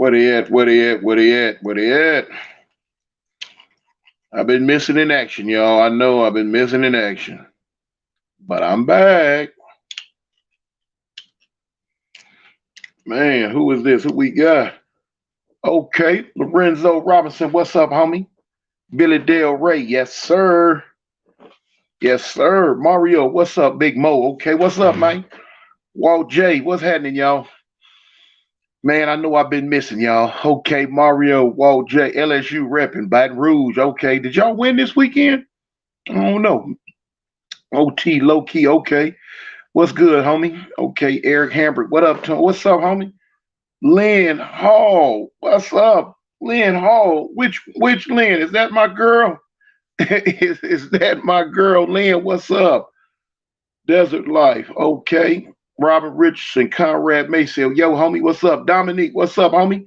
Where they at? Where they at? Where they at? Where they at? I've been missing in action, y'all. I know I've been missing in action, but I'm back. Man, who is this? Who we got? Okay, Lorenzo Robinson. What's up, homie? Billy Dale Ray. Yes, sir. Yes, sir. Mario. What's up, Big Mo? Okay, what's up, man? Walt J. What's happening, y'all? Man, I know I've been missing y'all. Okay, Mario, Walt J, LSU repping Baton Rouge. Okay, did y'all win this weekend? I don't know. OT, low key. Okay, what's good, homie? Okay, Eric Hambrick. What up, Tom? What's up, homie? Lynn Hall. What's up, Lynn Hall? Which Lynn? Is that my girl? is that my girl, Lynn? What's up? Desert Life. Okay. Robert Richardson, Conrad Mayfield. Yo, homie, what's up? Dominique, what's up, homie?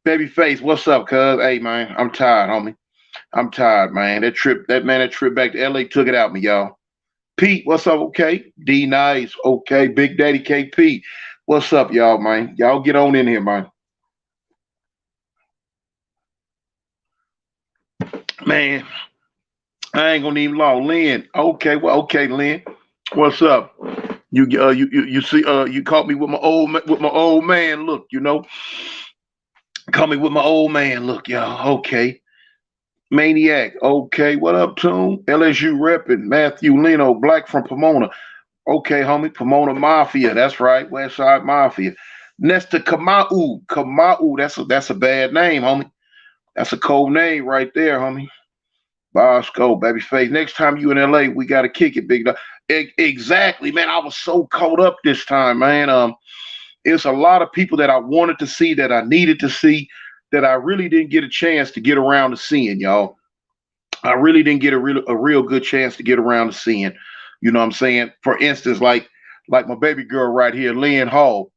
Babyface, what's up, cuz? Hey, man, I'm tired, homie. I'm tired, man. That trip back to LA took it out me, y'all. Pete, what's up? Okay. D Nice, okay. Big Daddy KP, what's up, y'all, man? Y'all get on in here, man. Man, I ain't gonna even long. Lynn, okay, well, okay, Lynn, what's up? You see you caught me with my old man look, caught me with my old man look, y'all. Okay. Maniac. Okay, what up, Toon? LSU repping. Matthew Leno, Black from Pomona. Okay, homie, Pomona Mafia. That's right, West Side Mafia. Nesta Kamau. Kamau, that's a bad name, homie. That's a cold name right there, homie. Bosco, babyface. Next time you in LA, we gotta kick it, big dog. Exactly, man. I was so caught up this time, man. It's a lot of people that I wanted to see, that I needed to see, that I really didn't get a chance to get around to seeing, y'all. I really didn't get a real good chance to get around to seeing. You know what I'm saying? For instance, like my baby girl right here, Lynn Hall.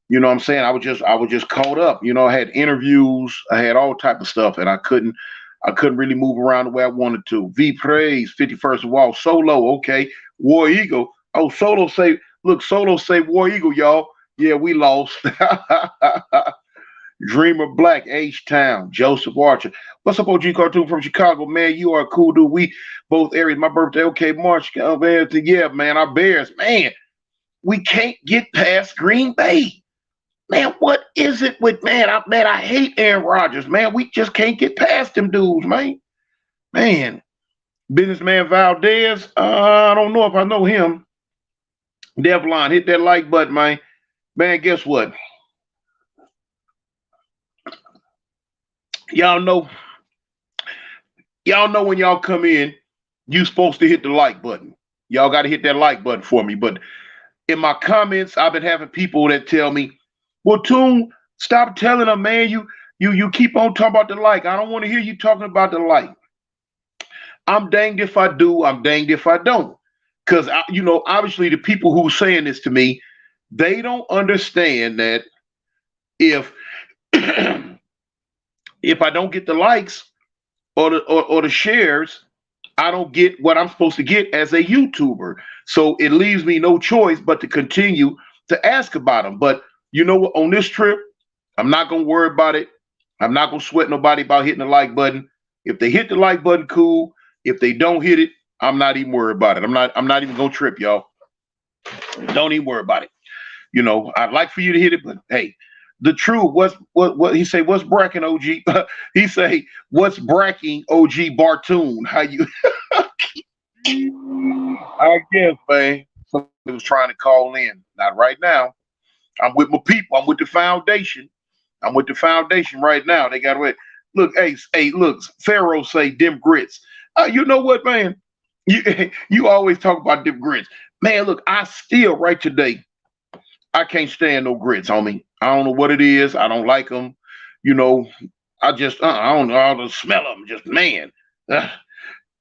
You know what I'm saying? I was just caught up. I had interviews, I had all type of stuff, and I couldn't really move around the way I wanted to. V Praise, 51st Wall, Solo, okay. War Eagle. Oh, Solo say War Eagle, y'all. Yeah, we lost. Dreamer Black, H Town, Joseph Archer. What's up, OG Cartoon from Chicago, man? You are a cool dude. We both areas. My birthday, okay, March. Man, yeah, man, our Bears, man. We can't get past Green Bay. Man, what is it with I hate Aaron Rodgers, man. We just can't get past them dudes, man. Man, businessman Valdez. I don't know if I know him. Devlon, hit that like button, man. Man, guess what? Y'all know, y'all know when y'all come in, you supposed to hit the like button. Y'all got to hit that like button for me. But in my comments, I've been having people that tell me, "Well, Toon, stop telling them, man. You keep on talking about the like. I don't want to hear you talking about the like." I'm danged if I do. I'm danged if I don't. Because obviously, the people who are saying this to me, they don't understand that if if I don't get the likes or the shares, I don't get what I'm supposed to get as a YouTuber. So it leaves me no choice but to continue to ask about them. But you know what? On this trip, I'm not gonna worry about it. I'm not gonna sweat nobody about hitting the like button. If they hit the like button, cool. If they don't hit it, I'm not even worried about it. I'm not even gonna trip, y'all. Don't even worry about it. I'd like for you to hit it, but hey, the truth. What he say? What's bracking OG? He say, what's bracking OG Bartoon? How you? I guess, man. Somebody was trying to call in. Not right now. I'm with my people. I'm with the foundation. I'm with the foundation right now. They got away. Look, hey, look. Pharaoh say dim grits. You know what, man? You you always talk about dim grits, man. Look, I still right today. I can't stand no grits, homie. I don't know what it is. I don't like them. You know, I don't know. I don't smell them. Just man. Uh,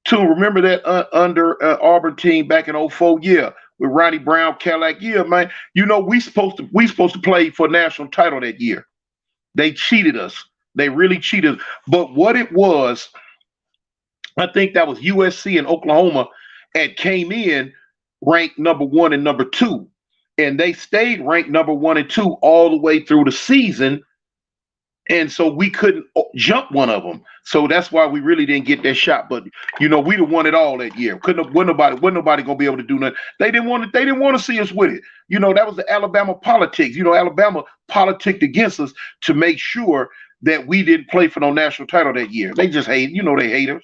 to remember that under Auburn team back in '04, yeah, with Ronnie Brown, Cadillac, yeah, man. We supposed to play for a national title that year. They cheated us. They really cheated us. But what it was, I think that was USC and Oklahoma and came in ranked number one and number two. And they stayed ranked number one and two all the way through the season. and so we couldn't jump one of them. So that's why we really didn't get that shot. But we'd have won it all that year. Wasn't nobody gonna be able to do nothing. They didn't want to. They didn't want to see us with it. That was the Alabama politics. Alabama politicked against us to make sure that we didn't play for no national title that year. They just hate. They hate us,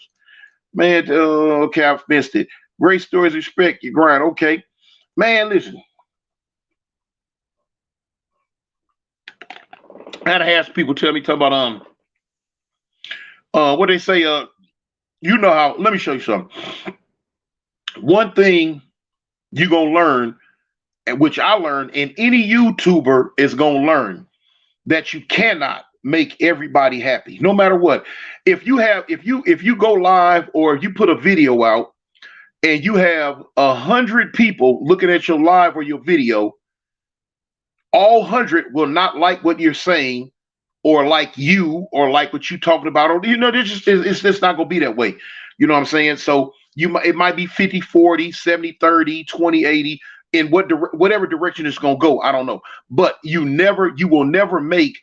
man. Okay, I missed it. Great stories, respect your grind. Okay, man. Listen, I had to have people tell me talk about what they say. How? Let me show you something. One thing you're gonna learn, and which I learned, and any YouTuber is gonna learn, that you cannot make everybody happy, no matter what. If you go live, or if you put a video out and you have 100 people looking at your live or your video, all 100 will not like what you're saying, or like you, or like what you talking about, or it's just not gonna be that way. You know what I'm saying? So it might be 50-40, 70-30, 20-80, in whatever direction it's gonna go. I don't know. But you will never make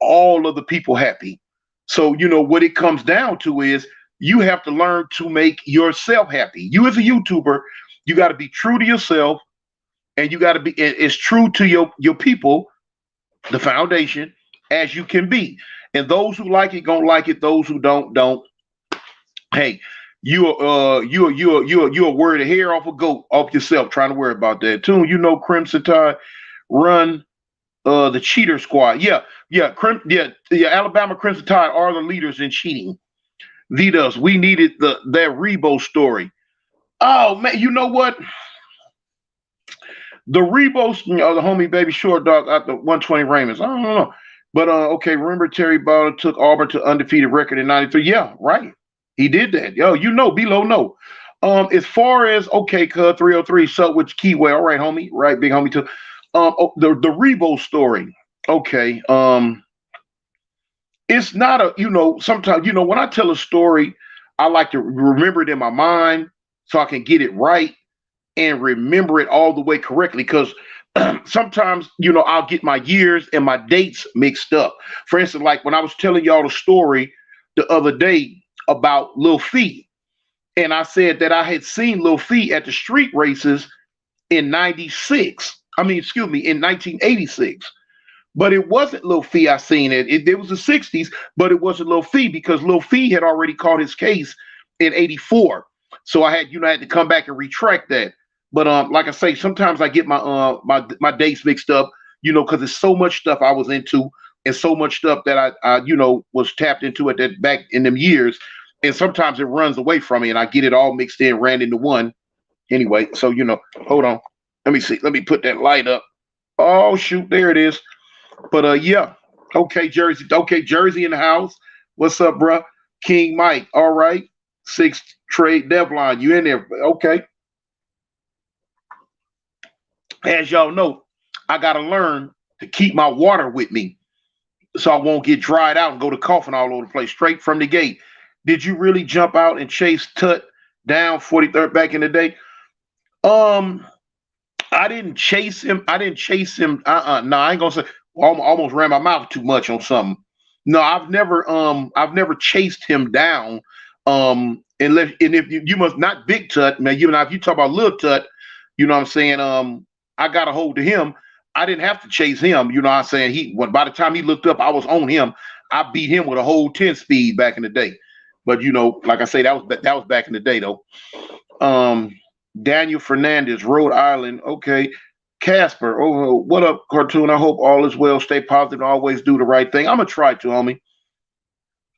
all of the people happy. So what it comes down to is you have to learn to make yourself happy. You as a YouTuber, you got to be true to yourself, and you got to be as true to your people, the foundation, as you can be. And those who like it gonna like it. Those who don't. Hey, you're a word of hair off a goat off yourself trying to worry about that. Toon, Crimson Tide run the cheater squad. Yeah. Alabama Crimson Tide are the leaders in cheating. V-Dubs, we needed that Rebo story. Oh man, you know what? The Rebos, the homie baby short dog at the 120 Raymonds. I don't know. But okay, remember Terry Bowler took Auburn to undefeated record in '93? Yeah, right. He did that. Yo, below no. As far as 303 Sutwich Keyway, all right, homie, right, big homie too. The Rebo story. Okay. It's not sometimes, when I tell a story, I like to remember it in my mind so I can get it right and remember it all the way correctly. Because sometimes, I'll get my years and my dates mixed up. For instance, like when I was telling y'all the story the other day about Lil Fee, and I said that I had seen Lil Fee at the street races in 96. In 1986. But it wasn't Lil Fee I seen it. It was the 60s, but it wasn't Lil Fee because Lil Fee had already caught his case in 84. So I had to come back and retract that. But like I say, sometimes I get my my dates mixed up, because there's so much stuff I was into and so much stuff that I was tapped into at that back in them years. And sometimes it runs away from me and I get it all mixed in, ran into one. Anyway, so hold on. Let me see. Let me put that light up. Oh shoot, there it is. But yeah. Okay, Jersey. Okay, Jersey in the house. What's up, bruh? King Mike. All right. 6th trade Devlin. You in there? Okay. As y'all know, I gotta learn to keep my water with me so I won't get dried out and go to coughing all over the place straight from the gate. Did you really jump out and chase Tut down 43rd back in the day? I didn't chase him. No, I ain't gonna say. Almost ran my mouth too much on something. No, I've never chased him down. Unless, and if you must not Big Tut, man. If you talk about Lil Tut, you know what I'm saying. I got a hold of him. I didn't have to chase him. You know what I'm saying. By the time he looked up, I was on him. I beat him with a whole 10 speed back in the day. But like I say, that was back in the day though. Daniel Fernandez, Rhode Island. Okay. Casper, oh, what up, Cartoon? I hope all is well. Stay positive and always do the right thing. I'm going to try to, homie.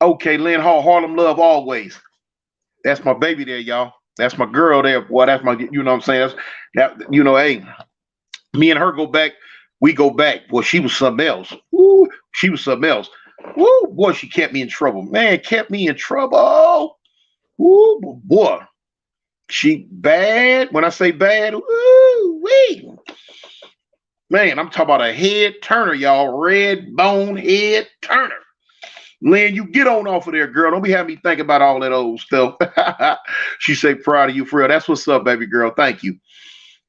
Okay, Lynn Hall, Harlem Love always. That's my baby there, y'all. That's my girl there, boy. That's my, what I'm saying? Hey, me and her go back. We go back. Boy, she was something else. Woo, she was something else. Woo, boy, she kept me in trouble. Man, kept me in trouble. Woo, boy. She bad. When I say bad, woo, wee. Man, I'm talking about a head turner, y'all. Red bone head turner. Lynn, you get on off of there, girl. Don't be having me think about all that old stuff. She say, proud of you, for real. That's what's up, baby girl. Thank you.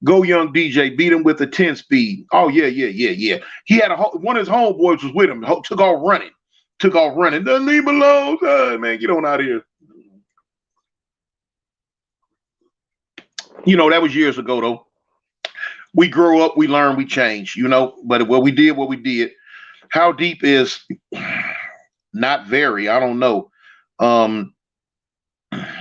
Go Young DJ, beat him with a 10 speed. Oh, yeah. He had one of his homeboys was with him, took off running. took off running. Doesn't leave me alone. Man, get on out of here. That was years ago though. We grow up, we learn, we change, But what we did, what we did. How deep is not very. I don't know. Um,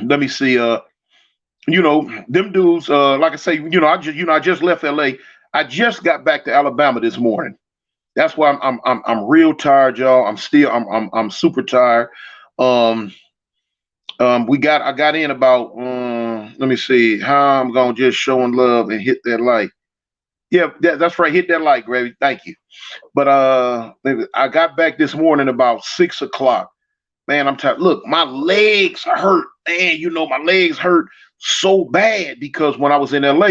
Let me see. Them dudes, like I say, I just left LA. I just got back to Alabama this morning. That's why I'm real tired, y'all. I'm super tired. Um, I got in about let me see how I'm gonna just showing love and hit that like. Yeah, that's right. Hit that like, Gravy. Thank you. But I got back this morning about 6 o'clock. Man, I'm tired. Look, my legs hurt. Man, my legs hurt so bad because when I was in LA,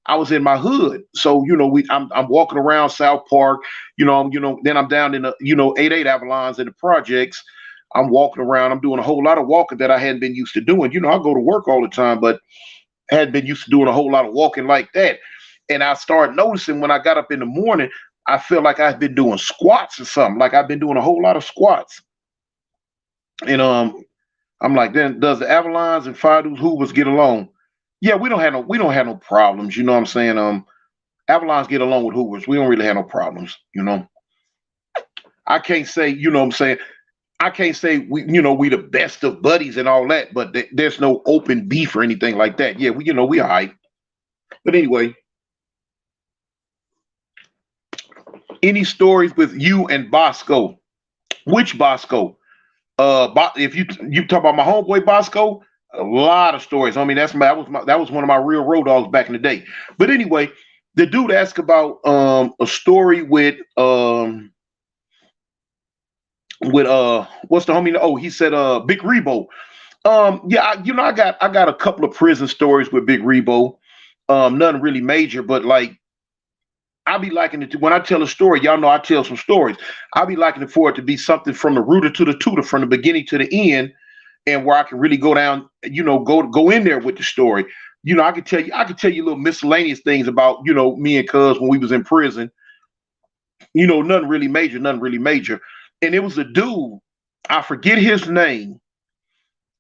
I was in my hood. So, I'm walking around South Park, then I'm down in the, 88 Avalons in the projects. I'm walking around. I'm doing a whole lot of walking that I hadn't been used to doing. I go to work all the time, but hadn't been used to doing a whole lot of walking like that. And I started noticing when I got up in the morning, I feel like I've been doing squats or something. Like I've been doing a whole lot of squats. And I'm like, then does the Avalons and Fido's Hoovers get along? Yeah, we don't have no problems. You know what I'm saying? Avalons get along with Hoovers. We don't really have no problems. I can't say, what I'm saying. I can't say we the best of buddies and all that, but there's no open beef or anything like that. Yeah, we all right. But anyway, any stories with you and Bosco? Which Bosco? If you talk about my homeboy Bosco, a lot of stories. I mean, that was one of my real road dogs back in the day. But anyway, the dude asked about a story with what's the homie? Oh, he said Big Rebo. Yeah, I got a couple of prison stories with Big Rebo. Nothing really major, but like I be liking it to, when I tell a story, y'all know I tell some stories. I be liking it for it to be something from the rooter to the tutor, from the beginning to the end, and where I can really go down, go in there with the story. I could tell you little miscellaneous things about, me and Cuz when we was in prison. Nothing really major, nothing really major. And it was a dude, I forget his name.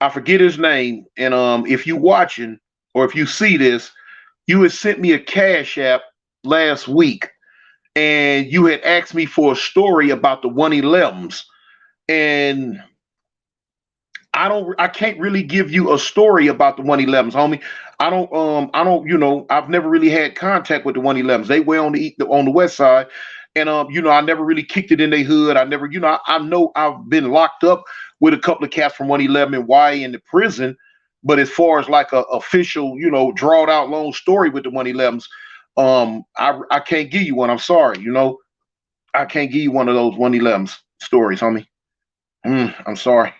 I forget his name. And if you watching or if you see this, you had sent me a cash app last week and you had asked me for a story about the 111s. And I can't really give you a story about the 111s, homie. I've never really had contact with the 111s. They were on the west side. And I never really kicked it in their hood. I never, I know I've been locked up with a couple of cats from 111 and Y in the prison. But as far as like a official, drawed out long story with the 111s, I can't give you one. I'm sorry, I can't give you one of those 111s stories, homie. I'm sorry.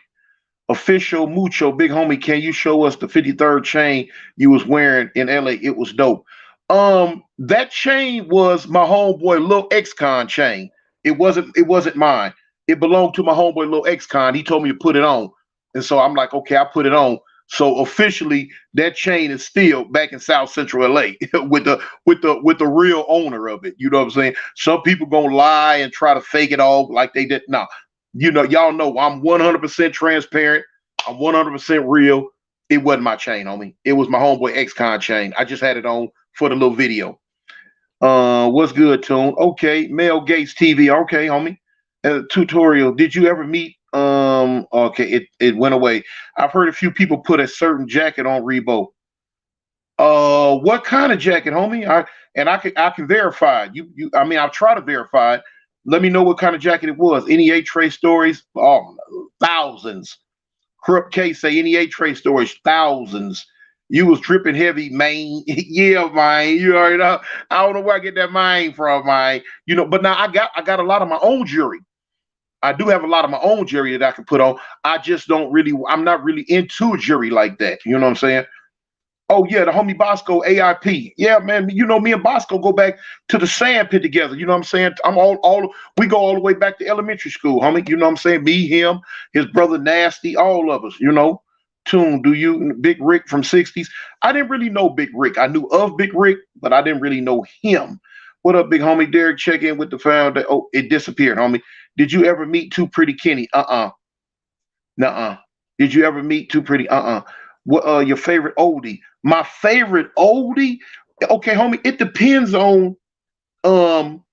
Official Mucho, big homie, can you show us the 53rd chain you was wearing in LA? It was dope. That chain was my homeboy Lil X-Con chain. It wasn't mine. It belonged to my homeboy Lil X-Con. He told me to put it on. And so I'm like, okay, I put it on. So officially that chain is still back in South Central LA with the real owner of it. You know what I'm saying? Some people gonna lie and try to fake it all like they did. No, y'all know I'm 100% transparent. I'm 100% real. It wasn't my chain, homie. It was my homeboy X-Con chain. I just had it on for the little video. What's good, Toon? Okay, Mel Gates TV. Okay, homie. Tutorial. Did you ever meet? Okay, it went away. I've heard a few people put a certain jacket on Rebo. What kind of jacket, homie? I can verify. I mean, I'll try to verify it. Let me know what kind of jacket it was. Any 8-tray stories? Oh, thousands. Krupp K say any 8-tray stories, thousands. You was dripping heavy, man. Yeah, man. You already know. I don't know where I get that mine from, man. But now I got a lot of my own jewelry. I do have a lot of my own jewelry that I can put on. I'm not really into jewelry like that. You know what I'm saying? Oh yeah, the homie Bosco AIP. Yeah, man. Me and Bosco go back to the sand pit together. You know what I'm saying? We go all the way back to elementary school, homie. You know what I'm saying? Me, him, his brother Nasty, all of us, Toon, do you Big Rick from 60s? I didn't really know Big Rick. I knew of Big Rick, but I didn't really know him. What up, big homie? Derek, check in with the founder. Oh, it disappeared, homie. Did you ever meet Too Pretty Kenny? Nuh-uh. Did you ever meet Too Pretty? What your favorite oldie? My favorite oldie? Okay, homie, it depends on um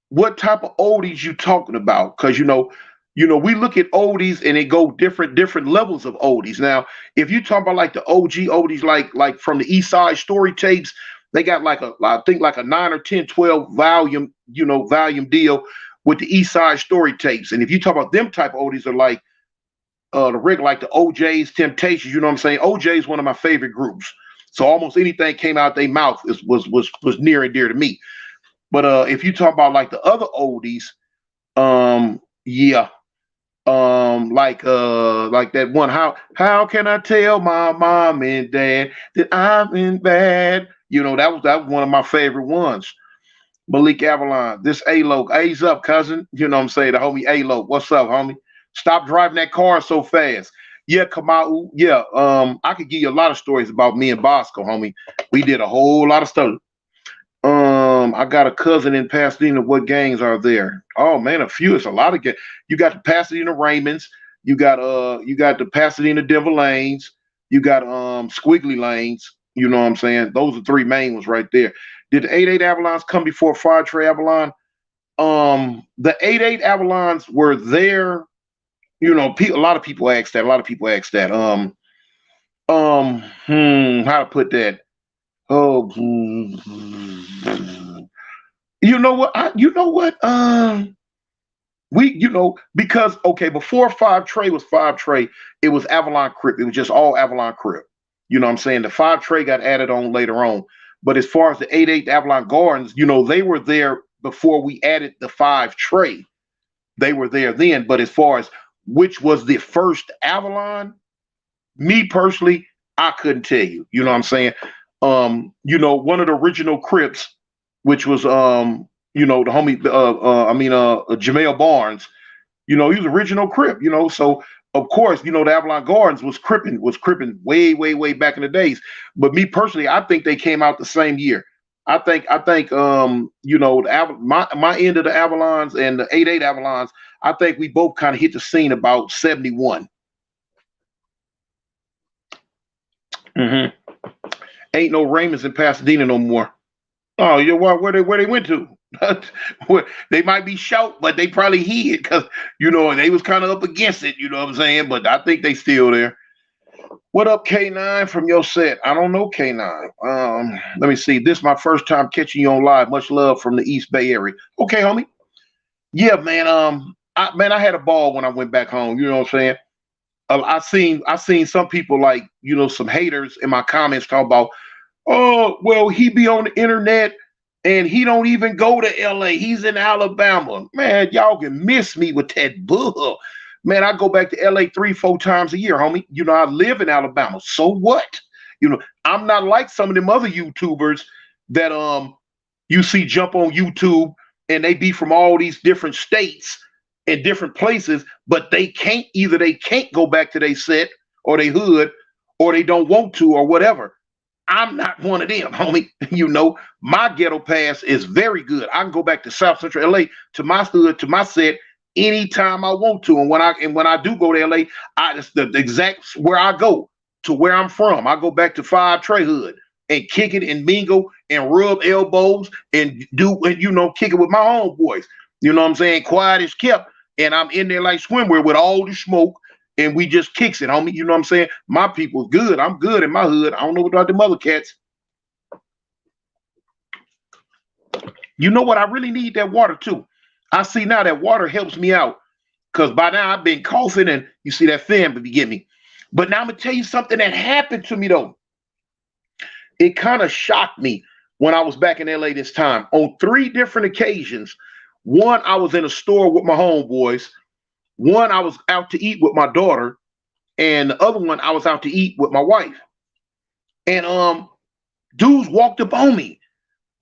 what type of oldies you talking about. Cause we look at oldies and it go different levels of oldies. Now, if you talk about like the OG oldies, like from the East Side Story tapes, they got like I think like a 9 or 10, 12 volume deal with the East Side Story tapes. And if you talk about them type of oldies are like the rig like the OJ's Temptations, you know what I'm saying? OJ is one of my favorite groups. So almost anything came out their mouth was near and dear to me. But if you talk about like the other oldies, yeah, like that one. How can I tell my mom and dad that I'm in bad? That was one of my favorite ones. Malik Avalon, this A-Lo, A's up, cousin. You know what I'm saying? The homie A-Lo. What's up, homie? Stop driving that car so fast. Yeah, Kamau. Yeah, I could give you a lot of stories about me and Bosco, homie. We did a whole lot of stuff. I got a cousin in Pasadena. What gangs are there? Oh man, a few. It's a lot of gangs. You got the Pasadena Raymonds. You got the Pasadena Denver Lanes. You got Squiggly Lanes. You know what I'm saying? Those are three main ones right there. Did the 88 Avalons come before Fire Trey Avalon? The 88 Avalons were there. A lot of people ask that. A lot of people ask that. How to put that? Oh, you know what? Because okay, before Five Trey was Five Trey, it was Avalon Crip. It was just all Avalon Crip. You know what I'm saying? The Five Trey got added on later on. But as far as the 88 Avalon Gardens, they were there before we added the Five Trey. They were there then. But as far as which was the first Avalon, me personally, I couldn't tell you. You know what I'm saying? One of the original Crips, which was the homie Jamel Barnes, he was original Crip, so of course, the Avalon Gardens was cripping way back in the days. But me personally, I think they came out the same year. I think my end of the Avalons and the 88 Avalons, I think we both kind of hit the scene about 71. Mm-hmm. Ain't no Raymonds in Pasadena no more. Oh, where they went to? They might be shout, but they probably hid because they was kind of up against it. You know what I'm saying? But I think they still there. What up, K9 from your set? I don't know K9. Let me see. This is my first time catching you on live. Much love from the East Bay area. Okay, homie. Yeah, man. I had a ball when I went back home. You know what I'm saying? I seen some people like some haters in my comments talk about, oh well, he be on the internet and he don't even go to LA. He's in Alabama. Man, y'all can miss me with that bull. Man, I go back to LA 3-4 times a year, homie. I live in Alabama. So what? I'm not like some of them other YouTubers that you see jump on YouTube and they be from all these different states and different places, but they can't go back to their set or they hood or they don't want to or whatever. I'm not one of them, homie. My ghetto pass is very good. I can go back to South Central LA to my hood, to my set anytime I want to. And when I do go to LA, it's the exact where I go to where I'm from. I go back to Five Trey Hood and kick it and mingle and rub elbows and kick it with my homeboys. You know what I'm saying? Quiet as kept. And I'm in there like swimwear with all the smoke. And we just kicks it, homie. You know what I'm saying? My people's good. I'm good in my hood. I don't know about the mother cats. You know what? I really need that water too. I see now that water helps me out. Because by now I've been coughing and you see that fan, but you get me. But now I'm going to tell you something that happened to me though. It kind of shocked me when I was back in LA this time. On 3 different occasions. One, I was in a store with my homeboys. One, I was out to eat with my daughter, and the other one, I was out to eat with my wife. And dudes walked up on me,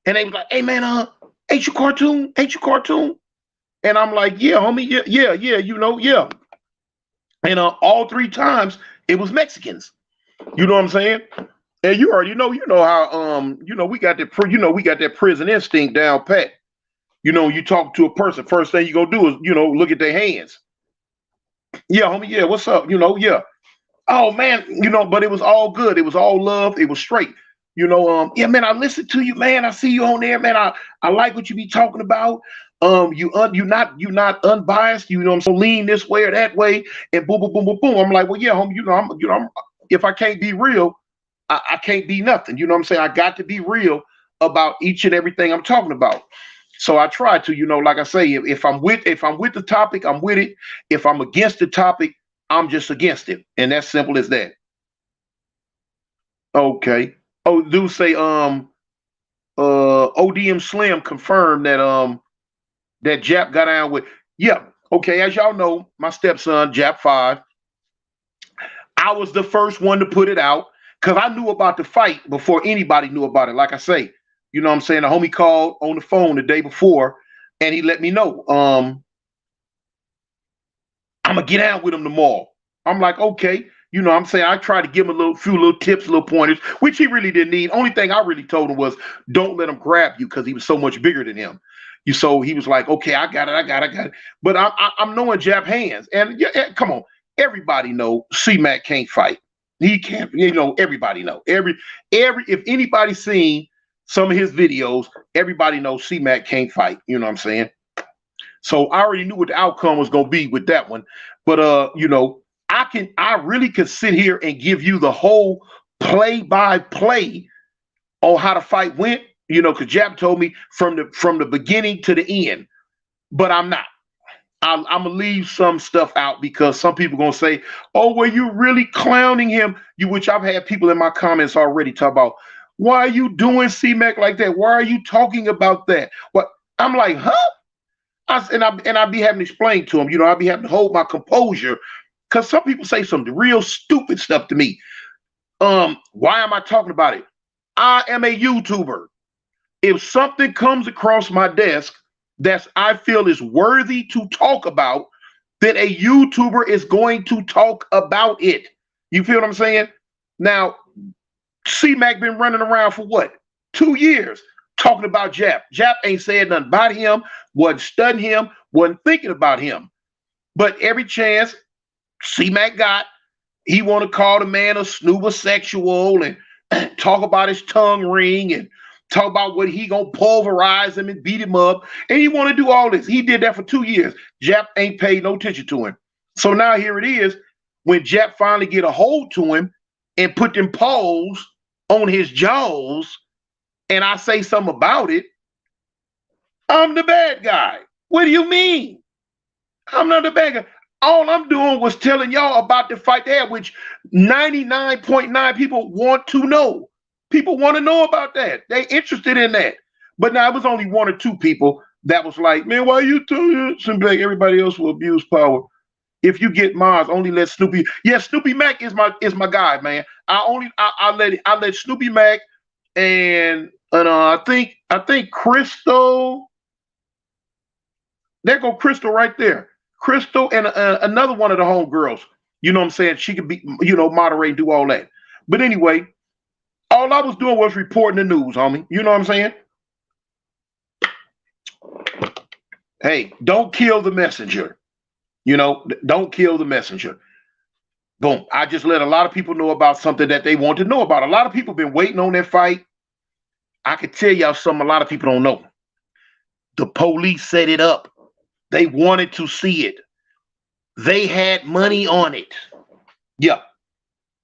and they was like, "Hey man, ain't you cartoon? Ain't you cartoon?" And I'm like, "Yeah, homie, yeah, yeah." And all 3 times it was Mexicans. You know what I'm saying? And you already know, how we got that, we got that prison instinct down pat. You know, you talk to a person, first thing you gonna do is, look at their hands. Yeah, homie, yeah, what's up? Yeah. Oh man, but it was all good. It was all love. It was straight. Yeah, man, I listened to you, man. I see you on there, man. I like what you be talking about. You not unbiased. You know, I'm so lean this way or that way, and boom, boom, boom, boom, boom. I'm like, well, yeah, homie. If I can't be real, I can't be nothing. You know what I'm saying? I got to be real about each and everything I'm talking about. So I try to, like I say, if I'm with the topic, I'm with it. If I'm against the topic, I'm just against it. And that's simple as that. Okay. Oh, do say ODM Slim confirmed that Jap got down with, yeah. Okay, as y'all know, my stepson, Jap 5, I was the first one to put it out because I knew about the fight before anybody knew about it. Like I say, you know what I'm saying? The homie called on the phone the day before and he let me know, I'm gonna get out with him tomorrow. I'm like, okay. You know what I'm saying? I tried to give him a few little tips, little pointers, which he really didn't need. Only thing I really told him was don't let him grab you because he was so much bigger than him. So he was like, okay, I got it. But I'm knowing Jap hands. And yeah, come on. Everybody know C-Mac can't fight. He can't, everybody know. If anybody seen some of his videos, everybody knows C-Mac can't fight. You know what I'm saying? So I already knew what the outcome was gonna be with that one. But I really could sit here and give you the whole play-by-play on how the fight went, because Jap told me from the beginning to the end. But I'm not. I'm gonna leave some stuff out because some people gonna say, "Oh, well, you really clowning him." Which I've had people in my comments already talk about. Why are you doing C-Mac like that? Why are you talking about that? What? I'm like, huh? And I be having to explain to him. I be having to hold my composure because some people say some real stupid stuff to me. Why am I talking about it? I am a YouTuber. If something comes across my desk that I feel is worthy to talk about, then a YouTuber is going to talk about it. You feel what I'm saying? Now, C-Mac been running around for what? 2 years talking about Jap. Jap ain't said nothing about him, wasn't studying him, wasn't thinking about him. But every chance C-Mac got, he want to call the man a snoobosexual and talk about his tongue ring and talk about what he gonna pulverize him and beat him up. And he want to do all this. He did that for 2 years. Jap ain't paid no attention to him. So now here it is, when Jap finally get a hold to him and put them paws on his jaws, and I say something about it, I'm the bad guy. What do you mean? I'm not the bad guy. All I'm doing was telling y'all about the fight there, which 99.9 people want to know. People want to know about that. They interested in that. But now it was only 1 or 2 people that was like, man, why you telling like everybody else will abuse power? If you get Mars, only let Snoopy. Yeah, Snoopy Mac is my guy, man. I let Snoopy Mac and I think Crystal. There go Crystal right there. Crystal and another one of the homegirls. You know what I'm saying? She could be, moderate, do all that. But anyway, all I was doing was reporting the news, homie. You know what I'm saying? Hey, don't kill the messenger. Don't kill the messenger. Boom. I just let a lot of people know about something that they want to know about. A lot of people been waiting on that fight. I could tell y'all something a lot of people don't know. The police set it up. They wanted to see it. They had money on it. Yeah.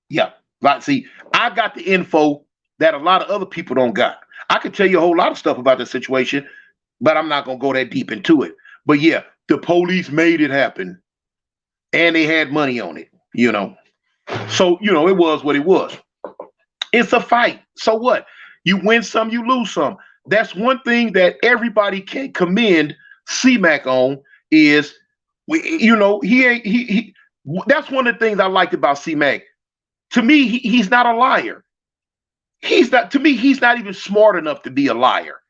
Yeah. Like, see, I got the info that a lot of other people don't got. I could tell you a whole lot of stuff about the situation, but I'm not going to go that deep into it. But yeah, the police made it happen and they had money on it, So, it was what it was. It's a fight. So what? You win some, you lose some. That's one thing that everybody can commend C-Mac on is, that's one of the things I liked about C-Mac. To me, he's not a liar. He's not even smart enough to be a liar.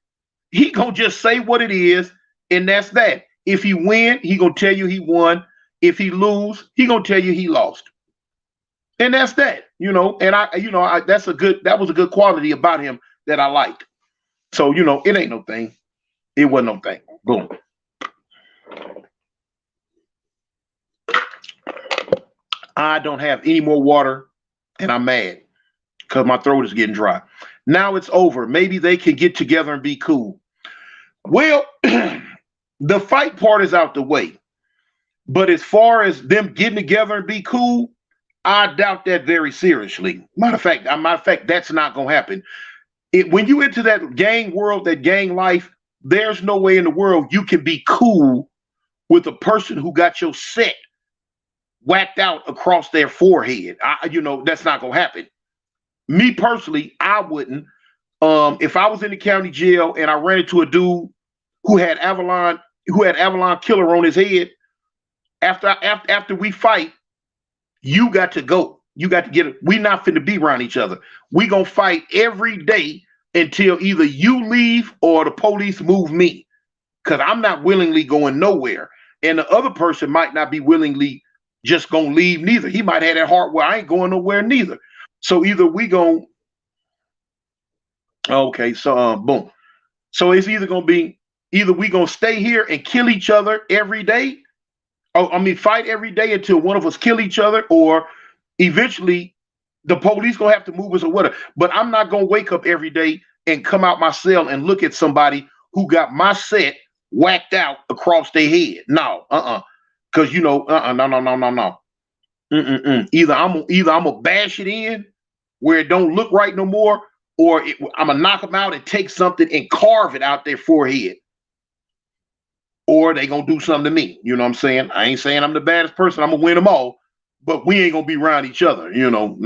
He gonna just say what it is, and that's that. If he win, he gonna tell you he won. If he lose, he gonna tell you he lost. And that's that, and that was a good quality about him that I liked. So, it ain't no thing. It wasn't no thing. Boom. I don't have any more water and I'm mad because my throat is getting dry. Now it's over. Maybe they can get together and be cool. Well, the fight part is out the way. But as far as them getting together and be cool, I doubt that very seriously. Matter of fact, that's not gonna happen. When you into that gang world, that gang life, there's no way in the world you can be cool with a person who got your set whacked out across their forehead. That's not gonna happen. Me personally, I wouldn't. If I was in the county jail and I ran into a dude who had Avalon killer on his head, after we fight, you got to go. You got to get it. We not finna be around each other. We gonna fight every day until either you leave or the police move me. Cause I'm not willingly going nowhere. And the other person might not be willingly just gonna leave neither. He might have that heart where I ain't going nowhere neither. So either we gon' okay, so boom. So it's either we gonna stay here and kill each other every day. Oh, I mean, fight every day until one of us kill each other, or eventually the police gonna have to move us or whatever. But I'm not gonna wake up every day and come out my cell and look at somebody who got my set whacked out across their head. No, because no, no. Either I'm gonna bash it in where it don't look right no more, or I'm gonna knock them out and take something and carve it out their forehead. Or they gonna do something to me. You know what I'm saying? I ain't saying I'm the baddest person. I'm gonna win them all, but we ain't gonna be around each other. No.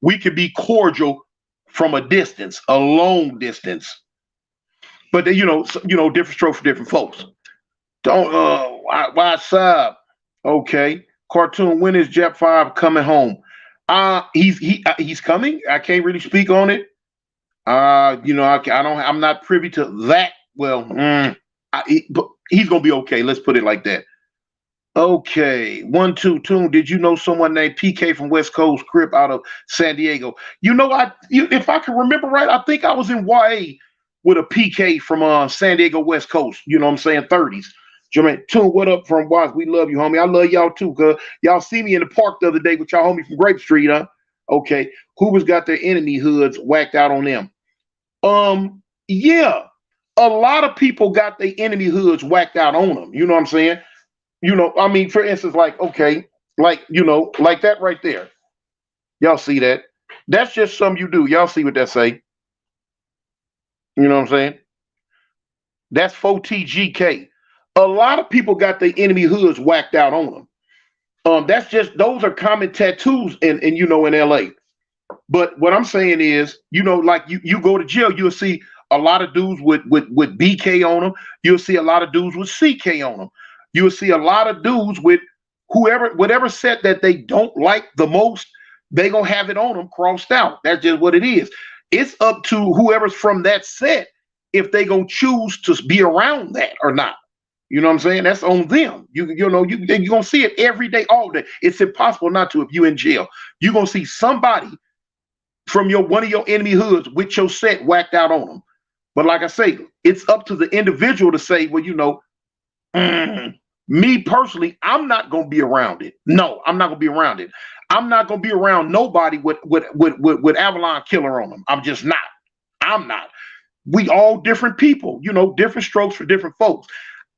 We could be cordial from a distance, a long distance. But different strokes for different folks. Don't what's up? Okay. Cartoon, when is Jep 5 coming home? He's coming. I can't really speak on it. I'm not privy to that. Well, but he's gonna be okay. Let's put it like that. Okay, 1-2 Toon. Did you know someone named PK from West Coast Crip out of San Diego? If I can remember right, I think I was in YA with a PK from San Diego West Coast. You know what I'm saying? 30s. Jermaine Toon, what up from Watts? We love you, homie. I love y'all too, cuz y'all see me in the park the other day with y'all homie from Grape Street, huh? Okay. Who's got their enemy hoods whacked out on them? Yeah. A lot of people got their enemy hoods whacked out on them. You know what I'm saying? For instance, like that right there. Y'all see that? That's just something you do. Y'all see what that say? You know what I'm saying? That's 4TGK. A lot of people got their enemy hoods whacked out on them. Those are common tattoos in LA. But what I'm saying is, like you go to jail, you'll see a lot of dudes with BK on them. You'll see a lot of dudes with CK on them. You'll see a lot of dudes with whatever set that they don't like the most, they gonna have it on them crossed out. That's just what it is. It's up to whoever's from that set if they gonna choose to be around that or not. You know what I'm saying? That's on them. You're gonna see it every day, all day. It's impossible not to if you in jail. You're gonna see somebody from one of your enemy hoods with your set whacked out on them. But like I say, it's up to the individual to say, well, me personally, I'm not gonna be around it. No, I'm not gonna be around it. I'm not gonna be around nobody with Avalon killer on them. I'm just not. I'm not. We all different people, different strokes for different folks.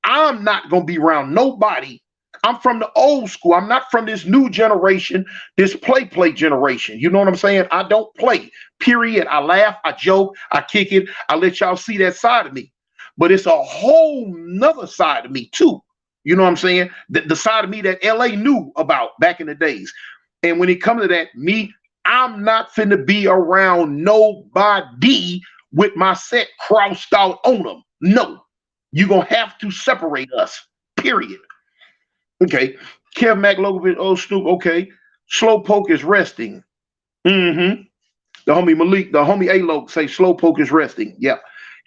I'm not gonna be around nobody. I'm from the old school. I'm not from this new generation, this play generation. You know what I'm saying? I don't play, period. I laugh, I joke, I kick it. I let y'all see that side of me. But it's a whole nother side of me too. You know what I'm saying? The side of me that LA knew about back in the days. And when it comes to that, I'm not finna be around nobody with my set crossed out on them. No, you're gonna have to separate us, period. Okay, Kev Mac Logovic, oh Snoop, okay. Slowpoke is resting. The homie Malik, the homie A-Log say Slowpoke is resting. Yeah.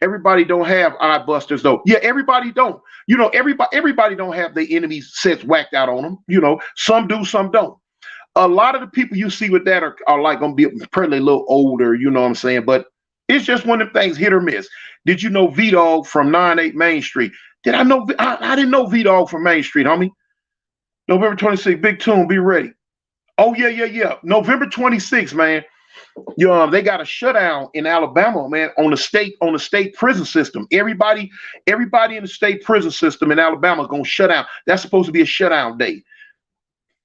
Everybody don't have eye busters though. Yeah, everybody don't. Everybody don't have their enemies sets whacked out on them. Some do, some don't. A lot of the people you see with that are like gonna be probably a little older, you know what I'm saying? But It's just one of them things, hit or miss. Did you know V-Dog from 98 Main Street? Did I know? I didn't know V-Dog from Main Street, homie. November 26th, Big Toon, be ready. Oh, yeah, yeah, yeah. November 26th, man. They got a shutdown in Alabama, man, on the state prison system. Everybody in the state prison system in Alabama is gonna shut down. That's supposed to be a shutdown day.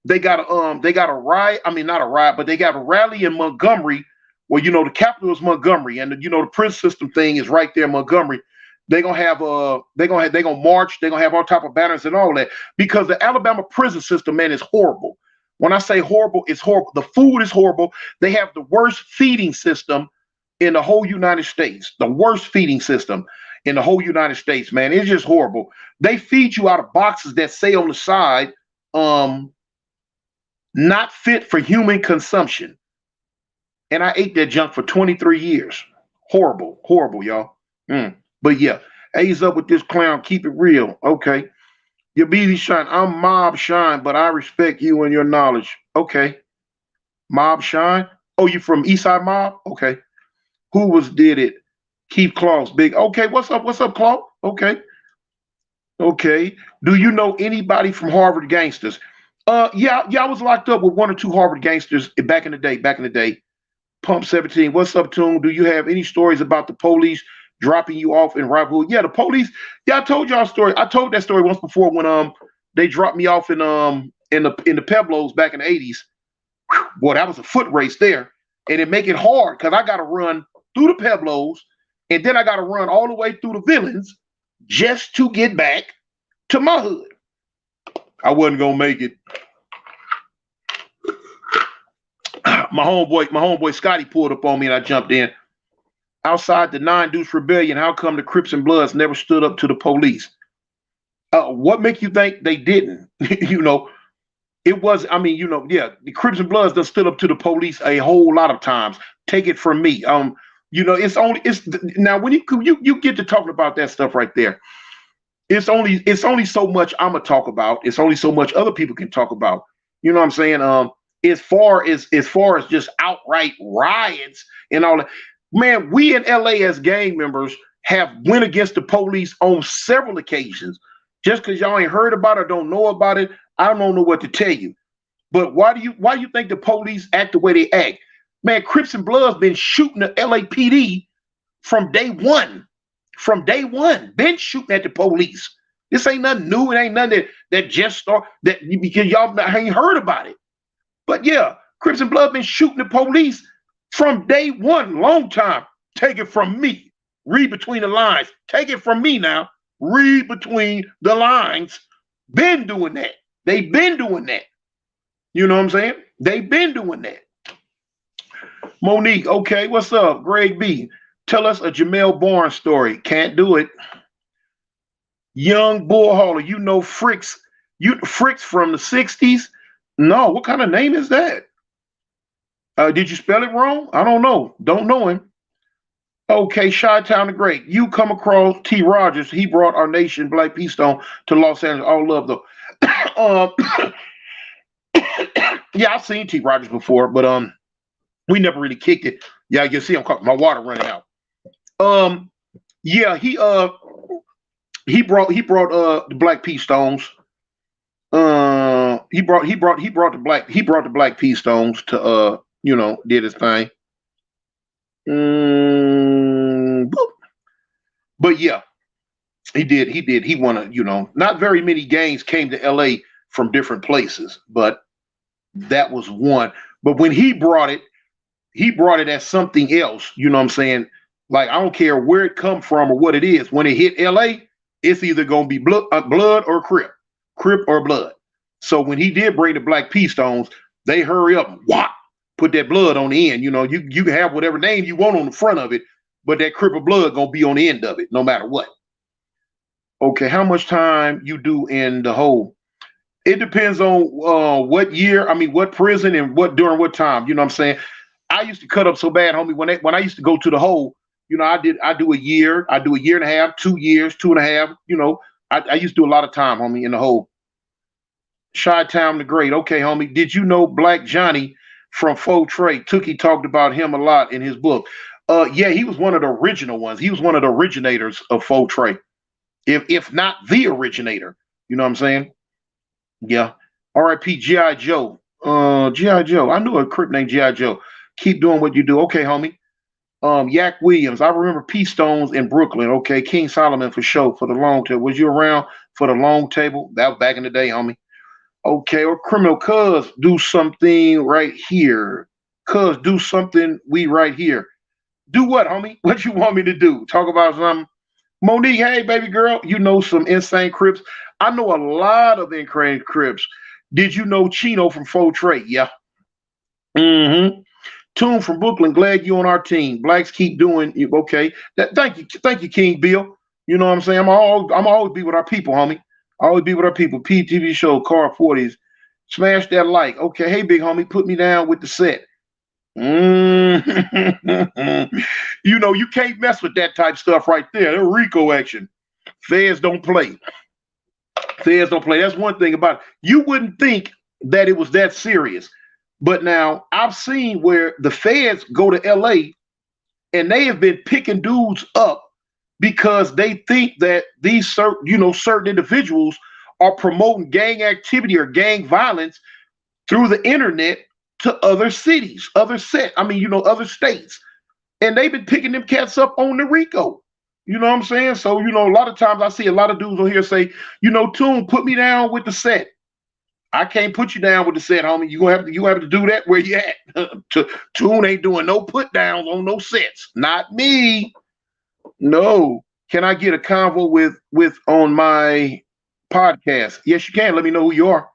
They got a riot. I mean, not a riot, but they got a rally in Montgomery. Well, the capital is Montgomery, and the prison system thing is right there in Montgomery. They're gonna march. They're gonna have all type of banners and all that because the Alabama prison system, man, is horrible. When I say horrible, it's horrible. The food is horrible. They have the worst feeding system in the whole United States. The worst feeding system in the whole United States, man. It's just horrible. They feed you out of boxes that say on the side, not fit for human consumption. And I ate that junk for 23 years. Horrible, horrible, y'all. But yeah, A's up with this clown. Keep it real. Okay. Your BD Shine. I'm Mob Shine, but I respect you and your knowledge. Okay. Mob Shine. Oh, you from Eastside Mob? Okay. Who did it? Keith Claus. Big. Okay. What's up? What's up, Claus? Okay. Okay. Do you know anybody from Harvard Gangsters? Yeah, I was locked up with one or two Harvard gangsters back in the day. Pump 17. What's up, Toon? Do you have any stories about the police dropping you off in rival? Yeah, the police. Yeah, I told y'all a story. I told that story once before when they dropped me off in the Pueblos back in the 80s. Boy, that was a foot race there. And it make it hard because I gotta run through the Pueblos and then I gotta run all the way through the villains just to get back to my hood. I wasn't gonna make it. My homeboy Scotty pulled up on me and I jumped in. Outside the Nine Deuce Rebellion, how come the Crips and Bloods never stood up to the police? What make you think they didn't? It was, yeah, the Crips and Bloods done stood up to the police a whole lot of times. Take it from me. It's now when you get to talking about that stuff right there, it's only so much I'm gonna talk about. It's only so much other people can talk about. You know what I'm saying? As far as just outright riots and all that, man, we in LA as gang members have went against the police on several occasions. Just because y'all ain't heard about it or don't know about it, I don't know what to tell you. But why do you think the police act the way they act? Man, Crips and Bloods been shooting the LAPD from day one. From day one, been shooting at the police. This ain't nothing new. It ain't nothing that just started because y'all ain't heard about it. But yeah, Crips and Blood been shooting the police from day one, long time. Take it from me. Read between the lines. Take it from me now. Read between the lines. Been doing that. They've been doing that. You know what I'm saying? They've been doing that. Monique, okay, what's up? Greg B, tell us a Jamel Bourne story. Can't do it. Young Bull Hauler, Fricks. Fricks from the 60s? No, what kind of name is that? Did you spell it wrong? I don't know. Don't know him. Okay, Chi-Town the Great. You come across T. Rogers. He brought our nation, Black Peace Stone, to Los Angeles. All love, though. Yeah, I've seen T. Rogers before, but we never really kicked it. Yeah, you see, my water running out. Yeah, he brought the Black Peace Stones. He brought the Black Peace Stones to did his thing. But yeah, he did. He won not very many gangs came to LA from different places, but that was one. But when he brought it as something else, you know what I'm saying? Like, I don't care where it come from or what it is. When it hit LA, it's either gonna be blood or Crip or blood. So when he did bring the Black Peace Stones, they hurry up, put that blood on the end. You can have whatever name you want on the front of it, but that Crip of blood gonna be on the end of it, no matter what. Okay, how much time you do in the hole? It depends on what year, what prison and during what time. You know what I'm saying? I used to cut up so bad, homie, when I used to go to the hole, I do a year, I do a year and a half, 2 years, 2.5, I used to do a lot of time, homie, in the hole. Chi-Town the Great. Okay, homie. Did you know Black Johnny from Faux Trade? Tookie talked about him a lot in his book. Yeah, he was one of the original ones. He was one of the originators of Faux Trey, if not the originator. You know what I'm saying? Yeah. R.I.P. G.I. Joe. G.I. Joe. I knew a crip named G.I. Joe. Keep doing what you do. Okay, homie. Yak Williams. I remember P Stones in Brooklyn. Okay, King Solomon for sure for the long table. Was you around for the long table? That was back in the day, homie. Okay, or criminal cuz do something right here. Cuz do something we right here. Do what, homie? What you want me to do? Talk about something? Monique, hey, baby girl, you know some insane Crips. I know a lot of insane Crips. Did you know Chino from Faux Trade? Yeah. Mm-hmm. Toon from Brooklyn, glad you on our team. Blacks keep doing okay. Thank you, King Bill. You know what I'm saying? I'm always be with our people, homie. Always be with our people. PTV show, Car 40s. Smash that like. Okay, hey big homie, put me down with the set. Mm. You know, you can't mess with that type stuff right there. They're Rico action. Feds don't play. Feds don't play. That's one thing about it. You wouldn't think that it was that serious. But now I've seen where the feds go to LA and they have been picking dudes up because they think that these certain individuals are promoting gang activity or gang violence through the internet to other cities, other states. And they've been picking them cats up on the Rico. You know what I'm saying? So, a lot of times I see a lot of dudes on here say, Toon, put me down with the set. I can't put you down with the set, homie. You have to do that where you at. Toon ain't doing no put downs on no sets. Not me. No. Can I get a convo with on my podcast? Yes, you can. Let me know who you are.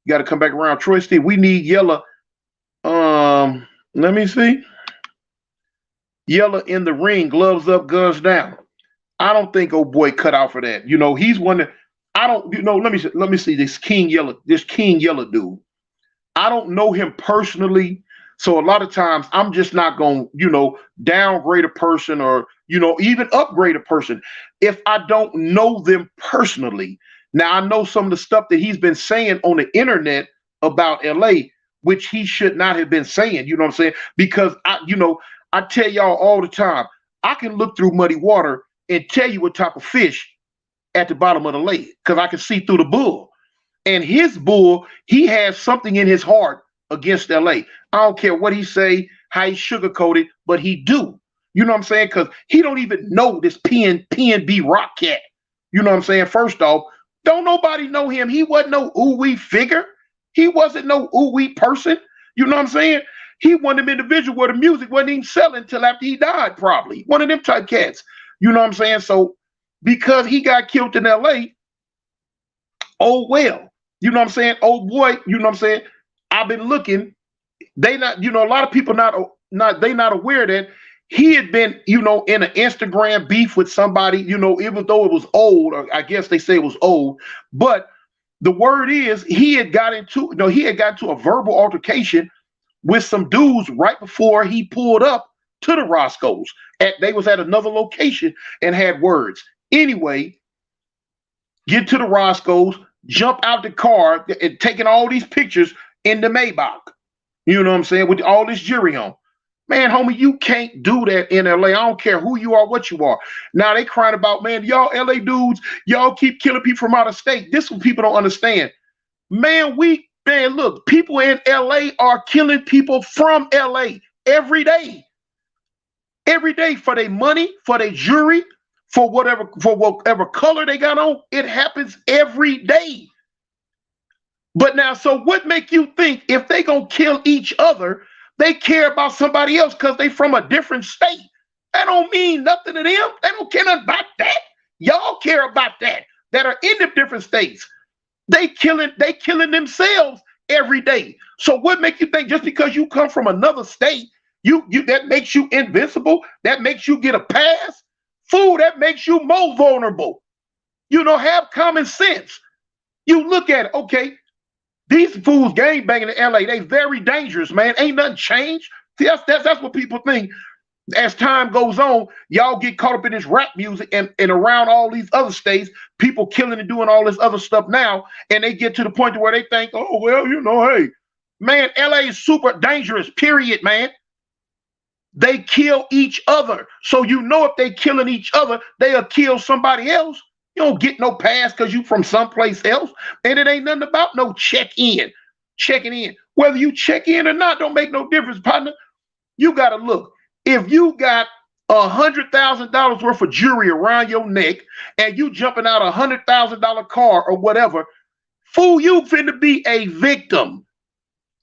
You got to come back around. Troy Steve, we need Yella. Let me see. Yella in the ring, gloves up, guns down. I don't think old boy cut out for that. He's one that I don't. Let me see this King Yella dude. I don't know him personally, so a lot of times I'm just not going, downgrade a person or even upgrade a person if I don't know them personally. Now I know some of the stuff that he's been saying on the internet about LA, which he should not have been saying. You know what I'm saying? Because I tell y'all all the time, I can look through muddy water and tell you what type of fish at the bottom of the lake because I can see through the bull. And his bull, he has something in his heart against LA. I don't care what he say, how he sugarcoated, but he do. You know what I'm saying? Because he don't even know this PNB Rock Cat. You know what I'm saying? First off, don't nobody know him. He wasn't no ooh-wee figure. He wasn't no ooh-wee person. You know what I'm saying? He one of them individuals where the music wasn't even selling until after he died, probably. One of them type cats. You know what I'm saying? So because he got killed in LA, oh well. You know what I'm saying? Oh boy, you know what I'm saying? I've been looking. They not, a lot of people not aware that he had been, in an Instagram beef with somebody, even though it was old, or I guess they say it was old, but the word is he had got into a verbal altercation with some dudes right before he pulled up to the Roscoe's. They was at another location and had words. Anyway, get to the Roscoe's, jump out the car and taking all these pictures in the Maybach. You know what I'm saying? With all this jury on. Man, homie, you can't do that in LA. I don't care who you are, what you are. Now they crying about, man, y'all LA dudes, y'all keep killing people from out of state. This is what people don't understand. Man, look, people in LA are killing people from LA every day. Every day for their money, for their jewelry, for whatever color they got on. It happens every day. But now, so what make you think if they gonna kill each other, they care about somebody else because they from a different state? That don't mean nothing to them. They don't care nothing about that. Y'all care about that are in the different states. They killing themselves every day. So what make you think just because you come from another state, you that makes you invincible? That makes you get a pass? Fool, that makes you more vulnerable. Have common sense. You look at it, okay. These fools gang banging in LA, they very dangerous, man. Ain't nothing changed. See, that's what people think. As time goes on, y'all get caught up in this rap music and around all these other states, people killing and doing all this other stuff now, and they get to the point to where they think, oh, well, hey, man, LA is super dangerous, period, man. they kill each other. So you know if they killing each other, they'll kill somebody else. You don't get no pass because you from someplace else. And it ain't nothing about no check-in. Checking in. Whether you check in or not, don't make no difference, partner. You gotta look. If you got $100,000 worth of jewelry around your neck and you jumping out $100,000 car or whatever, fool, you finna be a victim.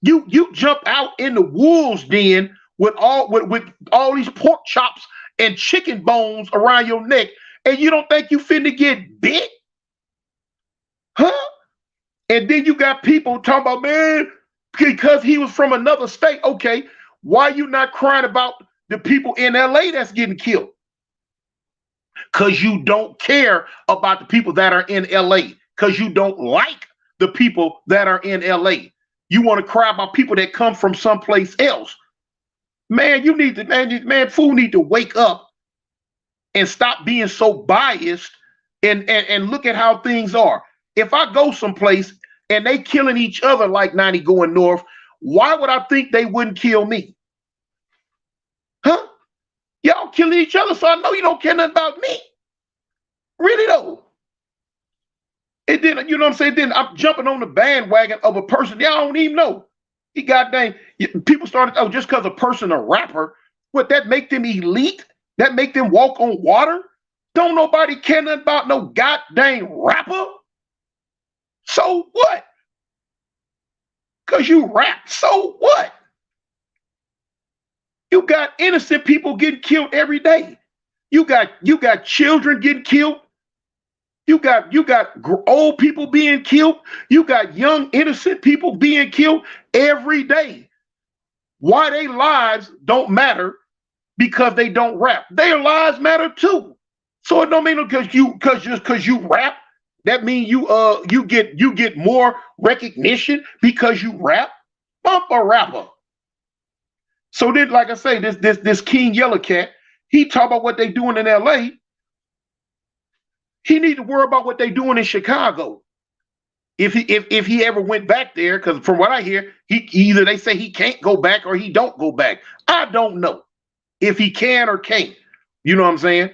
You jump out in the wolves den with all these pork chops and chicken bones around your neck, and you don't think you finna get bit? Huh? And then you got people talking about, man, because he was from another state. Okay, why you not crying about the people in LA that's getting killed? Because you don't care about the people that are in LA. Because you don't like the people that are in LA. You want to cry about people that come from someplace else. Man, you need to, man, fool need to wake up and stop being so biased and look at how things are. If I go someplace and they killing each other like 90 going north, why would I think they wouldn't kill me? Huh? Y'all killing each other, so I know you don't care nothing about me. Really though. And then, you know what I'm saying? Then I'm jumping on the bandwagon of a person y'all don't even know. He goddamn, people started, oh, just because a person a rapper, what, that make them elite? That make them walk on water? Don't nobody care nothing about no goddamn rapper? So what? Because you rap, so what? You got innocent people getting killed every day. You got children getting killed. You got old people being killed. You got young innocent people being killed every day. Why their lives don't matter? Because they don't rap. Their lives matter too. So it don't mean because you rap, that means you get more recognition because you rap. Bump a rapper. So then, like I say, this King Yellow Cat, he talk about what they doing in LA. He need to worry about what they doing in Chicago. If he ever went back there, because from what I hear, he either they say he can't go back or he don't go back. I don't know if he can or can't. You know what I'm saying?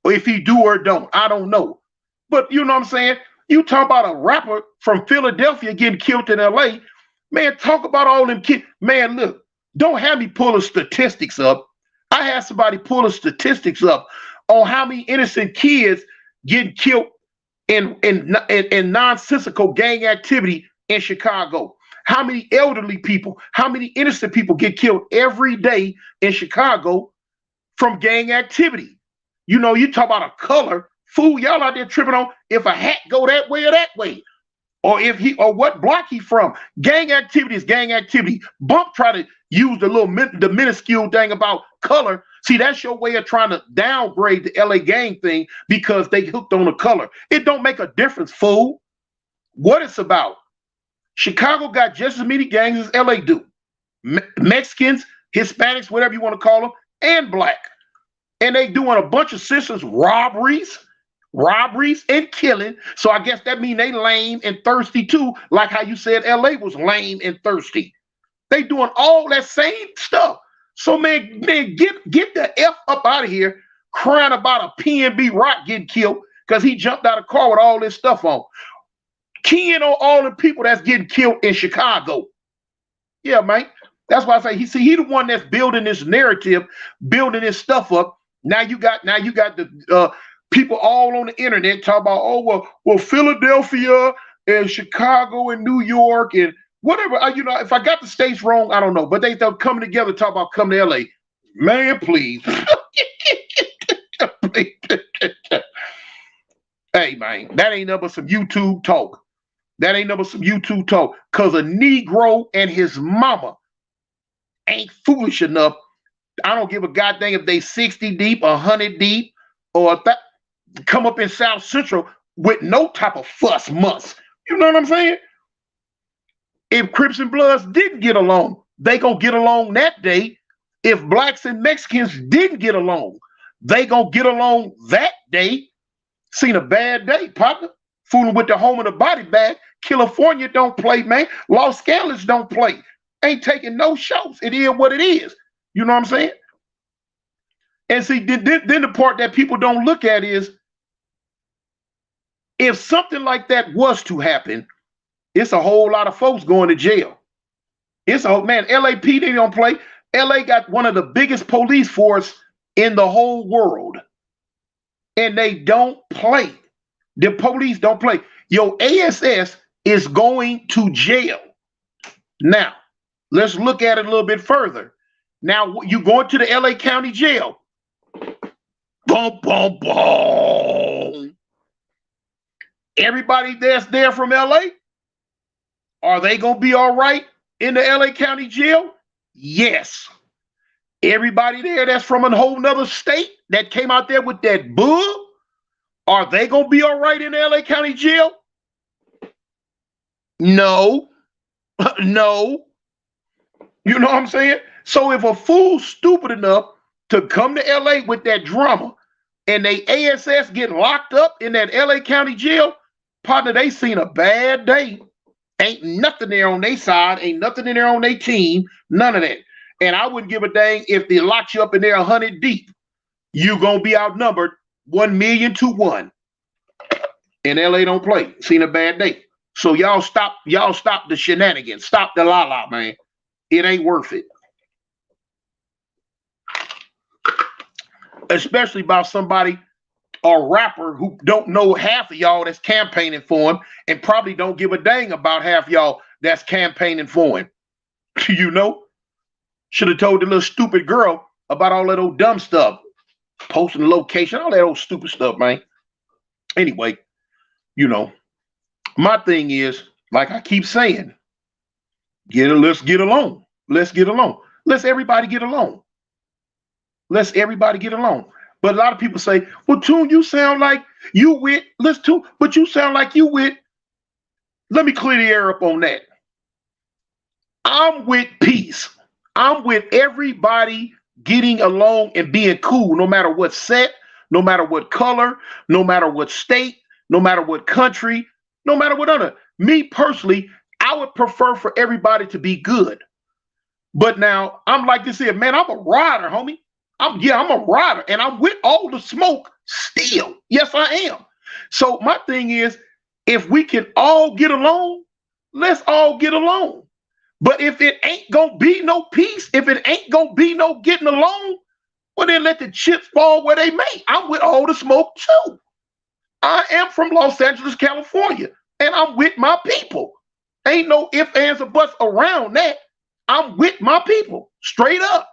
Or if he do or don't, I don't know. But you know what I'm saying? You talk about a rapper from Philadelphia getting killed in LA, man. Talk about all them kids, man. Look, don't have me pull the statistics up. I had somebody pull the statistics up on how many innocent kids getting killed in nonsensical gang activity in Chicago. How many elderly people, how many innocent people get killed every day in Chicago from gang activity? You know, you talk about a color, fool, y'all out there tripping on if a hat go that way or that way. Or if he or what block he from. Gang activity is gang activity. Bump try to use the minuscule thing about color. See, that's your way of trying to downgrade the LA gang thing because they hooked on the color. It don't make a difference, fool. What it's about. Chicago got just as many gangs as LA do. Mexicans, Hispanics, whatever you want to call them, and black. And they doing a bunch of sisters robberies and killing. So I guess that mean they lame and thirsty too, like how you said LA was lame and thirsty. They doing all that same stuff. So man, get the F up out of here crying about a PNB Rock getting killed because he jumped out of the car with all this stuff on. Keying on all the people that's getting killed in Chicago. Yeah, man. That's why I say he the one that's building this narrative, building this stuff up. Now you got the people all on the internet talk about, oh, well, Philadelphia and Chicago and New York and whatever. You know, if I got the states wrong, I don't know. But they're coming together, talk about coming to LA. Man, please. Hey, man, that ain't nothing but some YouTube talk. That ain't nothing but some YouTube talk. Because a Negro and his mama ain't foolish enough. I don't give a goddamn if they 60 deep, 100 deep, or come up in South Central with no type of fuss muss. You know what I'm saying? If Crips and Bloods didn't get along, they gonna get along that day. If blacks and Mexicans didn't get along, they gonna get along that day. Seen a bad day, partner. Fooling with the home of the body bag. California don't play, man. Los Angeles don't play. Ain't taking no shows. It is what it is. You know what I'm saying? And see, then the part that people don't look at is if something like that was to happen, it's a whole lot of folks going to jail. It's a man, LAPD don't play. LA got one of the biggest police force in the whole world. And they don't play. The police don't play. Your ASS is going to jail. Now, let's look at it a little bit further. Now, you going to the LA County Jail. Boom, boom, boom. Everybody that's there from LA, are they going to be all right in the LA County Jail? Yes. Everybody there that's from a whole nother state that came out there with that bull, are they going to be all right in the LA County Jail? No. No. You know what I'm saying? So if a fool's stupid enough to come to LA with that drama and they ASS get locked up in that LA County Jail, partner, they seen a bad day. Ain't nothing there on their side, ain't nothing in there on their team, none of that. And I wouldn't give a dang if they locked you up in there 100 deep. You gonna be outnumbered 1,000,000 to 1. And LA don't play. Seen a bad day. So y'all stop the shenanigans. Stop the la-la, man. It ain't worth it. Especially about somebody, a rapper who don't know half of y'all that's campaigning for him and probably don't give a dang about half y'all that's campaigning for him. You know? Should have told the little stupid girl about all that old dumb stuff. Posting the location, all that old stupid stuff, man. Anyway, you know, my thing is, like I keep saying, let's get along. Let's get along. Let's everybody get along. Let's everybody get along. But a lot of people say, well, Toon, you sound like you with, let's Toon, but you sound like you with. Let me clear the air up on that. I'm with peace. I'm with everybody getting along and being cool, no matter what set, no matter what color, no matter what state, no matter what country, no matter what other. Me personally, I would prefer for everybody to be good. But now I'm like this here, man, I'm a rider, homie. I'm a rider, and I'm with all the smoke still. Yes, I am. So my thing is, if we can all get along, let's all get along. But if it ain't gonna be no peace, if it ain't gonna be no getting along, well, then let the chips fall where they may. I'm with all the smoke too. I am from Los Angeles, California, and I'm with my people. Ain't no ifs, ands, or buts around that. I'm with my people, straight up.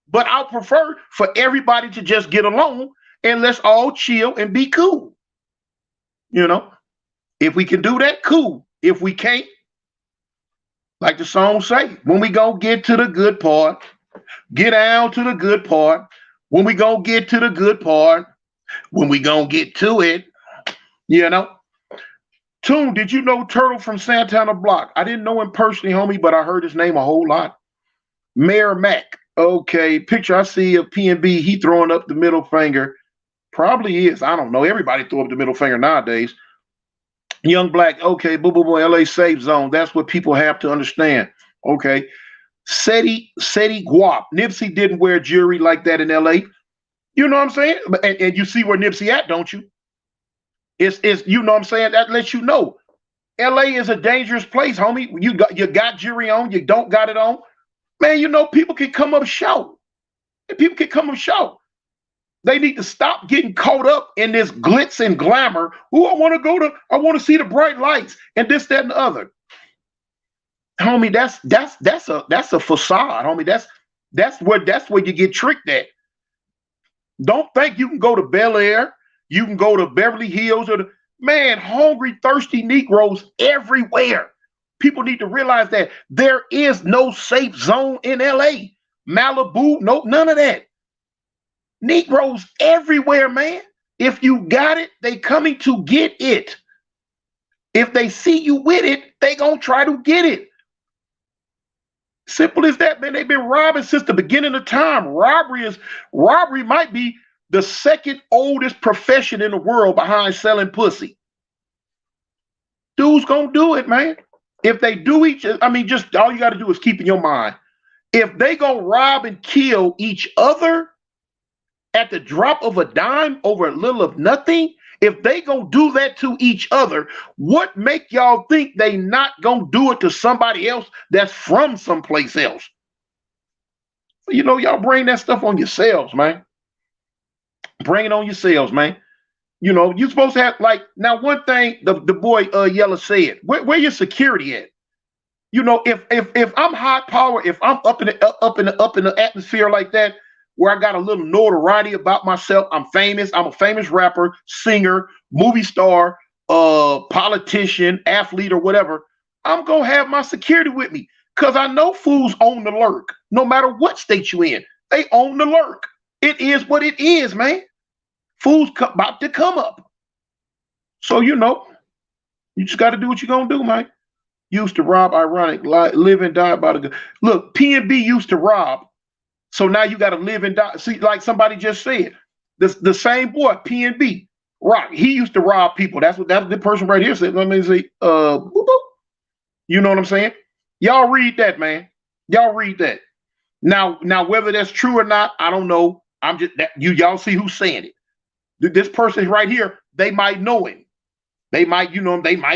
But I'll prefer for everybody to just get along and let's all chill and be cool. You know, if we can do that, cool. If we can't, like the song say, when we gonna get to the good part, get down to the good part. When we gonna get to the good part, when we gonna get to it, you know. Toon, did you know Turtle from Santana Block? I didn't know him personally, homie, but I heard his name a whole lot. Mayor Mac. Okay, picture I see of PNB, he throwing up the middle finger. Probably is. I don't know. Everybody throw up the middle finger nowadays. Young Black, okay, boo, boo, boo, LA safe zone. That's what people have to understand. Okay. Seti Guap. Nipsey didn't wear jewelry like that in LA. You know what I'm saying? And you see where Nipsey at, don't you? It's you know what I'm saying? That lets you know. LA is a dangerous place, homie. You got jewelry on, you don't got it on. Man, you know, people can come up short. People can come up short. They need to stop getting caught up in this glitz and glamour. Oh, I want to see the bright lights and this, that, and the other. Homie, that's a facade, homie. That's where you get tricked at. Don't think you can go to Bel Air, you can go to Beverly Hills, man, hungry, thirsty Negroes everywhere. People need to realize that there is no safe zone in LA. Malibu, no, none of that. Negroes everywhere, man. If you got it, they coming to get it. If they see you with it, they gonna try to get it. Simple as that, man. They've been robbing since the beginning of time. Robbery might be the second oldest profession in the world behind selling pussy. Dudes gonna do it, man. If they do just all you got to do is keep in your mind. If they gonna rob and kill each other, at the drop of a dime over a little of nothing, if they gonna do that to each other, what make y'all think they not gonna do it to somebody else that's from someplace else? Y'all bring that stuff on yourselves, man. Bring it on yourselves, man. You're supposed to have, like, now one thing the boy Yella said, where your security at? If I'm high power, if I'm up in the atmosphere like that, where I got a little notoriety about myself, I'm famous, I'm a famous rapper, singer, movie star, politician, athlete, or whatever, I'm gonna have my security with me. Cause I know fools own the lurk. No matter what state you in, they own the lurk. It is what it is, man. Fools about to come up. So you just got to do what you're gonna do, man. Used to rob, ironic, live and die by the gun. Look, P&B used to rob, so now you got to live and die. See, like somebody just said, the same boy, P&B, right? He used to rob people. That's the person right here said. Let me say, boop, boop. You know what I'm saying? Y'all read that, man. Y'all read that. Now, whether that's true or not, I don't know. I'm just y'all see who's saying it. This person right here, they might know him. They might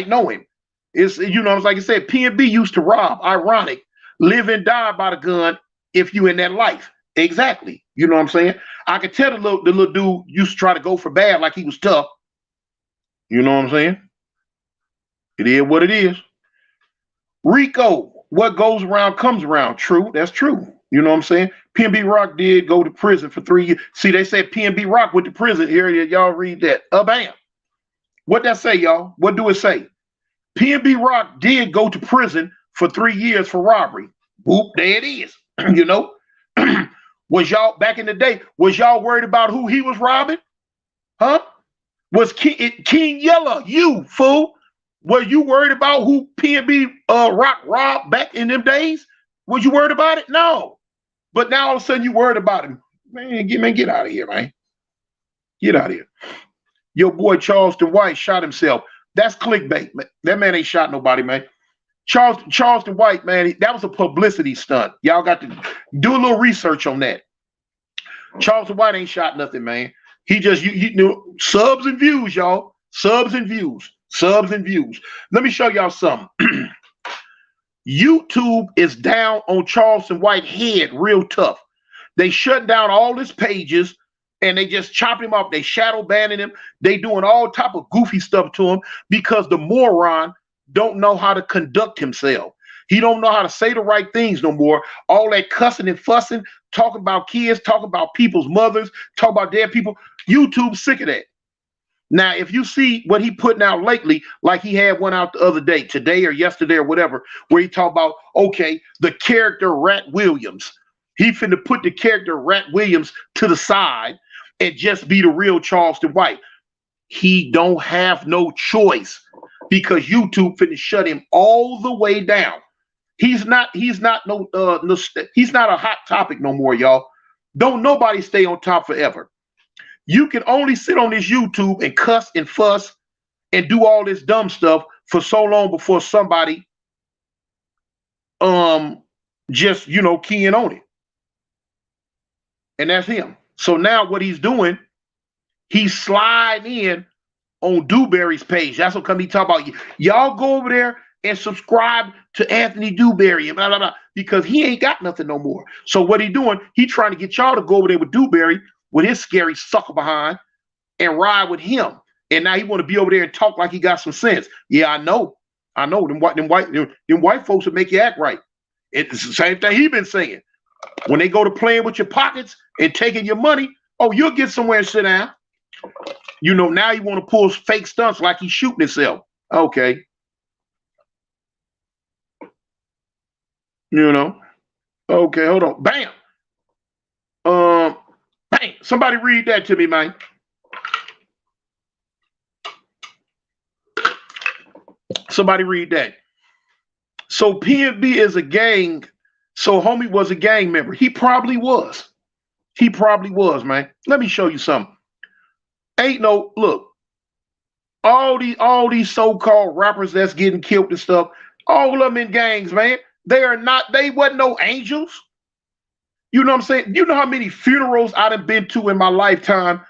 know him. It's like I said, P&B used to rob, ironic, live and die by the gun if you in that life. Exactly. You know what I'm saying? I could tell the little dude used to try to go for bad like he was tough. You know what I'm saying? It is what it is. Rico, what goes around comes around. True, that's true. You know what I'm saying? P&B Rock did go to prison for 3 years. See, they said P&B Rock went to prison. Here, y'all read that. Bam. What that say, y'all? What do it say? P&B Rock did go to prison for 3 years for robbery. Whoop, there it is. Was y'all back in the day? Was y'all worried about who he was robbing? Huh? Was King Yella, you fool? Were you worried about who P&B Rock robbed back in them days? Was you worried about it? No. But now all of a sudden you worried about him. Man, get out of here, man. Get out of here. Your boy Charleston White shot himself. That's clickbait, man. That man ain't shot nobody, man. Charleston White, man, that was a publicity stunt. Y'all got to do a little research on that. Charleston White ain't shot nothing, man. He just, subs and views, y'all. Subs and views. Subs and views. Let me show y'all something. YouTube is down on Charleston White head real tough. They shut down all his pages and they just chop him up. They shadow banning him. They doing all type of goofy stuff to him because the moron don't know how to conduct himself. He don't know how to say the right things no more. All that cussing and fussing, talking about kids, talking about people's mothers, talking about dead people. YouTube's sick of that. Now, if you see what he putting out lately, like he had one out the other day, today or yesterday or whatever, where he talked about, okay, the character Rat Williams. He finna put the character Rat Williams to the side and just be the real Charleston White. He don't have no choice because YouTube finna shut him all the way down. He's not he's not a hot topic no more, y'all. Don't nobody stay on top forever. You can only sit on this YouTube and cuss and fuss and do all this dumb stuff for so long before somebody just keying on it. And that's him. So now what he's doing, he's sliding in on Dewberry's page. That's what come he talk about. Y'all go over there and subscribe to Anthony Dewberry and blah, blah, blah, because he ain't got nothing no more. So what he doing, he trying to get y'all to go over there with Dewberry with his scary sucker behind and ride with him. And now he want to be over there and talk like he got some sense. Yeah, I know. Them white folks will make you act right. It's the same thing he been saying. When they go to playing with your pockets and taking your money, oh, you'll get somewhere and sit down. Now you want to pull fake stunts like he's shooting himself. Okay. Okay, hold on. Bam. Bang. Somebody read that to me, man. Somebody read that. So P&B is a gang. So homie was a gang member. He probably was. He probably was, man. Let me show you something. Look, all these so-called rappers that's getting killed and stuff, all of them in gangs, man. They wasn't no angels. You know what I'm saying? You know how many funerals I've been to in my lifetime.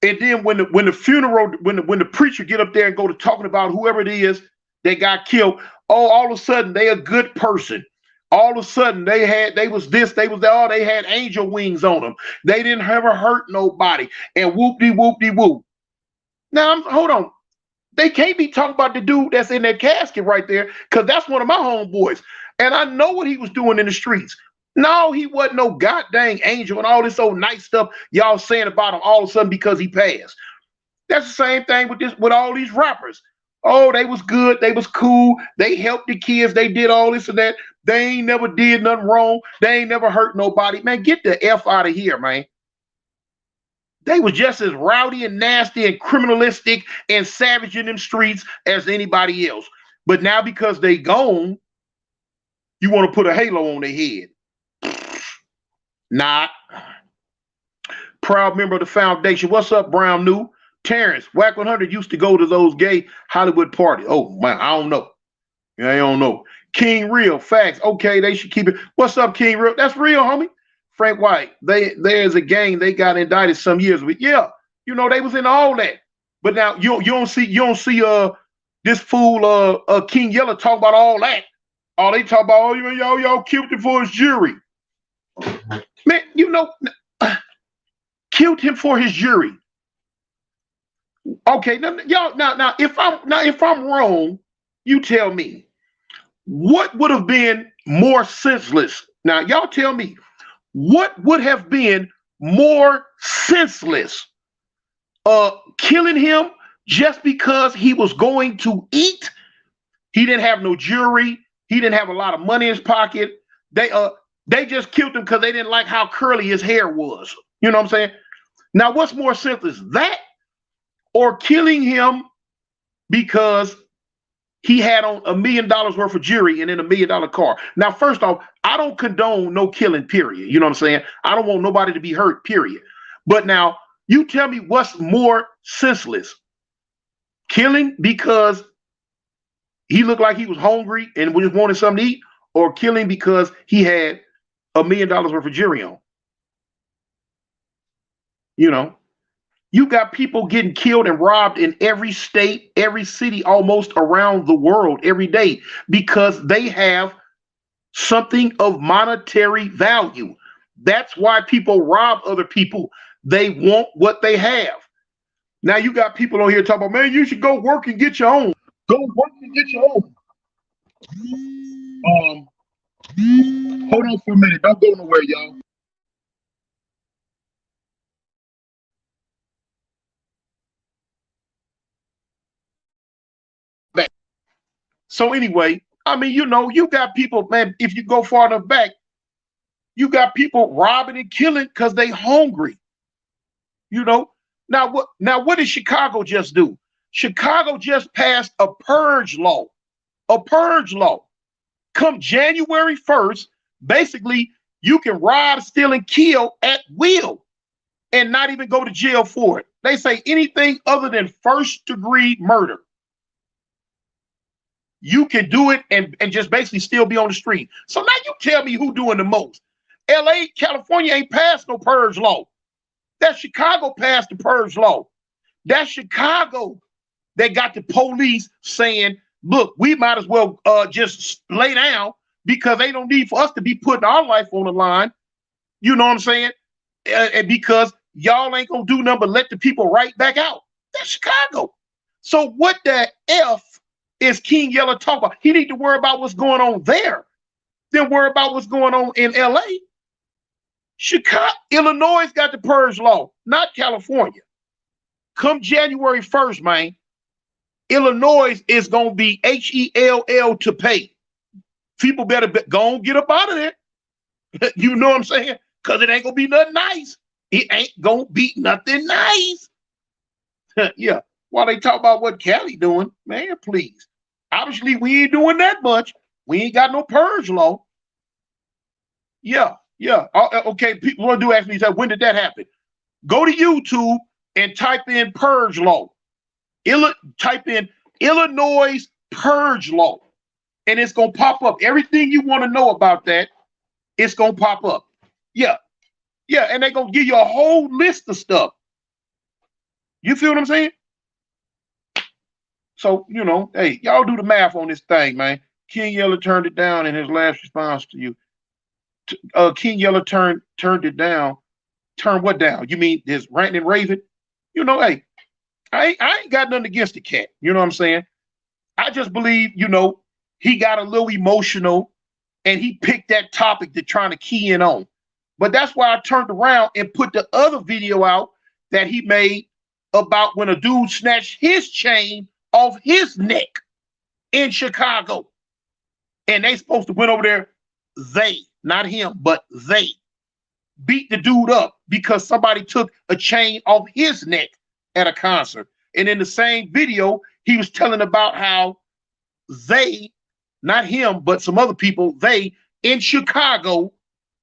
And then when the funeral, when the preacher get up there and go to talking about whoever it is that got killed, oh, all of a sudden they a good person. All of a sudden they was this, they was that, oh, they had angel wings on them. They didn't ever hurt nobody. And whoop-de-whoop-de-whoop. Now, hold on. They can't be talking about the dude that's in that casket right there, because that's one of my homeboys. And I know what he was doing in the streets. No, he wasn't no goddamn angel and all this old nice stuff y'all saying about him all of a sudden because he passed. That's the same thing with all these rappers. Oh, they was good, they was cool, they helped the kids, they did all this and that. They ain't never did nothing wrong. They ain't never hurt nobody. Man, get the F out of here, man. They was just as rowdy and nasty and criminalistic and savage in them streets as anybody else. But now because they gone, you want to put a halo on their head. Not. Proud member of the foundation. What's up, Brown New? Terrence, Whack 100 used to go to those gay Hollywood parties. Oh, man, I don't know. I don't know. King Real, facts. Okay, they should keep it. What's up, King Real? That's real, homie. Frank White, there's a gang they got indicted some years ago. Yeah, you know, they was in all that. But now you don't see this fool King Yella talk about all that. All they talk about, oh, y'all killed him for his jury. Man, you know, killed him for his jury. Okay, now if I'm wrong, you tell me. What would have been more senseless? Now, y'all tell me. What would have been more senseless? Killing him just because he was going to eat? He didn't have no jewelry. He didn't have a lot of money in his pocket. They just killed him because they didn't like how curly his hair was. You know what I'm saying? Now, what's more senseless, that or killing him because he had on $1 million worth of jewelry and in $1 million car? Now, first off, I don't condone no killing, period. You know what I'm saying? I don't want nobody to be hurt, period. But now, you tell me what's more senseless. Killing because he looked like he was hungry and just wanted something to eat, or killing because he had $1 million worth of jewelry on? You know? You got people getting killed and robbed in every state, every city, almost around the world every day because they have something of monetary value. That's why people rob other people. They want what they have. Now you got people on here talking about, man, you should go work and get your own. Go work and get your own. Hold on for a minute. Don't go nowhere, y'all. So anyway, I mean, you know, you got people, man, if you go far enough back, you got people robbing and killing because they hungry. You know, now what did Chicago just do? Chicago just passed a purge law. A purge law. Come January 1st, basically, you can rob, steal, and kill at will and not even go to jail for it. They say anything other than first-degree murder, you can do it and just basically still be on the street. So now you tell me who doing the most. LA, California ain't passed no purge law. That's Chicago passed the purge law. That's Chicago that got the police saying, look, we might as well just lay down because they don't need for us to be putting our life on the line. You know what I'm saying? And because y'all ain't gonna do nothing but let the people right back out. That's Chicago. So what the F is King Yella talking about? He need to worry about what's going on there than worry about what's going on in LA. Chicago, Illinois got the purge law, not California. Come January 1st, man, Illinois is going to be HELL to pay. People better go and get up out of there. You know what I'm saying? Because it ain't going to be nothing nice. It ain't going to be nothing nice. Yeah. While they talk about what Cali doing, man, please. Obviously, we ain't doing that much. We ain't got no purge law. Yeah. Okay, people want to ask me, when did that happen? Go to YouTube and type in purge law. Type in Illinois purge law, and it's going to pop up. Everything you want to know about that, it's going to pop up. Yeah, yeah, and they're gonna give you a whole list of stuff. You feel what I'm saying? So, you know, hey, y'all do the math on this thing, man. King Yeller turned it down in his last response to you. King Yeller turned it down. Turn what down? You mean his ranting and raving? You know, hey, I ain't got nothing against the cat. You know what I'm saying? I just believe, you know, he got a little emotional and he picked that topic to trying to key in on. But that's why I turned around and put the other video out that he made about when a dude snatched his chain off his neck in Chicago. And they supposed to went over there, they, not him, but they beat the dude up because somebody took a chain off his neck at a concert. And in the same video, he was telling about how they, not him, but some other people, they in Chicago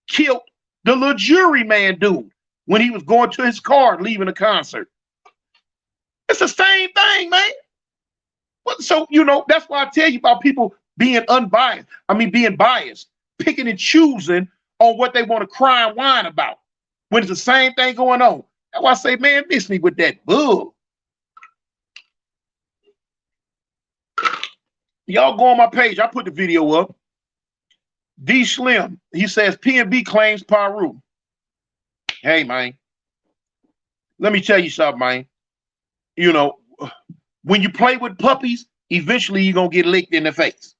killed the little juryman dude when he was going to his car leaving a concert. It's the same thing, man. So, you know, that's why I tell you about people being unbiased. I mean, being biased, picking and choosing on what they want to cry and whine about when it's the same thing going on. That's why I say, man, miss me with that bull. Y'all go on my page. I put the video up. D Slim, he says PNB claims Paru. Hey, man, let me tell you something, man. You know, when you play with puppies, eventually you're going to get licked in the face.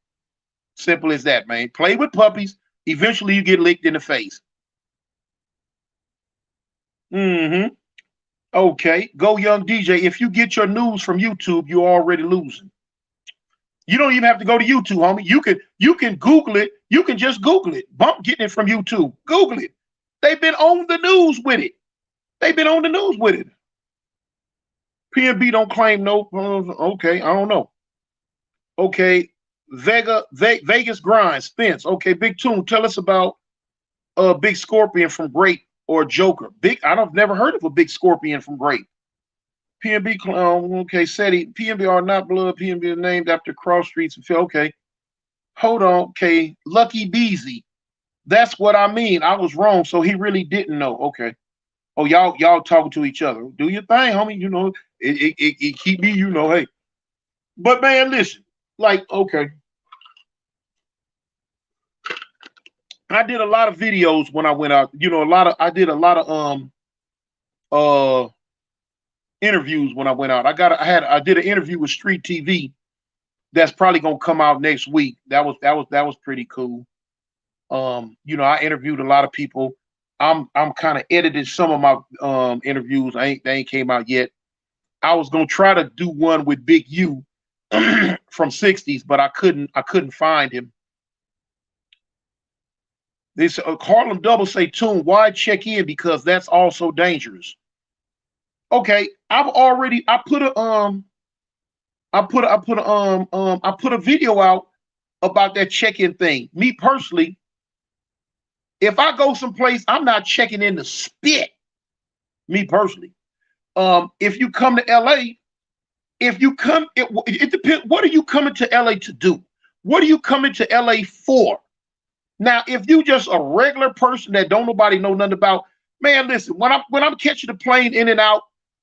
Simple as that, man. Play with puppies, eventually you get licked in the face. Okay, go young DJ. If you get your news from YouTube, you're already losing. You don't even have to go to YouTube, homie. You can Google it. You can just Google it. Bump getting it from YouTube. Google it. They've been on the news with it. They've been on the news with it. PNB don't claim no. Okay, I don't know. Okay, Vegas grind. Spence. Okay, Big Toon. Tell us about Big Scorpion from Great or Joker. I've never heard of a Big Scorpion from Great. PNB clown. Okay, SETI. PNB are not blood. PNB is named after cross streets and okay. Hold on. Okay, Lucky Beezy. That's what I mean. I was wrong. So he really didn't know. Okay. Oh, y'all talking to each other. Do your thing, homie. You know, it keep me, you know, hey. But man, listen, like, okay. I did a lot of videos when I went out, you know, I did a lot of interviews when I went out. I did an interview with Street TV that's probably gonna come out next week. That was pretty cool. You know, I interviewed a lot of people. I'm kind of edited some of my interviews. They ain't came out yet. I was gonna try to do one with Big U from 60s, but I couldn't find him. This Harlem Double say, Toon, why check in? Because that's also dangerous. Okay, I put a video out about that check-in thing. Me personally, if I go someplace, I'm not checking in to spit. Me personally. If you come to LA, it depends. What are you coming to LA to do? What are you coming to LA for? Now, if you just a regular person that don't nobody know nothing about, man, listen, when I'm catching the plane in and out,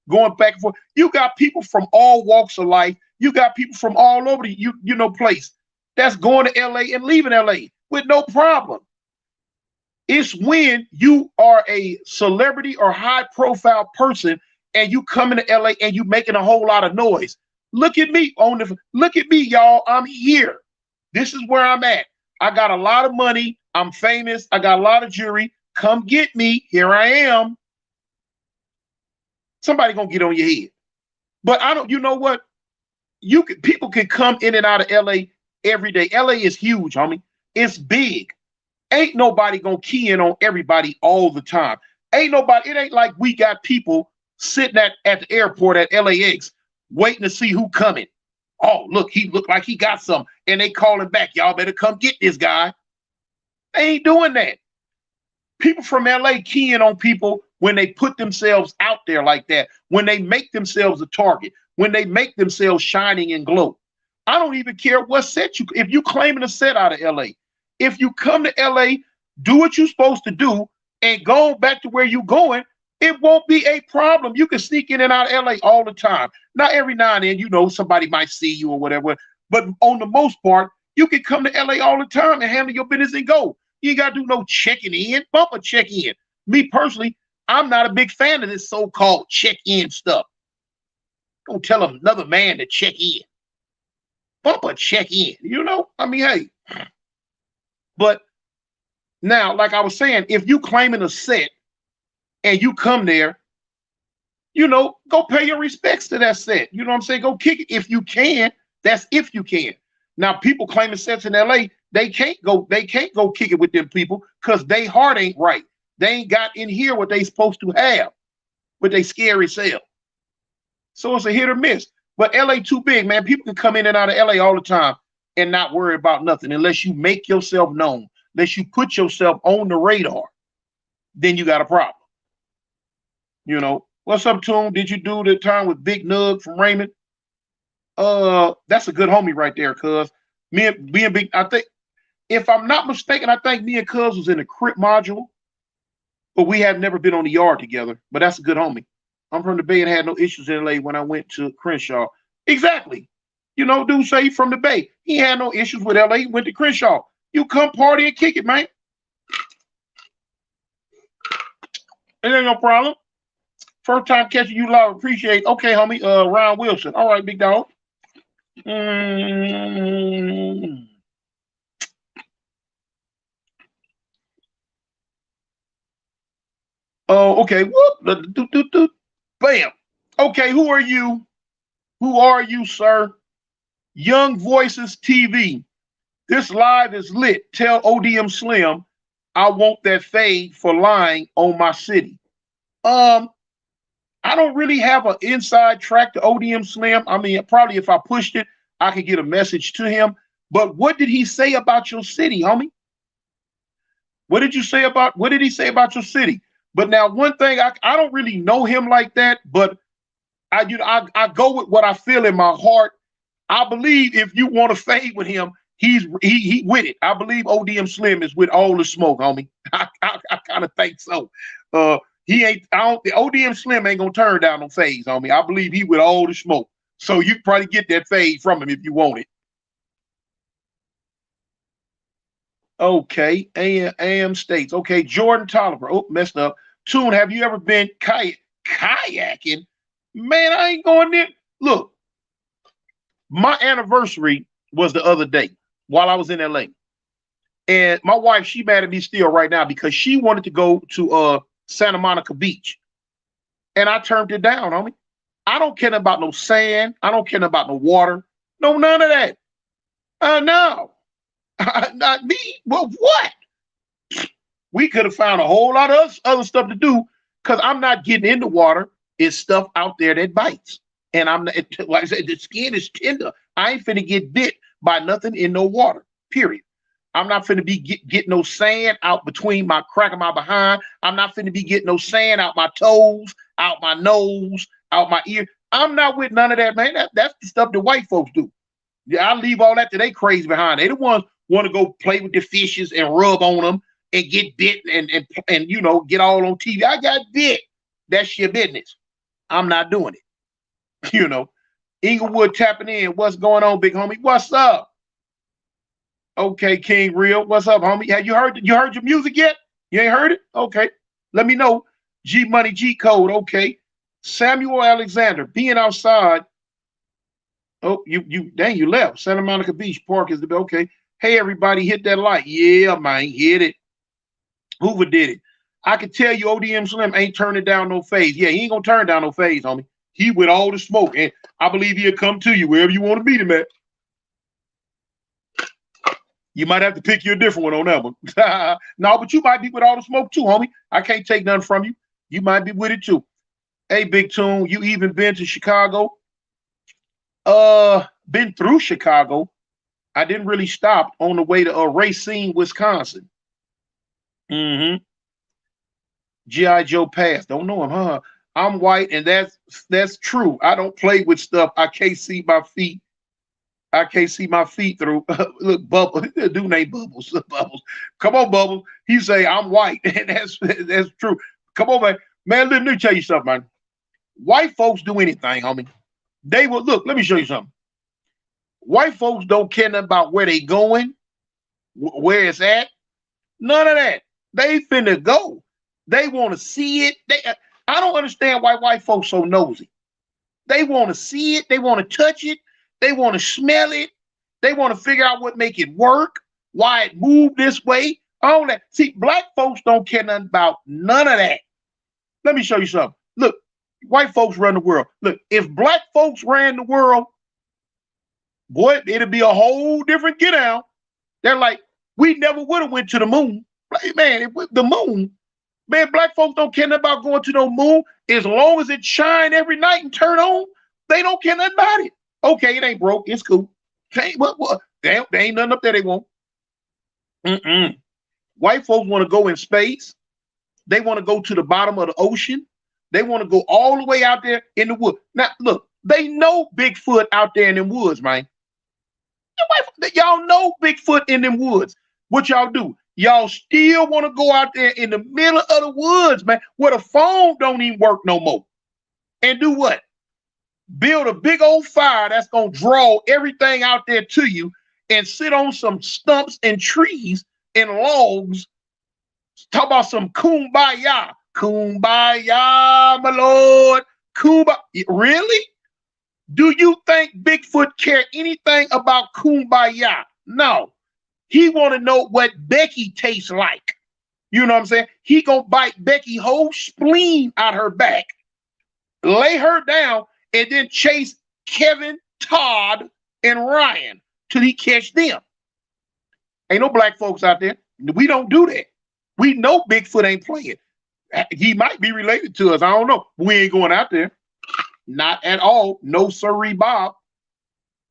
going back and forth, you got people from all walks of life. You got people from all over the you know place that's going to LA and leaving LA with no problem. It's when you are a celebrity or high profile person and you coming to LA and you making a whole lot of noise. Look at me look at me, y'all. I'm here. This is where I'm at. I got a lot of money. I'm famous. I got a lot of jewelry. Come get me. Here I am. Somebody gonna get on your head. But I don't, you know what? People can come in and out of LA every day. LA is huge, homie. It's big. Ain't nobody gonna key in on everybody all the time. It ain't like we got people sitting at the airport at LAX waiting to see who coming. Oh, look, he looked like he got some. And they calling back, y'all better come get this guy. They ain't doing that. People from LA keying on people when they put themselves out there like that, when they make themselves a target, when they make themselves shining and glow. I don't even care what set if you claiming a set out of LA. If you come to LA, do what you're supposed to do, and go back to where you're going, it won't be a problem. You can sneak in and out of LA all the time. Not every now and then, somebody might see you or whatever. But on the most part, you can come to LA all the time and handle your business and go. You ain't got to do no checking in, bumper check in. Me personally, I'm not a big fan of this so-called check-in stuff. Don't tell another man to check in. Bumper check in, I mean, hey. But now, like I was saying, if you claiming a set and you come there, go pay your respects to that set. You know what I'm saying? Go kick it if you can. That's if you can. Now, people claiming sets in LA, they can't go kick it with them people because they heart ain't right. They ain't got in here what they supposed to have with they scary self. So it's a hit or miss. But LA too big, man. People can come in and out of LA all the time and not worry about nothing unless you make yourself known, unless you put yourself on the radar. Then you got a problem. What's up, Toon? Did you do the time with Big Nug from Raymond? That's a good homie right there, cuz. Me and Big, I think, if I'm not mistaken, I think me and Cuz was in the Crip module, but we had never been on the yard together. But that's a good homie. I'm from the Bay and had no issues in LA when I went to Crenshaw. Exactly. Dude say he from the Bay. He had no issues with LA. He went to Crenshaw. You come party and kick it, man. It ain't no problem. First time catching you live, appreciate. Okay, homie. Ron Wilson. All right, big dog. Oh, okay. Whoop. Bam. Okay, who are you? Who are you, sir? Young Voices TV. This live is lit. Tell ODM Slim I want that fade for lying on my city. I don't really have an inside track to ODM Slim. I mean, probably if I pushed it, I could get a message to him. But what did he say about your city, homie? What did he say about your city? But now, one thing, I don't really know him like that, but I go with what I feel in my heart. I believe if you want to fade with him, he with it. I believe ODM Slim is with all the smoke, homie. I kind of think so. The ODM Slim ain't gonna turn down no fades, homie. I believe he with all the smoke. So you can probably get that fade from him if you want it. Okay, AM states. Okay, Jordan Tolliver. Oh, messed up. Toon, have you ever been kayaking? Man, I ain't going there. Look, my anniversary was the other day while I was in LA. And my wife, she mad at me still right now because she wanted to go to Santa Monica Beach. And I turned it down, homie. I don't care about no sand. I don't care about no water. No, none of that. No. Not me. Well, what? We could have found a whole lot of other stuff to do because I'm not getting in the water. It's stuff out there that bites. And I'm not, like I said, the skin is tender. I ain't finna get bit by nothing in no water, period. I'm not finna be getting no sand out between my crack of my behind. I'm not finna be getting no sand out my toes, out my nose, out my ear. I'm not with none of that, man. That's the stuff that white folks do. Yeah, I leave all that to they crazy behind. They the ones want to go play with the fishes and rub on them and get bit and get all on TV. I got bit. That's your business. I'm not doing it. Inglewood tapping in. What's going on, big homie? What's up? Okay, King Real. What's up, homie? Have you heard your music yet? You ain't heard it? Okay. Let me know. G Money G Code. Okay. Samuel Alexander. Being outside. Oh, you left. Santa Monica Beach Park is the okay. Hey, everybody, hit that like. Yeah, man, hit it. Hoover did it. I can tell you ODM Slim ain't turning down no phase. Yeah, he ain't gonna turn down no phase, homie. He with all the smoke, and I believe he'll come to you wherever you want to meet him at. You might have to pick you a different one on that one. No, but you might be with all the smoke too, homie. I can't take nothing from you. You might be with it too. Hey, Big Toon, you even been to Chicago? Been through Chicago. I didn't really stop on the way to Racine, Wisconsin. G.I. Joe Pass. Don't know him, huh? I'm white, and that's true. I don't play with stuff. I can't see my feet. I can't see my feet through. Look, Bubble, dude named Bubbles. Bubbles. Come on, Bubbles. He say I'm white, and that's true. Come on, man. Man, let me tell you something, man. White folks do anything, homie. They will look. Let me show you something. White folks don't care nothing about where they going, where it's at. None of that. They finna go. They want to see it. I don't understand why white folks so nosy. They want to see it. They want to touch it. They want to smell it. They want to figure out what make it work, why it moved this way, all that. See, black folks don't care nothing about none of that. Let me show you something. Look, white folks run the world. Look, if black folks ran the world, boy, it'd be a whole different get out. They're like, we never would have went to the moon. Like, man, the moon, man, black folks don't care nothing about going to no moon. As long as it shine every night and turn on, they don't care nothing about it. Okay, it ain't broke. It's cool. What? There ain't nothing up there they want. White folks want to go in space. They want to go to the bottom of the ocean. They want to go all the way out there in the woods. Now, look, they know Bigfoot out there in them woods, man. Y'all know Bigfoot in them woods. What y'all do? Y'all still want to go out there in the middle of the woods, man, where the phone don't even work no more. And do what? Build a big old fire that's going to draw everything out there to you and sit on some stumps and trees and logs. Talk about some kumbaya. Kumbaya, my lord. Kumbaya. Really? Do you think Bigfoot care anything about kumbaya? No. He want to know what Becky tastes like. You know what I'm saying? He gonna bite Becky whole spleen out her back, lay her down, and then chase Kevin, Todd, and Ryan till he catch them. Ain't no black folks out there. We don't do that. We know Bigfoot ain't playing. He might be related to us. I don't know. We ain't going out there. Not at all. No sirree, Bob.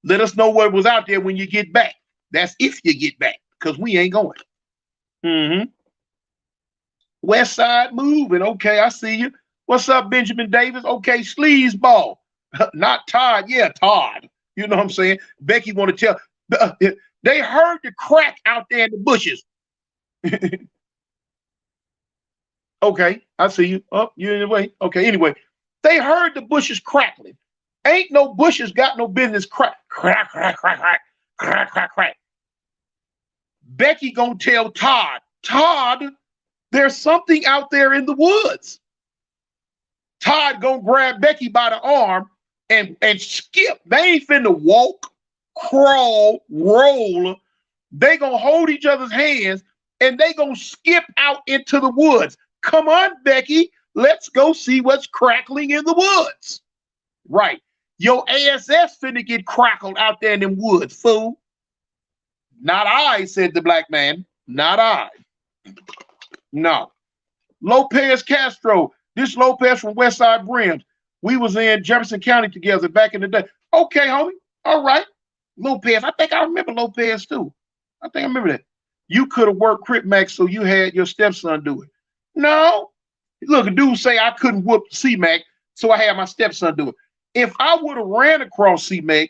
Let us know what was out there when you get back. That's if you get back, because we ain't going. West Side moving. Okay, I see you. What's up, Benjamin Davis? Okay, sleazeball. Not Todd. Yeah, Todd. You know what I'm saying? Becky want to tell. They heard the crack out there in the bushes. Okay, I see you. Oh, you in the way. Okay, anyway. They heard the bushes crackling. Ain't no bushes got no business crack. Crack, crack, crack, crack, crack, crack, crack. Becky gonna tell Todd, Todd, there's something out there in the woods. Todd gonna grab Becky by the arm and skip. They ain't finna walk, crawl, roll. They gonna hold each other's hands and they gonna skip out into the woods. Come on, Becky. Let's go see what's crackling in the woods. Right. Your ASS finna get crackled out there in them woods, fool. Not I, said the black man. Not I. No. Lopez Castro. This Lopez from Westside Brims. We was in Jefferson County together back in the day. Okay, homie. All right. Lopez. I think I remember Lopez too. I think I remember that. You could have worked Crip Max so you had your stepson do it. No. Look, a dude say I couldn't whoop C-Mac, so I had my stepson do it. If I would have ran across C-Mac,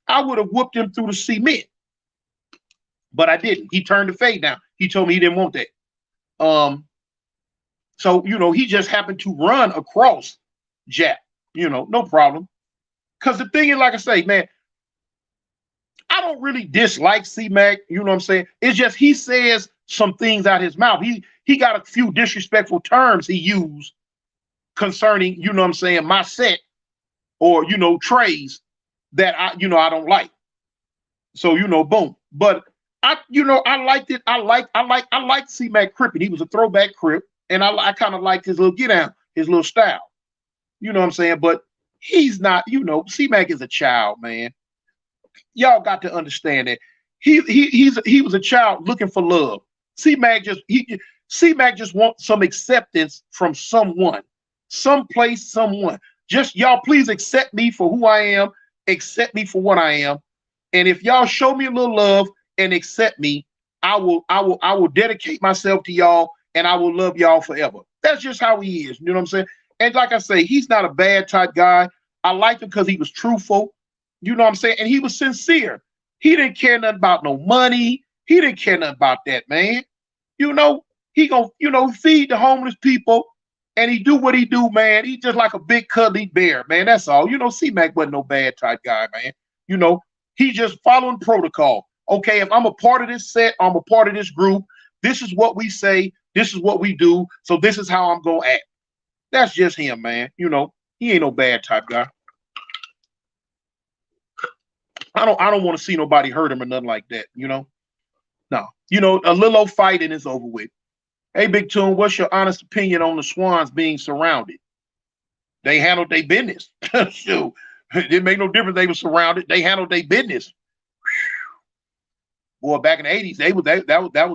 I would have whooped him through the cement. But I didn't. He turned the fade down. He told me he didn't want that. So, you know, he just happened to run across Jack. You know, no problem. Because the thing is, like I say, man, I don't really dislike C-Mac. You know what I'm saying? It's just he says some things out his mouth. He got a few disrespectful terms he used concerning, you know what I'm saying, my set or, you know, trays that I don't like. So, you know, boom. But I liked it. I liked C-Mac Crippin. He was a throwback Crip. And I kind of liked his little get out, his little style. You know what I'm saying? But he's not, you know, C-Mac is a child, man. Y'all got to understand that. He was a child looking for love. C-Mac just wants some acceptance from someone, someplace, someone. Just y'all please accept me for who I am, accept me for what I am. And if y'all show me a little love and accept me, I will dedicate myself to y'all and I will love y'all forever. That's just how he is. You know what I'm saying? And like I say, he's not a bad type guy. I liked him because he was truthful. You know what I'm saying? And he was sincere. He didn't care nothing about no money. He didn't care nothing about that, man. You know, he gonna, feed the homeless people and he do what he do, man. He just like a big cuddly bear, man. That's all. C-Mac wasn't no bad type guy, man. You know, he just following protocol. Okay, if I'm a part of this set, I'm a part of this group. This is what we say. This is what we do. So this is how I'm gonna act. That's just him, man. He ain't no bad type guy. I don't want to see nobody hurt him or nothing like that. No. A little old fighting is over with. Hey, Big Toon, what's your honest opinion on the Swans being surrounded? They handled their business. Shoot, it didn't make no difference. They were surrounded. They handled their business. Boy, back in the 80s,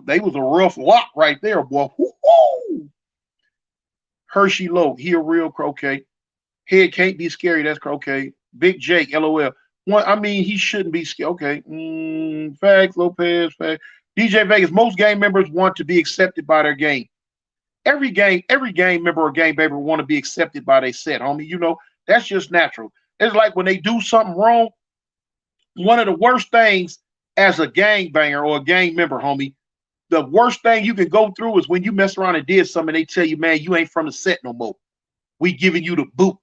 they was a rough lot right there, boy. Woo-hoo! Hershey Low, he a real croquet. Head can't be scary. That's croquet. Big Jake, LOL. He shouldn't be scared. Okay. Facts, Lopez, facts. DJ Vegas, most game members want to be accepted by their game. Every game member or game member want to be accepted by their set, homie. That's just natural. It's like when they do something wrong, one of the worst things as a gang banger or a gang member, homie, the worst thing you can go through is when you mess around and did something and they tell you, man, you ain't from the set no more. We giving you the boot.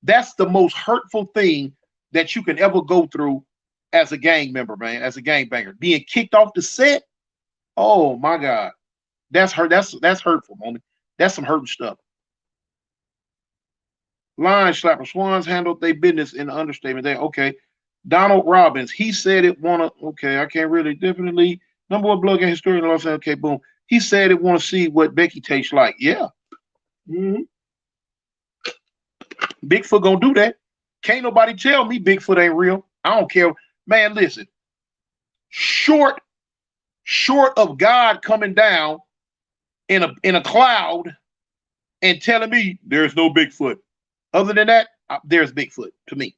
That's the most hurtful thing that you can ever go through as a gang member, man, as a gang banger. Being kicked off the set, oh my God. That's hurtful, homie. That's some hurting stuff. Line slapper. Swans handled their business in the understatement. Okay. Donald Robbins, he said it okay, I can't really definitely. Number one blood historian in Los Angeles. Okay, boom. He said it want to see what Becky tastes like. Yeah. Mm-hmm. Bigfoot gonna do that. Can't nobody tell me Bigfoot ain't real. I don't care. Man, listen. Short of God coming down in a cloud and telling me there's no Bigfoot. Other than that, there's Bigfoot to me.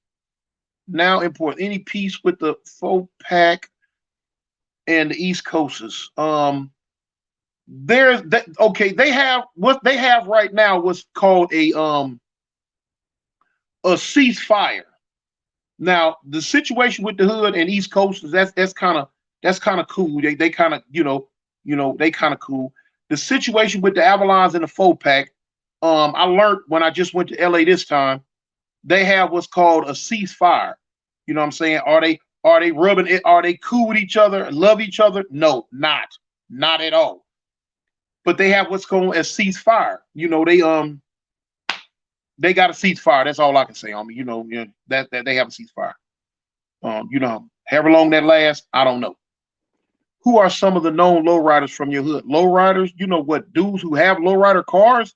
Now important. Any peace with the faux pack and the East Coasters? There's that. Okay, they have what they have right now. What's called a ceasefire. Now the situation with the hood and East Coasters, that's kind of cool. They kind of they kind of cool. The situation with the Avalons and the faux pack. I learned when I just went to LA this time. They have what's called a ceasefire. You know what I'm saying? Are they rubbing it? Are they cool with each other? Love each other? No, not at all. But they have what's called a ceasefire. They got a ceasefire. That's all I can say on me. That they have a ceasefire. However long that lasts, I don't know. Who are some of the known lowriders from your hood? Lowriders, what? Dudes who have lowrider cars?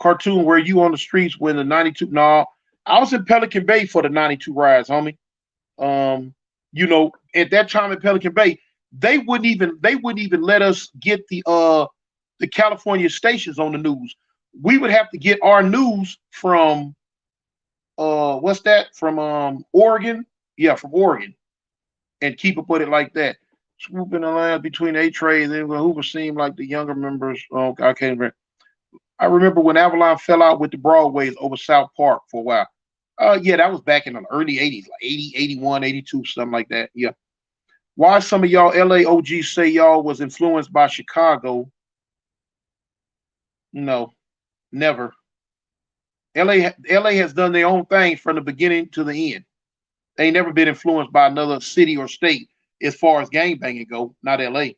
Cartoon, were you on the streets when the 92? No, I was in Pelican Bay for the 92 rides, homie. At that time in Pelican Bay, they wouldn't even let us get the California stations on the news. We would have to get our news from what's that? From Oregon. Yeah, from Oregon. And keep up with it like that. Swooping the line between A-Trays and Hoover seemed like the younger members. Oh, I can't remember. I remember when Avalon fell out with the Broadways over South Park for a while. Yeah, that was back in the early 80s, like 80, 81, 82, something like that. Yeah. Why some of y'all LA OGs say y'all was influenced by Chicago? No, never. LA has done their own thing from the beginning to the end. They ain't never been influenced by another city or state as far as gangbanging go, not LA.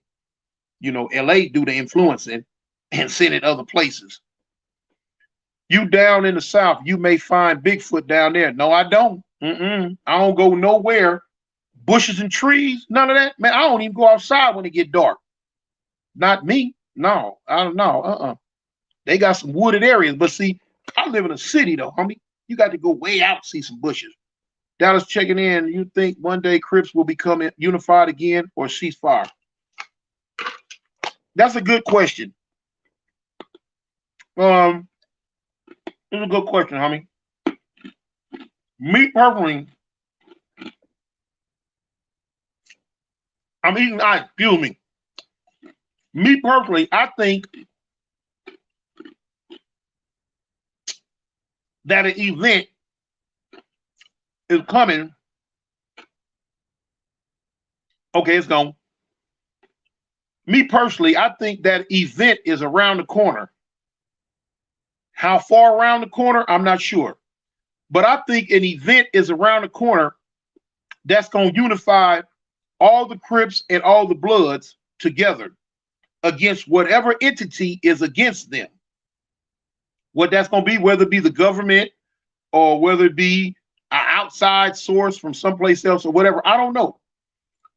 LA do the influencing and send it other places. You down in the South, you may find Bigfoot down there. No, I don't. I don't go nowhere. Bushes and trees, none of that. Man, I don't even go outside when it get dark. Not me. No, I don't know. They got some wooded areas, but see, I live in a city though, homie. You got to go way out to see some bushes. Dallas checking in. You think one day Crips will become unified again or ceasefire? That's a good question. It's a good question, homie. Me personally, I'm eating ice. Excuse me. Me personally, I think that an event is coming Okay, it's gone. Me personally, I think that event is around the corner. How far around the corner, I'm not sure. But I think an event is around the corner that's going to unify all the Crips and all the Bloods together against whatever entity is against them. What that's going to be, whether it be the government or whether it be an outside source from someplace else or whatever, I don't know.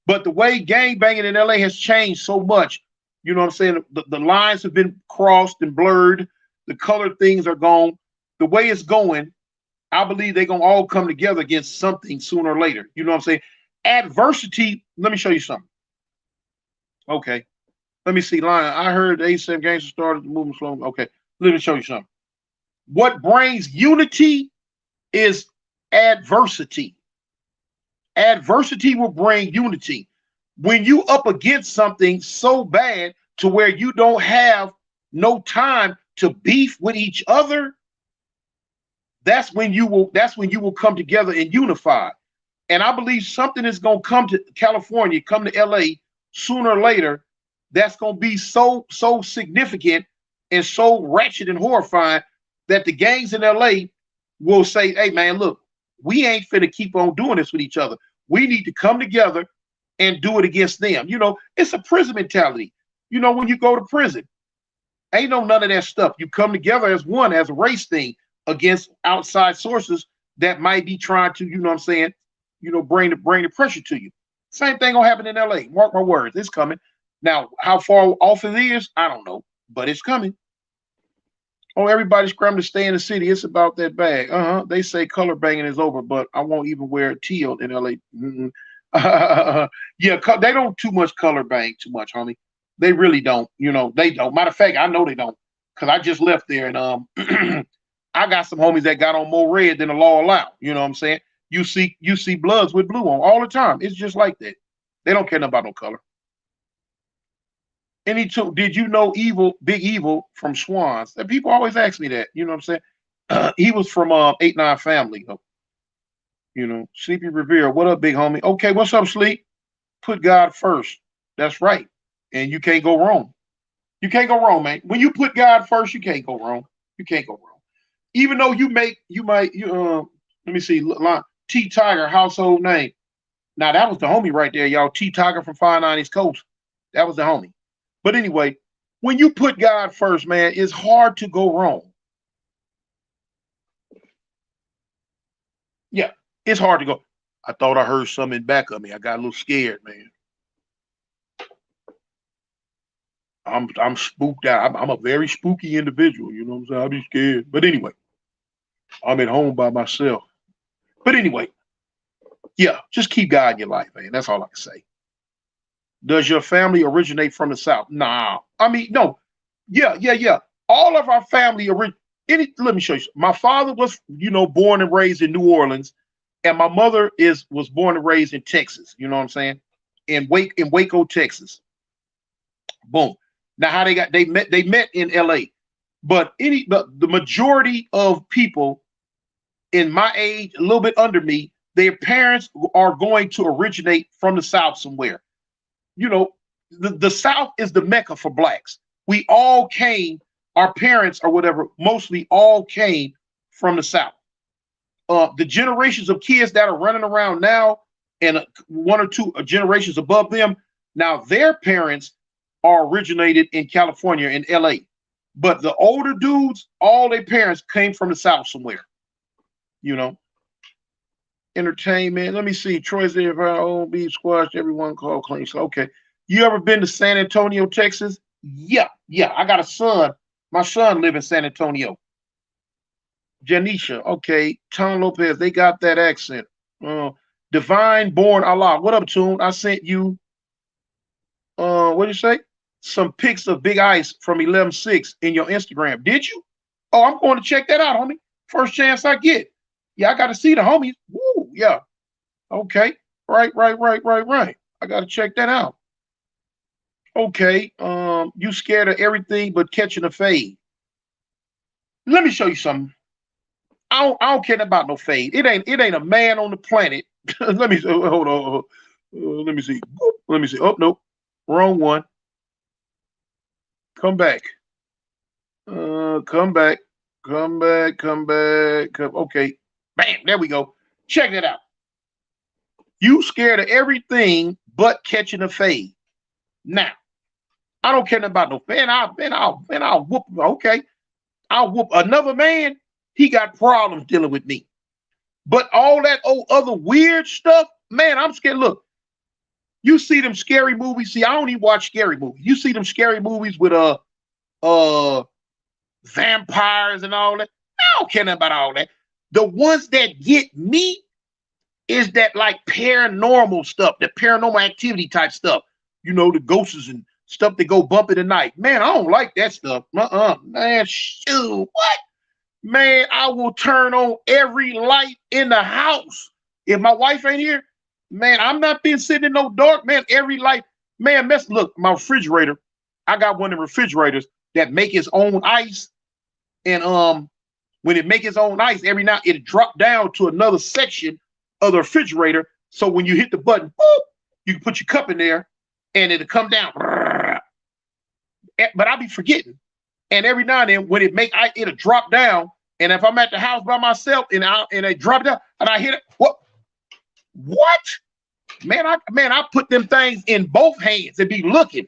But the way gang banging in LA has changed so much, you know what I'm saying? The lines have been crossed and blurred. The color things are gone. The way it's going, I believe they're going to all come together against something sooner or later. You know what I'm saying? Adversity, let me show you something. Okay. Let me see. Line. I heard the 87 gangsters started the movement slow. Okay. Let me show you something. What brings unity is adversity. Adversity will bring unity. When you up against something so bad to where you don't have no time to beef with each other, that's when you will come together and unify. And I believe something is going to come to California, come to LA sooner or later. That's going to be so significant and so wretched and horrifying that the gangs in LA will say, hey man, look, we ain't finna keep on doing this with each other. We need to come together and do it against them. You know, it's a prison mentality. You know, when you go to prison, ain't no none of that stuff. You come together as one, as a race thing against outside sources that might be trying to, you know what I'm saying, you know, bring the pressure to you. Same thing gonna happen in LA. Mark my words, it's coming. Now, how far off it is, I don't know, but it's coming. Oh, everybody's scrambling to stay in the city. It's about that bag. They say color banging is over, but I won't even wear teal in LA. Yeah, they don't too much color bang too much, homie. They really don't. You know, they don't. Matter of fact, I know they don't, because I just left there and I got some homies that got on more red than the law allowed. You know what I'm saying? You see Bloods with blue on all the time. It's just like that. They don't care about no color. And he took, did you know Big Evil from Swans? And people always ask me that. You know what I'm saying? He was from 8-9 Family. You know, Sleepy Rivera. What up, big homie? Okay, what's up, Sleep? Put God first. That's right. And you can't go wrong. You can't go wrong, man. When you put God first, you can't go wrong. You can't go wrong. Even though let me see, T Tiger, household name. Now that was the homie right there, y'all. T Tiger from 590 East Coast. That was the homie. But anyway, when you put God first, man, it's hard to go wrong. Yeah, it's hard to go. I thought I heard something back of me. I got a little scared, man. I'm spooked out. I'm a very spooky individual. You know what I'm saying? I'll be scared. But anyway, I'm at home by myself. But anyway, yeah, just keep God in your life, man. That's all I can say. Does your family originate from the South? Nah. I mean, no. Yeah. All of our family let me show you. My father was, born and raised in New Orleans, and my mother was born and raised in Texas. You know what I'm saying? In Waco, Texas. Boom. Now how they met in LA. But the majority of people in my age, a little bit under me, their parents are going to originate from the South somewhere. The South is the Mecca for blacks. We all came, our parents or whatever, mostly all came from the South. The generations of kids that are running around now and one or two generations above them, now their parents are originated in California, in LA. But the older dudes, all their parents came from the South somewhere. Entertainment. Let me see. Troy's there. Beef squashed. Everyone called clean. So, okay. You ever been to San Antonio, Texas? Yeah. I got a son. My son live in San Antonio. Janisha. Okay. Tom Lopez. They got that accent. Divine Born Allah. What up, Toon? I sent you. What did you say? Some pics of Big Ice from 11-6 in your Instagram. Did you? Oh, I'm going to check that out, homie. First chance I get. Yeah, I got to see the homies. Woo, yeah. Okay. Right. I got to check that out. Okay. You scared of everything but catching a fade. Let me show you something. I don't care about no fade. It ain't a man on the planet. Let me hold on. Let me see. Boop. Let me see. Oh no, wrong one. Come back. Come back. Come back. Come back. Come. Okay. Bam. There we go. Check it out. You scared of everything but catching a fade. Now, I don't care nothing about no man. I'll whoop. Okay, I'll whoop another man. He got problems dealing with me. But all that old other weird stuff, man, I'm scared. Look, you see them scary movies. See, I don't even watch scary movies. You see them scary movies with uh vampires and all that. I don't care nothing about all that. The ones that get me is that like paranormal stuff, the paranormal activity type stuff. You know, the ghosts and stuff that go bump in the night. Man, I don't like that stuff. Man, shoot, what? Man, I will turn on every light in the house. If my wife ain't here, man, I'm not being sitting in no dark, man. Every light, man, look, my refrigerator. I got one of the refrigerators that make its own ice. And when it make its own ice, every now it drop down to another section of the refrigerator. So when you hit the button, boop, you can put your cup in there and it'll come down. But I'll be forgetting. And every now and then when it'll drop down. And if I'm at the house by myself and I drop down and I hit it, what? Man, I put them things in both hands and be looking.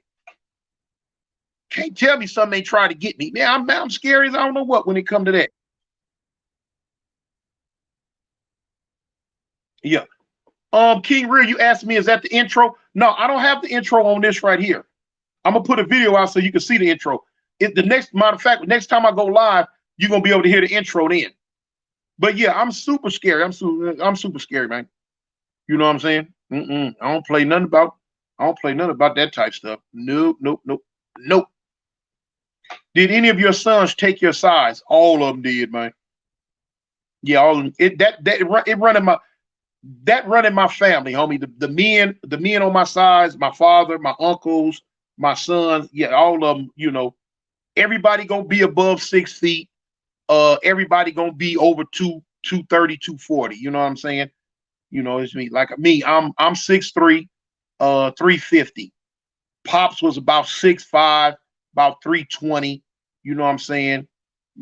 Can't tell me something ain't trying to get me. Man, I'm scary as I don't know what when it come to that. Yeah. King Rear, you asked me, is that the intro? No, I don't have the intro on this right here. I'm gonna put a video out so you can see the intro. Matter of fact, next time I go live, you're gonna be able to hear the intro then. But yeah, I'm super scary. I'm super scary, man. You know what I'm saying? I don't play nothing about that type stuff. Nope. Did any of your sons take your size? All of them did, man. Yeah, all of them. It run in my family, homie. The men on my sides, my father, my uncles, my sons, yeah, all of them, you know, everybody gonna be above 6 feet. Everybody gonna be over 230, 240. You know what I'm saying? You know, it's me. Like me, I'm 6'3", 350. Pops was about 6'5", about 320. You know what I'm saying?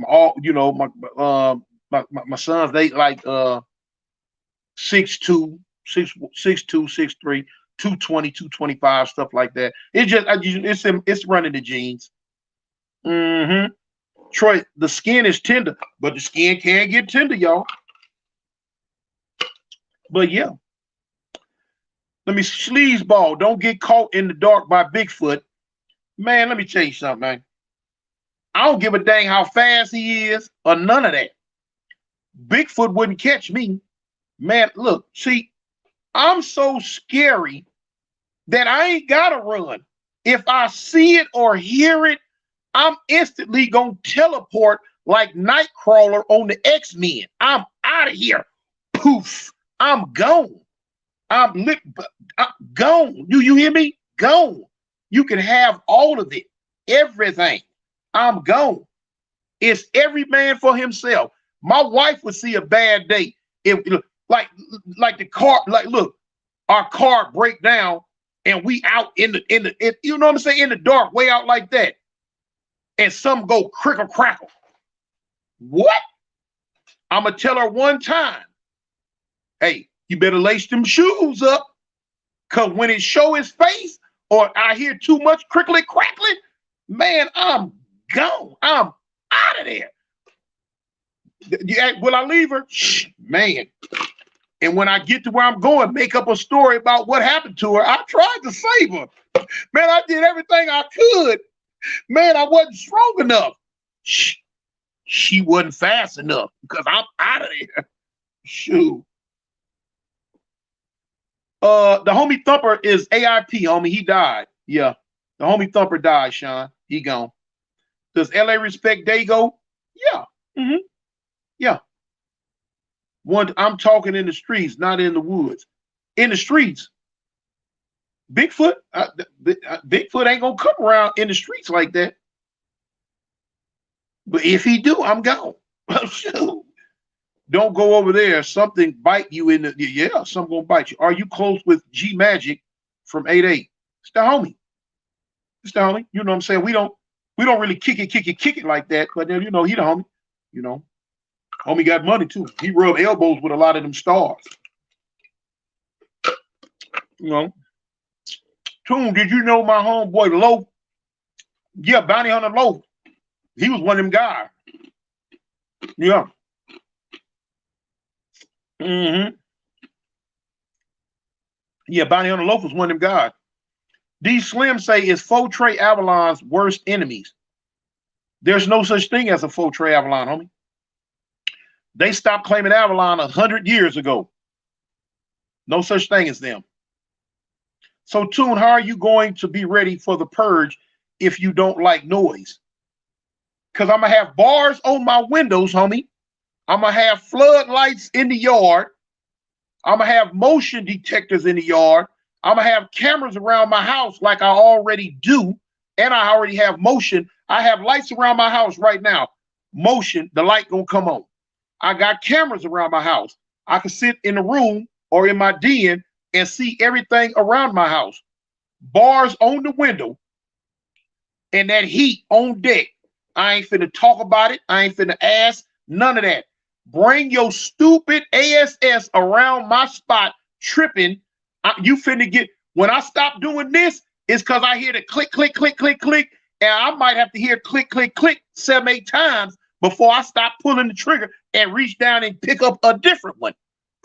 All you know, my sons, they like 6'2", 6'2", 6'3", 220, 225, stuff like that. It's running the genes. Troy, the skin is tender, but the skin can get tender, y'all. But yeah. Let me sleazeball. Don't get caught in the dark by Bigfoot. Man, let me tell you something, man. I don't give a dang how fast he is or none of that. Bigfoot wouldn't catch me. Man, look, see, I'm so scary that I ain't gotta run. If I see it or hear it, I'm instantly gonna teleport like Nightcrawler on the X-Men. I'm out of here. Poof. I'm gone. I'm gone. Do you hear me? Gone. You can have all of it. Everything. I'm gone. It's every man for himself. My wife would see a bad day if like the car, like look, our car break down and we out in the you know what I'm saying, in the dark, way out like that. And some go crickle crackle. What? I'm gonna tell her one time, hey, you better lace them shoes up, cause when it show his face or I hear too much crickling crackling, man, I'm gone. I'm out of there. Will I leave her? Shh, man. And when I get to where I'm going, make up a story about what happened to her. I tried to save her. Man, I did everything I could. Man, I wasn't strong enough. Shh. She wasn't fast enough because I'm out of there. Shoot. The homie Thumper is AIP, homie. He died. Yeah. The homie Thumper died, Sean. He gone. Does LA respect Dago? Yeah. Yeah. I'm talking in the streets, not in the woods. In the streets. Bigfoot ain't gonna come around in the streets like that. But if he do, I'm gone. Shoot. Don't go over there. Something bite you in the, yeah, something gonna bite you. Are you close with G Magic from 8-8? It's the homie. It's the homie. You know what I'm saying? We don't really kick it like that, but then, he the homie. You know, homie got money too. He rubbed elbows with a lot of them stars. You know. Toon, did you know my homeboy Loaf? Yeah, Bounty Hunter Loaf. He was one of them guys. Yeah. Yeah, Bounty Hunter Loaf was one of them guys. D Slim say, is Faux Trey Avalon's worst enemies? There's no such thing as a Faux Trey Avalon, homie. They stopped claiming Avalon 100 years ago. No such thing as them. So, Toon, how are you going to be ready for the purge if you don't like noise? Because I'm going to have bars on my windows, homie. I'm going to have floodlights in the yard. I'm going to have motion detectors in the yard. I'm going to have cameras around my house like I already do. And I already have motion. I have lights around my house right now. Motion, the light going to come on. I got cameras around my house. I can sit in the room or in my den and see everything around my house. Bars on the window and that heat on deck. I ain't finna talk about it. I ain't finna ask none of that. Bring your stupid ASS around my spot tripping. You finna get, when I stop doing this, it's because I hear the click, click, click, click, click, and I might have to hear click, click, click 7-8 times before I stop pulling the trigger and reach down and pick up a different one.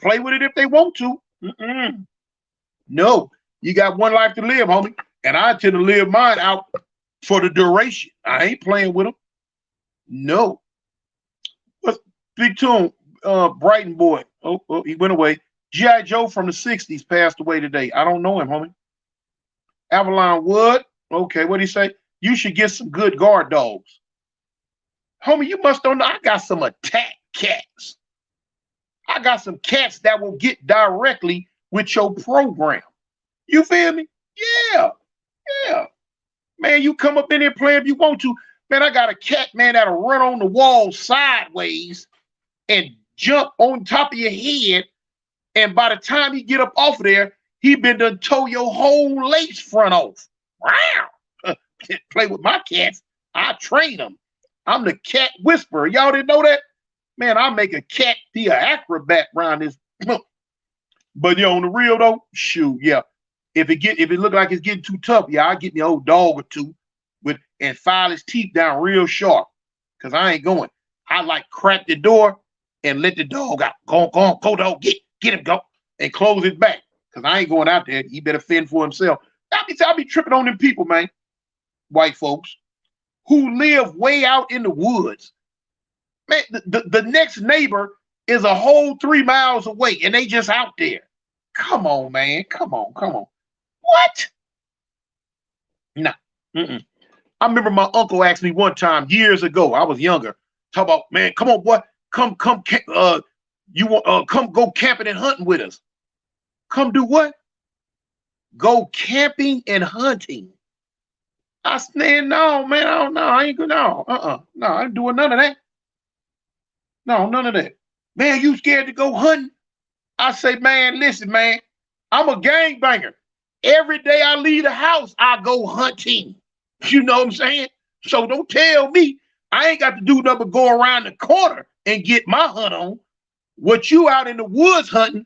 Play with it if they want to. No, you got one life to live, homie, and I intend to live mine out for the duration. I ain't playing with them. No. What's Big Toon, Brighton boy? Oh, he went away. G.I. Joe from the 60s passed away today. I don't know him, homie. Avalon Wood. Okay, what'd he say? You should get some good guard dogs. Homie, you must don't know. I got some attack cats. I got some cats that will get directly with your program. You feel me? Yeah. Yeah. Man, you come up in there playing if you want to. Man, I got a cat, man, that'll run on the wall sideways and jump on top of your head. And by the time he get up off of there, he been done tow your whole lace front off. Wow. Play with my cats. I train them. I'm the cat whisperer. Y'all didn't know that? Man, I make a cat be an acrobat around this. But on the real though, shoot, yeah. If it look like it's getting too tough, yeah, I'll get me an old dog or two and file his teeth down real sharp. Cause I ain't going. I like crack the door and let the dog out. Go dog, get him, go. And close it back. Cause I ain't going out there. He better fend for himself. I'll be tripping on them people, man. White folks who live way out in the woods. Man, the next neighbor is a whole 3 miles away and they just out there. Come on, man. Come on. What? Nah. I remember my uncle asked me one time years ago. I was younger. Talk about, man, come on, boy. Come go camping and hunting with us. Come do what? Go camping and hunting. I said, no, man, I don't know. I ain't gonna, no, I ain't doing none of that. No, none of that. Man, you scared to go hunting? I say, man, listen, man, I'm a gangbanger. Every day I leave the house, I go hunting. You know what I'm saying? So don't tell me I ain't got to do nothing but go around the corner and get my hunt on. What you out in the woods hunting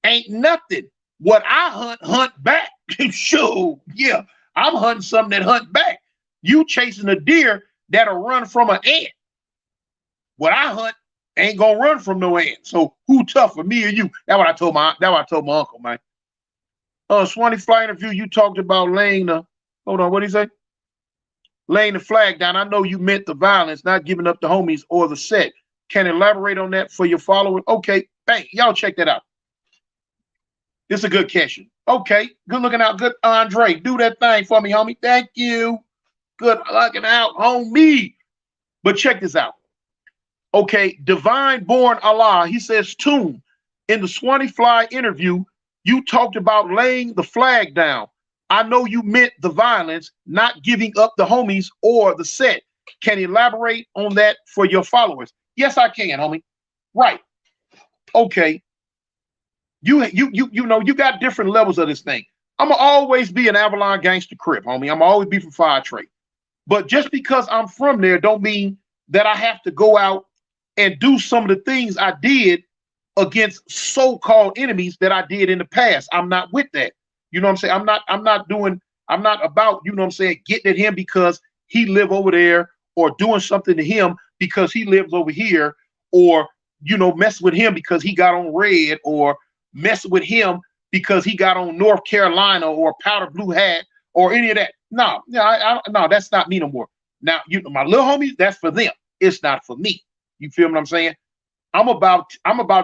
ain't nothing. What I hunt back. Sure, yeah. I'm hunting something that hunt back. You chasing a deer that'll run from an ant. What I hunt ain't gonna run from no ant. So who tougher, me or you? That's what I told my uncle, man. Swanee Fly interview, you talked about laying the, hold on, what did he say? Laying the flag down. I know you meant the violence, not giving up the homies or the set. Can elaborate on that for your followers? Okay, bang, y'all check that out. This is a good question. Okay, good looking out. Good Andre. Do that thing for me, homie. Thank you. Good looking out, homie. But check this out. Okay, Divine Born Allah, he says, Toon, in the Swanee Fly interview, you talked about laying the flag down. I know you meant the violence, not giving up the homies or the set. Can you elaborate on that for your followers? Yes, I can, homie. Right. Okay, you got different levels of this thing. I'm gonna always be an Avalon gangster crip, homie. I'm gonna always be from Fire Trade. But just because I'm from there, don't mean that I have to go out and do some of the things I did against so-called enemies that I did in the past. I'm not with that. You know what I'm saying? I'm not about, you know what I'm saying, getting at him because he live over there, or doing something to him because he lives over here, or mess with him because he got on red, or mess with him because he got on North Carolina or powder blue hat or any of that. No, no, that's not me no more. Now, my little homies, that's for them. It's not for me. You feel what I'm saying? I'm about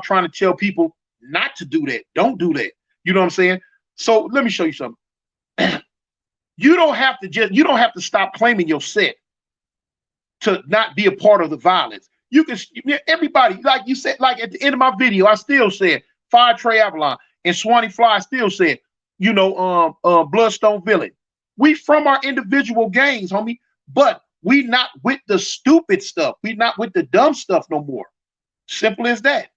trying to tell people not to do that. Don't do that. You know what I'm saying? So let me show you something. You don't have to stop claiming your set to not be a part of the violence. You can, everybody, like you said, like at the end of my video, I still said Fire Trey Avalon and Swanee Fly still said, Bloodstone Village. We from our individual gangs, homie, but we not with the stupid stuff. We not with the dumb stuff no more. Simple as that.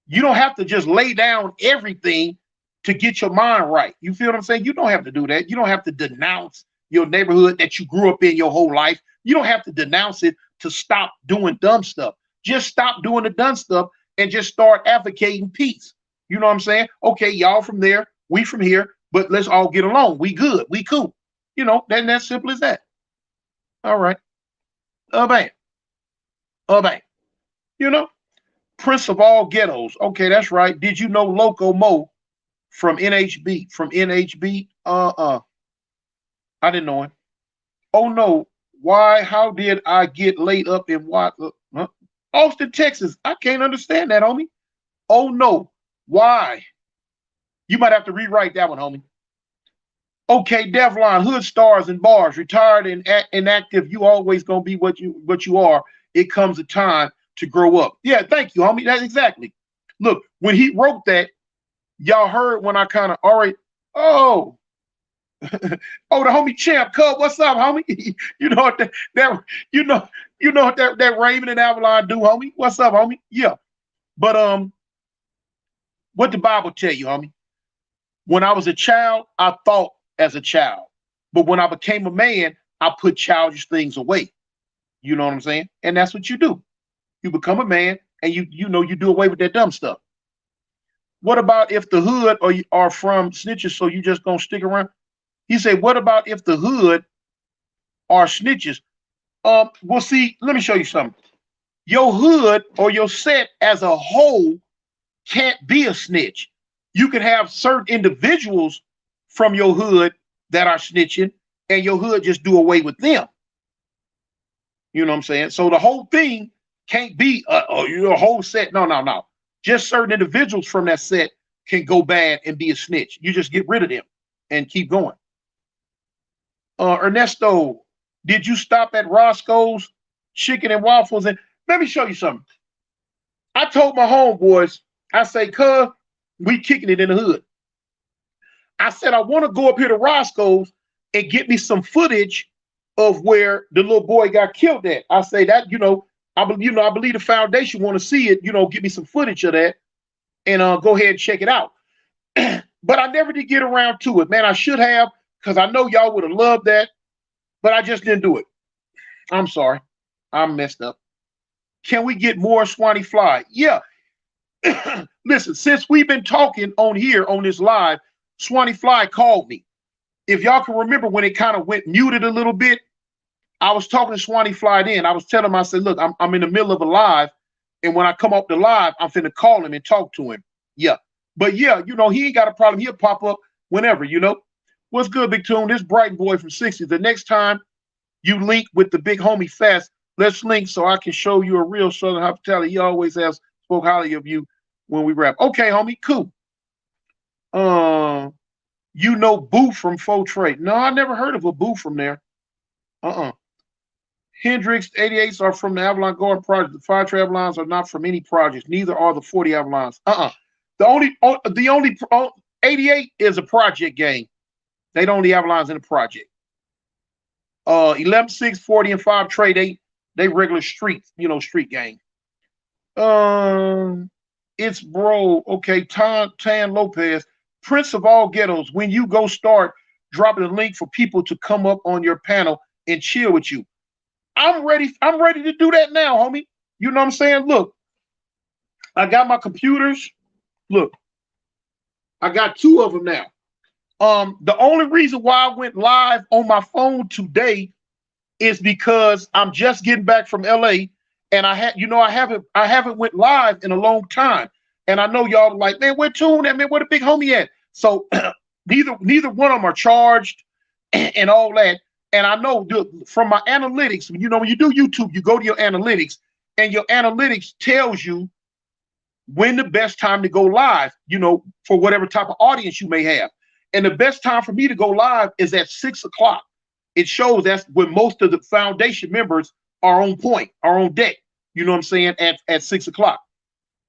You don't have to just lay down everything to get your mind right. You feel what I'm saying? You don't have to do that. You don't have to denounce your neighborhood that you grew up in your whole life. You don't have to denounce it to stop doing dumb stuff. Just stop doing the dumb stuff and just start advocating peace. You know what I'm saying? Okay, y'all from there, we from here, but let's all get along. We good. We cool. That's simple as that. All right. Bang. Bang. Prince of all ghettos. Okay, that's right. Did you know Loco Mo from NHB? From NHB? I didn't know him. Oh no. Why? How did I get laid up in what? Austin, Texas. I can't understand that, homie. Oh no. Why? You might have to rewrite that one, homie. Okay, Devlon, hood stars and bars, retired and inactive. You always gonna be what you are. It comes a time to grow up. Yeah, thank you, homie. That's exactly. Look, when he wrote that, y'all heard when I kind of already. Oh, oh, the homie Champ Cub. What's up, homie? You know what what that Raven and Avalon do, homie? What's up, homie? Yeah, but what the Bible tell you, homie? When I was a child, I thought as a child, but when I became a man, I put childish things away. You know what I'm saying? And that's what you do. You become a man, and you do away with that dumb stuff. What about if the hood are from snitches, so you just gonna stick around? He said, what about if the hood are snitches? Well, see, let me show you something. Your hood or your set as a whole can't be a snitch. You can have certain individuals from your hood that are snitching, and your hood just do away with them. You know what I'm saying? So the whole thing can't be a whole set. No. Just certain individuals from that set can go bad and be a snitch. You just get rid of them and keep going. Ernesto, did you stop at Roscoe's Chicken and Waffles? And let me show you something. I told my homeboys, I say, cuz, we kicking it in the hood. I said, I want to go up here to Roscoe's and get me some footage of where the little boy got killed at. I say that, I believe the foundation want to see it, get me some footage of that and go ahead and check it out. But I never did get around to it, man. I should have, because I know y'all would have loved that, but I just didn't do it. I'm sorry. I'm messed up. Can we get more Swanee Fly? Yeah. Listen, since we've been talking on here on this live, Swanee Fly called me. If y'all can remember when it kind of went muted a little bit, I was talking to Swanee Fly then. I was telling him, I said, look, I'm in the middle of a live, and when I come up the live, I'm finna call him and talk to him. Yeah. But yeah, he ain't got a problem. He'll pop up whenever, What's good, Big Toon? This Brighton boy from 60. The next time you link with the big homie Fast, let's link so I can show you a real Southern hospitality. He always has spoke highly of you when we rap. Okay, homie, cool. Boo from Faux Trade. No, I never heard of a Boo from there. Hendrix 88s are from the Avalon Garden Project. The Fire Trade Avalons are not from any projects. Neither are the 40 Avalons. The only 88 is a project game. They don't the Avalons in the project. 11, 6, 40, and 5 trade, they regular street, street game. It's bro. Okay, Tan Lopez, Prince of all ghettos. When you go start dropping a link for people to come up on your panel and chill with you. I'm ready. I'm ready to do that now, homie. You know what I'm saying? Look, I got my computers. Look, I got two of them now. The only reason why I went live on my phone today is because I'm just getting back from LA and I haven't went live in a long time. And I know y'all are like, man, where Toon at, man? Where the big homie at? So neither one of them are charged and all that. And I know from my analytics, when you do YouTube, you go to your analytics and your analytics tells you when the best time to go live, for whatever type of audience you may have. And the best time for me to go live is at 6 o'clock. It shows that's when most of the foundation members are on point, are on deck. You know what I'm saying? At 6 o'clock.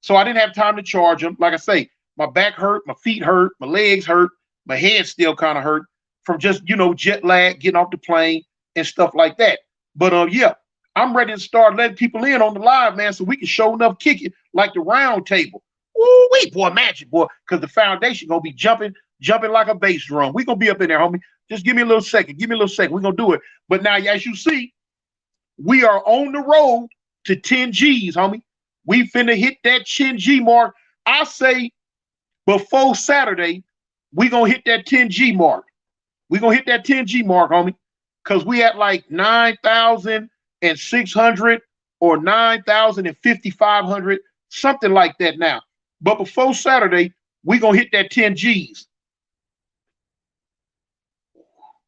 So I didn't have time to charge them. Like I say, my back hurt, my feet hurt, my legs hurt, my head still kind of hurt from just, jet lag, getting off the plane and stuff like that. But yeah, I'm ready to start letting people in on the live, man, so we can show enough kick it like the round table. Ooh, wait, boy, magic, boy, because the foundation gonna be jumping like a bass drum. We gonna be up in there, homie. Just give me a little second. Give me a little second. We're gonna do it. But now, as you see, we are on the road to 10 G's, homie. We finna hit that 10 G mark. I say before Saturday, we gonna hit that 10 G mark. We gonna hit that 10 G mark, homie. Cause we at like 9,600 or 9,500, something like that now. But before Saturday, we gonna hit that 10 G's.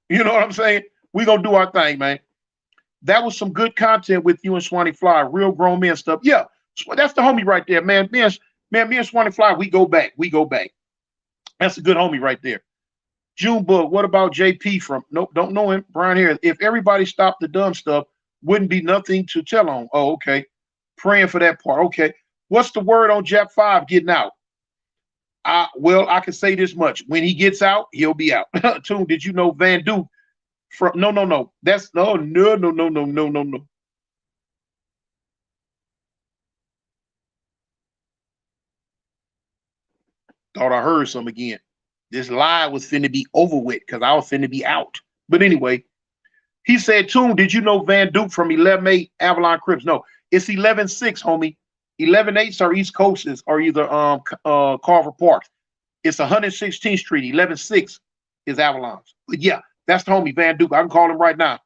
You know what I'm saying? We gonna do our thing, man. That was some good content with you and Swanee Fly, real grown men stuff. Yeah, that's the homie right there, man. Me and Swanee Fly, we go back. We go back. That's a good homie right there. Junebug, what about JP from? Nope, don't know him. Brian here. If everybody stopped the dumb stuff, wouldn't be nothing to tell on. Oh, okay. Praying for that part. Okay. What's the word on Jap 5 getting out? Well, I can say this much. When he gets out, he'll be out. Toon, did you know Van Duke from no. That's no. Thought I heard some again. This live was finna be over with because I was finna be out. But anyway, he said, Toon, did you know Van Duke from 11-8 Avalon Crips? No, it's 11-6, homie. 11-8s are East Coasts or either Carver Park. It's 116th Street. 11-6 is Avalon's. But yeah, that's the homie Van Duke. I can call him right now.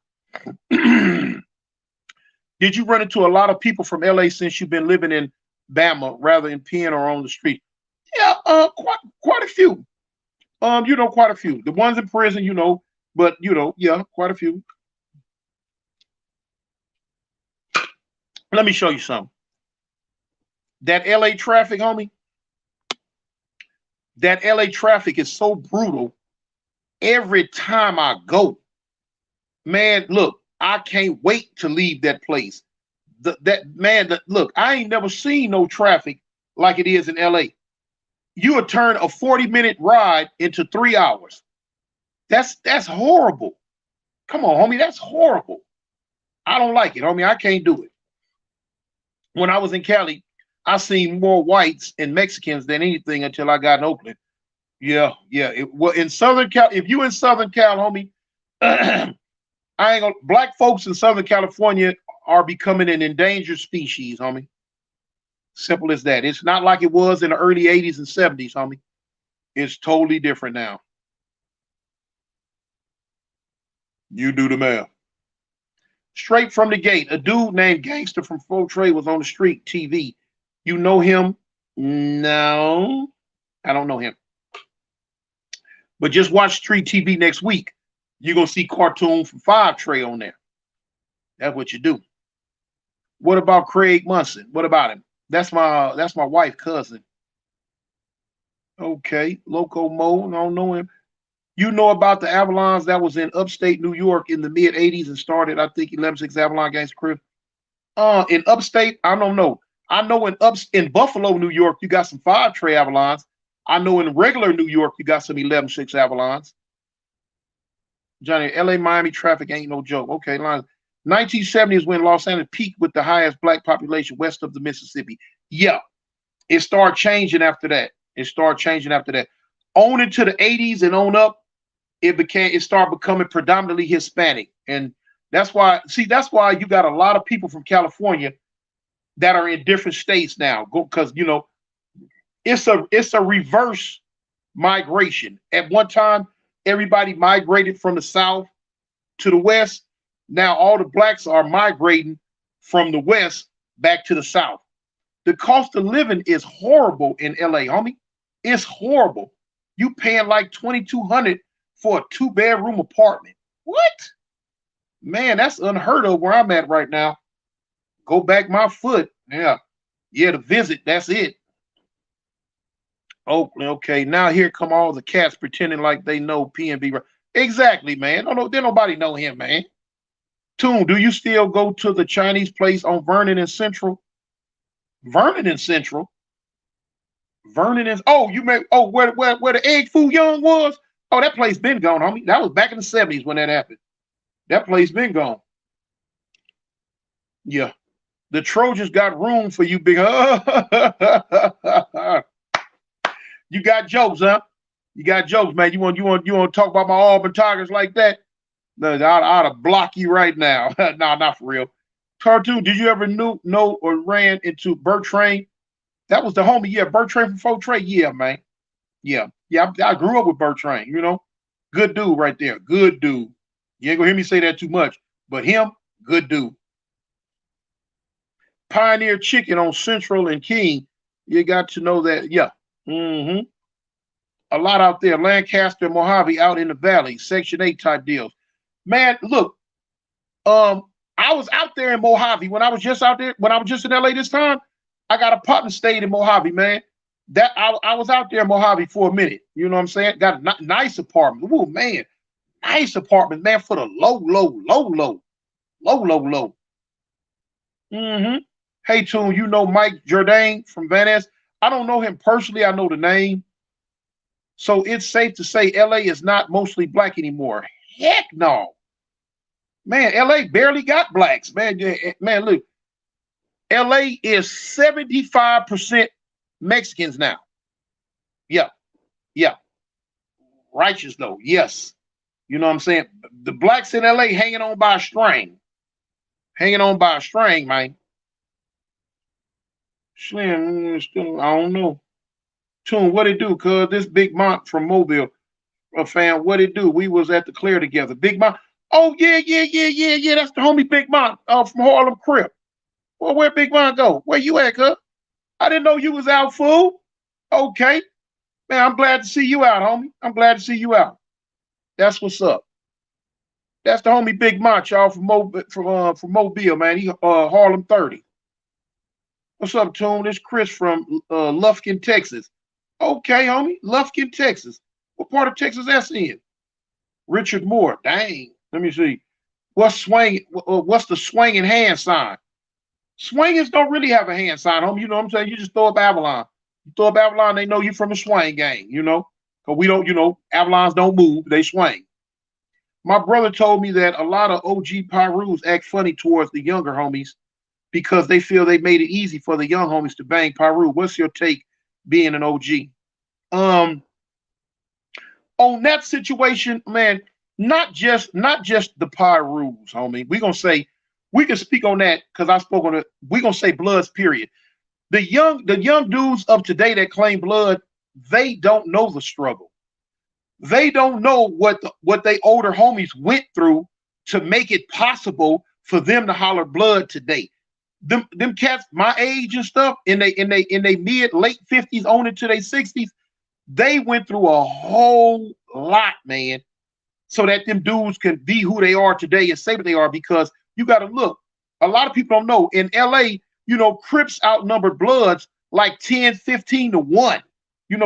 Did you run into a lot of people from LA since you've been living in Bama, rather in Penn or on the street? Yeah, quite a few. Quite a few. The ones in prison, but yeah, quite a few. Let me show you something. That LA traffic, homie. That LA traffic is so brutal. Every time I go, man, look, I can't wait to leave that place. Look, I ain't never seen no traffic like it is in LA. You would turn a 40-minute ride into 3 hours. That's horrible. Come on, homie, that's horrible. I don't like it, homie. I can't do it. When I was in Cali, I seen more whites and Mexicans than anything until I got in Oakland. Yeah. Well, in Southern Cal, if you in Southern Cal, homie, black folks in Southern California are becoming an endangered species, homie. Simple as that. It's not like it was in the early 80s and 70s, homie. It's totally different now. You do the math. Straight from the gate, a dude named Gangster from Full Trade was on the street TV. You know him? No, I don't know him. But just watch Street TV next week. You're going to see Cartoon from 5 Trey on there. That's what you do. What about Craig Munson? What about him? That's my wife's cousin. Okay, Loco Mo, I don't know him. You know about the Avalons that was in upstate New York in the mid 80s and started, I think, 11-6 Avalon Gangster Crib. In upstate, I don't know. I know in Buffalo, New York, you got some 5 Trey Avalons. I know in regular New York, you got some 11-6 Avalons. Johnny, LA, Miami traffic ain't no joke. Okay, line. 1970 is when Los Angeles peaked with the highest black population west of the Mississippi. Yeah. It started changing after that. It started changing after that. On into the 80s and on up, it started becoming predominantly Hispanic. And that's why you got a lot of people from California that are in different states now. Because it's a reverse migration. At one time, everybody migrated from the south to the west. Now all the blacks are migrating from the west back to the south. The cost of living is horrible in LA, homie. It's horrible. You paying like 2,200 for a 2-bedroom apartment. What? Man, that's unheard of where I'm at right now. Go back my foot. Yeah. Yeah, to visit. That's it. Oh, okay. Now here come all the cats pretending like they know PNB. Exactly, man. No, did nobody know him, man. Toon, do you still go to the Chinese place on Vernon and Central? Vernon and Central. Vernon is you may where the egg foo young was? Oh, that place been gone, homie. That was back in the 70s when that happened. That place been gone. Yeah. The Trojans got room for you, big. You got jokes, huh? You got jokes, man. You want to talk about my Auburn Tigers like that? No, I'd block you right now. Nah, not for real. Cartoon, did you ever know or ran into Bert Train? That was the homie. Yeah, Bert Train from Fort Trey. Yeah, man. Yeah. I grew up with Bert Train, Good dude right there. Good dude. You ain't gonna hear me say that too much. But him, good dude. Pioneer Chicken on Central and King. You got to know that. Yeah. Mm-hmm. A lot out there. Lancaster, Mojave out in the valley. Section 8 type deals. Man, look. I was out there in Mojave when I was just out there. When I was just in LA this time, I got a partner stayed in Mojave, man. That I was out there in Mojave for a minute. You know what I'm saying? Got a nice apartment. Oh man, nice apartment, man, for the low. Mm-hmm. Hey, Toon, you know Mike Jourdain from Van Ness? I don't know him personally. I know the name. So it's safe to say LA is not mostly black anymore. Heck no. Man, LA barely got blacks. Man, look. LA is 75% Mexicans now. Yeah. Righteous though. Yes. You know what I'm saying? The blacks in LA hanging on by a string. Hanging on by a string, man. Slim, still, I don't know. Toon, what it do? Cuz this Big Mont from Mobile, a fan, what it do? We was at the Clear together. Big Mont. Oh, yeah. That's the homie Big Mont from Harlem Crip. Well, where Big Mont go? Where you at, cuz? I didn't know you was out, fool. Okay. Man, I'm glad to see you out, homie. I'm glad to see you out. That's what's up. That's the homie Big Mont, y'all, from Mobile, man. He Harlem 30. What's up, Toon? This Chris from Lufkin, Texas. Okay, homie. Lufkin, Texas. What part of Texas that's in? Richard Moore. Dang. Let me see. What's the swinging hand sign? Swingers don't really have a hand sign, homie. You know what I'm saying? You just throw up Avalon. You throw up Avalon, they know you from the swing gang, Because we don't, Avalons don't move, they swing. My brother told me that a lot of OG Pyrus act funny towards the younger homies because they feel they made it easy for the young homies to bang Pyru. What's your take being an OG? On that situation, man, not just the Pyrus, homie. We can speak on that because I spoke on it. We're gonna say Bloods, period. The young dudes of today that claim Blood, they don't know the struggle. They don't know what they older homies went through to make it possible for them to holler Blood today. Them cats my age and stuff in they mid late 50s on into their 60s, they went through a whole lot, man, so that them dudes can be who they are today and say what they are. Because you got to look, a lot of people don't know in LA, Crips outnumbered Bloods like 10, 15 to 1.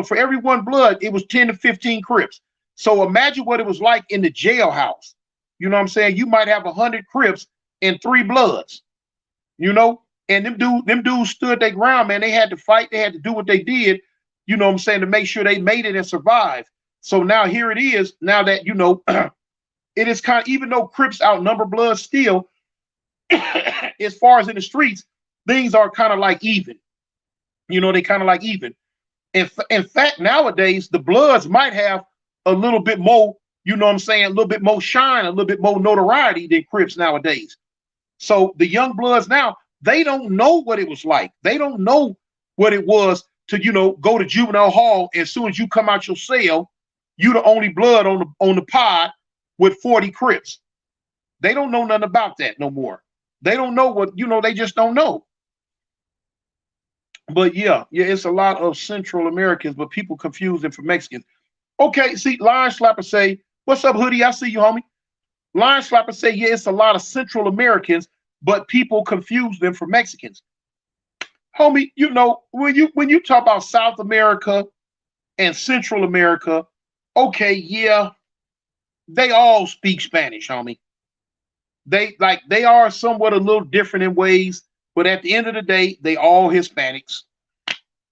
For every one Blood, it was 10 to 15 Crips. So imagine what it was like in the jailhouse. You know what I'm saying? You might have 100 Crips and 3 Bloods, and them dudes stood their ground, man. They had to fight. They had to do what they did, you know what I'm saying, to make sure they made it and survived. So now here it is, now that, it is kind of, even though Crips outnumber Bloods still, as far as in the streets, things are kind of like even. They kind of like even. In fact, nowadays the Bloods might have a little bit more, what I'm saying, a little bit more shine, a little bit more notoriety than Crips nowadays. So the young Bloods now, they don't know what it was like. They don't know what it was to, go to juvenile hall, and as soon as you come out your cell, you the only Blood on the pod with 40 Crips. They don't know nothing about that no more. They don't know what, they just don't know. But yeah, it's a lot of Central Americans, but people confuse them for Mexicans. Okay, see, Lion Slapper say, what's up, Hoodie? I see you, homie. Lion Slapper say, yeah, it's a lot of Central Americans, but people confuse them for Mexicans. Homie, when you talk about South America and Central America, okay, yeah, they all speak Spanish, homie. They are somewhat a little different in ways, but at the end of the day, they all Hispanics.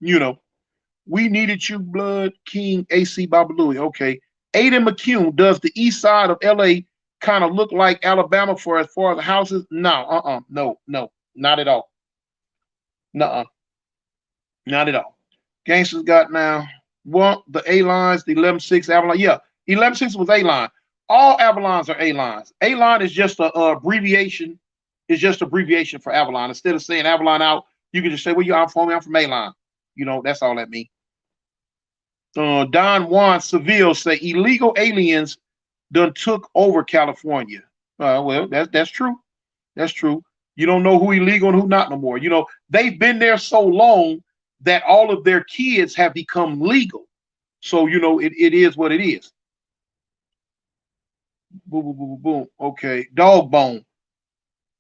We needed you, Blood King AC Babalui. Okay. Aiden McCune, does the east side of LA kind of look like Alabama for as far as the houses? No, no, not at all. Nuh-uh. Not at all. Gangsters got now. Well, the A-lines, the 11-6 Avalon. Yeah, 11-6 was A-line. All Avalons are A-lines. A-line is just a abbreviation. It's just abbreviation for Avalon. Instead of saying Avalon out, you can just say, well, I'm from A-line. That's all that means. Don Juan Seville say illegal aliens done took over California. Well, that's true. That's true. You don't know who illegal and who not no more. They've been there so long that all of their kids have become legal. So, it is what it is. Boom, boom, boom, boom. Okay. Dog Bone.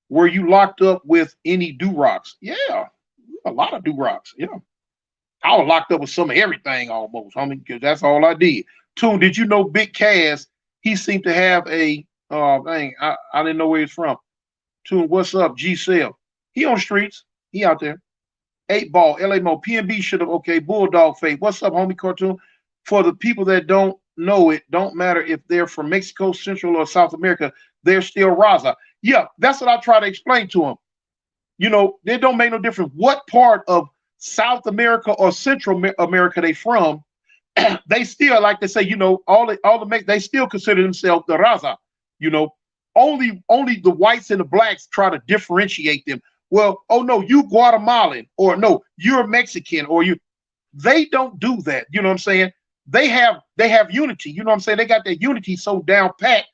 Were you locked up with any do-rocks? Yeah. A lot of do-rocks. Yeah. I was locked up with some of everything almost, homie, because that's all I did. Toon, did you know Big Cass? He seemed to have a thing. I didn't know where he's from. Toon, what's up? G Cell. He on the streets. He out there. 8-Ball, LA Mo, PNB should have, okay, Bulldog Fate. What's up, homie Cartoon? For the people that don't know it, don't matter if they're from Mexico, Central, or South America, they're still Raza. Yeah, that's what I try to explain to them. It don't make no difference what part of South America or Central America they from. They still, like they say, all the they still consider themselves the Raza. Only the whites and the blacks try to differentiate them. Well, oh no, you Guatemalan, or no, you're Mexican, or they don't do that. You know what I'm saying? They have unity. You know what I'm saying? They got that unity so down pat.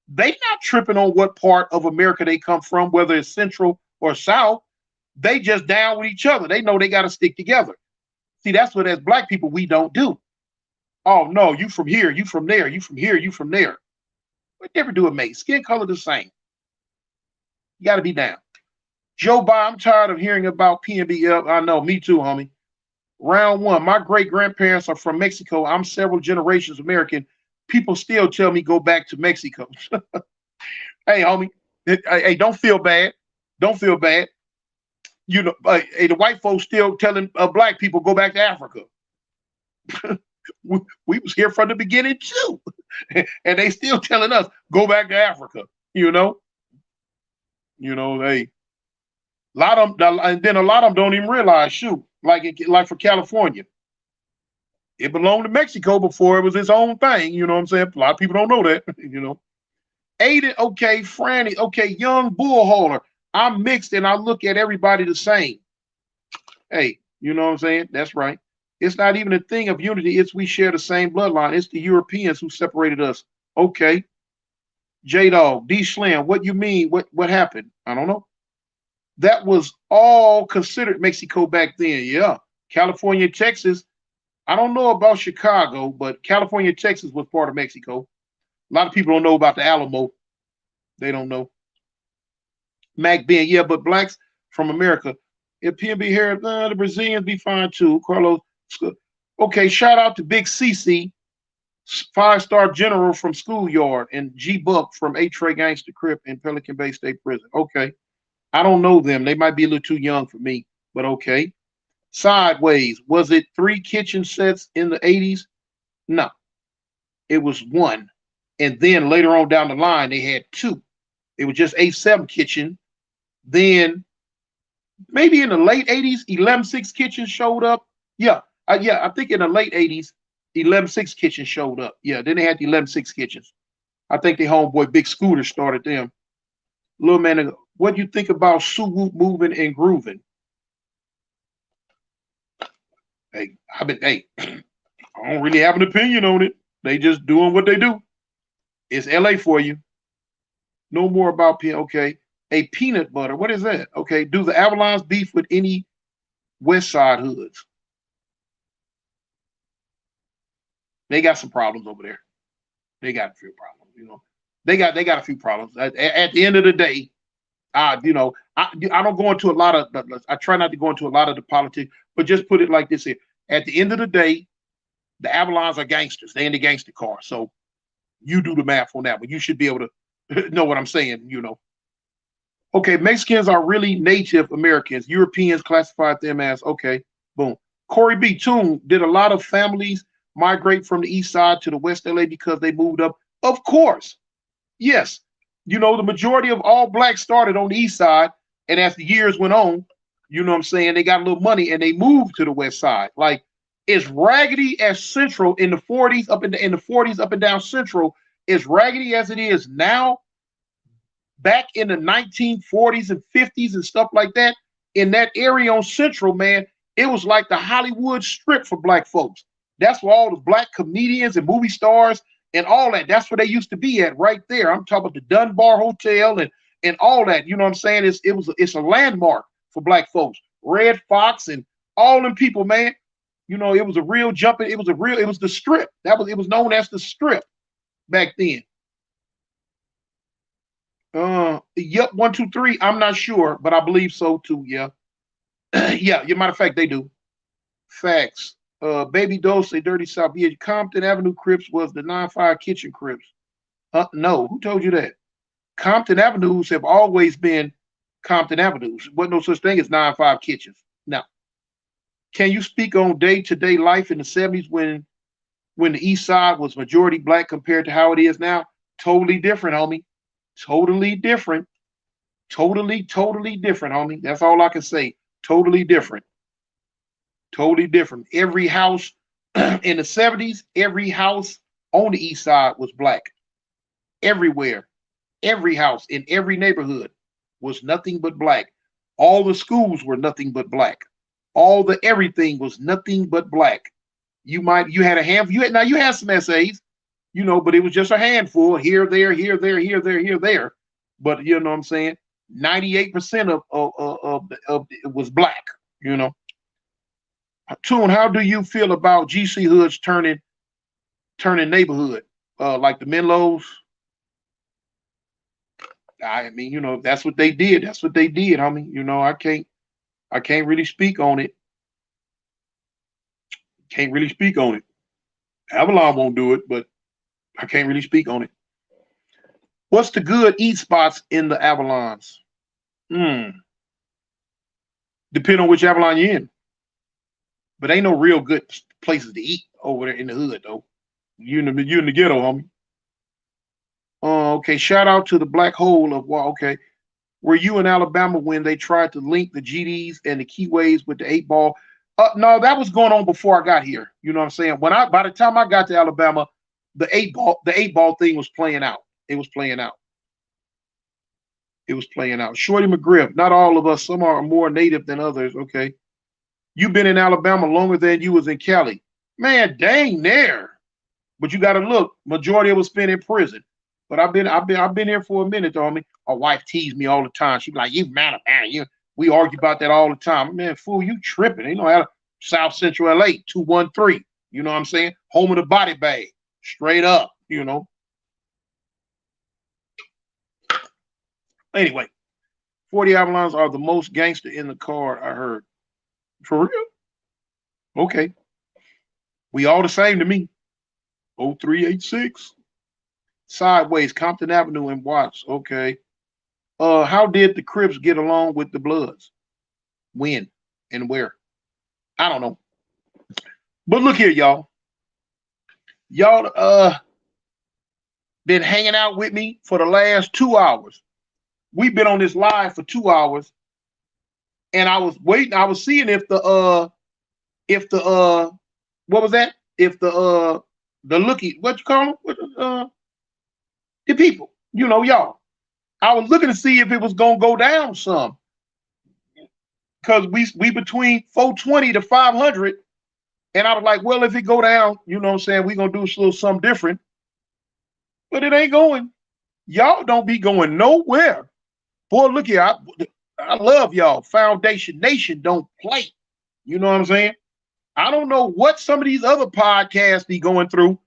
They not tripping on what part of America they come from, whether it's Central or South. They just down with each other. They know they got to stick together. See, that's what as black people we don't do. Oh no, you from here, you from there, you from here, you from there. What difference do it make? Skin color the same. You got to be down. Joe Biden, I'm tired of hearing about PNB. I know, me too, homie. Round one, my great-grandparents are from Mexico. I'm several generations American. People still tell me go back to Mexico. Hey, homie, hey, don't feel bad. Don't feel bad. Hey, the white folks still telling black people go back to Africa. we was here from the beginning too. And they still telling us go back to Africa, Hey, a lot of them, and then a lot of them don't even realize, shoot, like for California, it belonged to Mexico before it was its own thing. You know what I'm saying? A lot of people don't know that. Aiden, okay, Franny, okay, young bull hauler. I'm mixed and I look at everybody the same. Hey, you know what I'm saying? That's right. It's not even a thing of unity. It's we share the same bloodline. It's the Europeans who separated us. Okay. J-Dog, D Slam, what you mean? What happened? I don't know. That was all considered Mexico back then. Yeah. California, Texas. I don't know about Chicago, but California, Texas was part of Mexico. A lot of people don't know about the Alamo. They don't know. Mac Ben, yeah, but blacks from America. If PNB here, the Brazilians be fine too. Carlos, okay, shout out to Big CC, 5-star general from Schoolyard, and G Buck from A-Tray Gangster Crip in Pelican Bay State Prison. Okay. I don't know them. They might be a little too young for me, but okay. Sideways, was it 3 kitchen sets in the 80s? No, it was 1. And then later on down the line, they had 2. It was just A7 kitchen. Then maybe in the late 80s, 11-6 Kitchen showed up. Yeah, yeah, I think in the late 80s, 11-6 Kitchen showed up. Yeah, then they had the 11-6 Kitchens. I think the homeboy Big Scooter started them. Little man, what do you think about Sue Whoop moving and grooving? Hey, I don't really have an opinion on it. They just doing what they do. It's LA for you. No more about okay. A peanut butter. What is that? Okay. Do the Avalons beef with any West Side hoods? They got some problems over there. They got a few problems. They got a few problems. At the end of the day, I don't go into a lot of. I try not to go into a lot of the politics, but just put it like this here. At the end of the day, the Avalons are gangsters. They in the gangster car. So you do the math on that, but you should be able to know what I'm saying. Okay, Mexicans are really Native Americans. Europeans classified them as okay. Boom. Corey B. Toon, did a lot of families migrate from the east side to the West LA because they moved up? Of course. Yes. The majority of all blacks started on the east side, and as the years went on, you know what I'm saying, they got a little money and they moved to the west side. Like, it's raggedy as Central in the 40s, in the 40s, up and down Central, as raggedy as it is now. Back in the 1940s and 50s and stuff like that, in that area on Central, man, it was like the Hollywood strip for black folks. That's where all the black comedians and movie stars and all that. That's where they used to be at, right there. I'm talking about the Dunbar Hotel and all that. You know what I'm saying? It's a landmark for black folks. Red Fox and all them people, man. It was a real jumping. It was the strip. It was known as the strip back then. Yep, 1, 2, 3. I'm not sure, but I believe so too. Yeah, yeah. Matter of fact, they do. Facts. Baby Dose, a Dirty South. Yeah, Compton Avenue Crips was the 9-5 Kitchen Crips. No, who told you that? Compton Avenues have always been Compton Avenues. Wasn't no such thing as 9-5 Kitchens. Now, can you speak on day-to-day life in the 70s when the East Side was majority black compared to how it is now? Totally different, homie. Totally different. Totally different, homie. That's all I can say. Totally different. Totally different. Every house in the 70s, every house on the east side was black. Everywhere. Every house in every neighborhood was nothing but black. All the schools were nothing but black. All the everything was nothing but black. You had a handful. You had some essays, but it was just a handful here, there, here, there, here, there, here, there. But you know what I'm saying? 98% of it was black. Toon, how do you feel about GC hoods turning neighborhood? Like the Menlos? I mean, that's what they did. That's what they did, homie. I can't really speak on it. Can't really speak on it. Avalon won't do it, but I can't really speak on it. What's the good eat spots in the Avalons? Depend on which Avalon you're in. But ain't no real good places to eat over there in the hood, though. You in the ghetto, homie. Okay, shout out to the black hole of okay. Were you in Alabama when they tried to link the GDs and the keyways with the 8-ball? No, that was going on before I got here. You know what I'm saying? By the time I got to Alabama, the 8-ball thing was playing out. It was playing out. It was playing out. Shorty McGriff, not all of us. Some are more native than others. Okay. You've been in Alabama longer than you was in Cali. Man, dang there. But you gotta look, majority of us spent in prison. But I've been here for a minute, though. My wife teased me all the time. She be like, "You mad about you?" We argue about that all the time. Man, fool, you tripping? How South Central LA 213. You know what I'm saying? Home of the body bag, straight up. Anyway, 40 Avalons are the most gangster in the car. I heard. For real? Okay. We all the same to me. 0386. Sideways, Compton Avenue and Watts. Okay. How did the Crips get along with the Bloods? When and where? I don't know. But look here, y'all. Y'all been hanging out with me for the last 2 hours. We've been on this live for 2 hours. and I was waiting. I was seeing if the what was that? If the looky, what you call them? The people, y'all. I was looking to see if it was gonna go down some, because we between 420 to 500, and I was like, well, if it go down, you know what I'm saying, we gonna do a little something different, but it ain't going. Y'all don't be going nowhere. Boy, look here, I love y'all. Foundation Nation don't play. You know what I'm saying? I don't know what some of these other podcasts be going through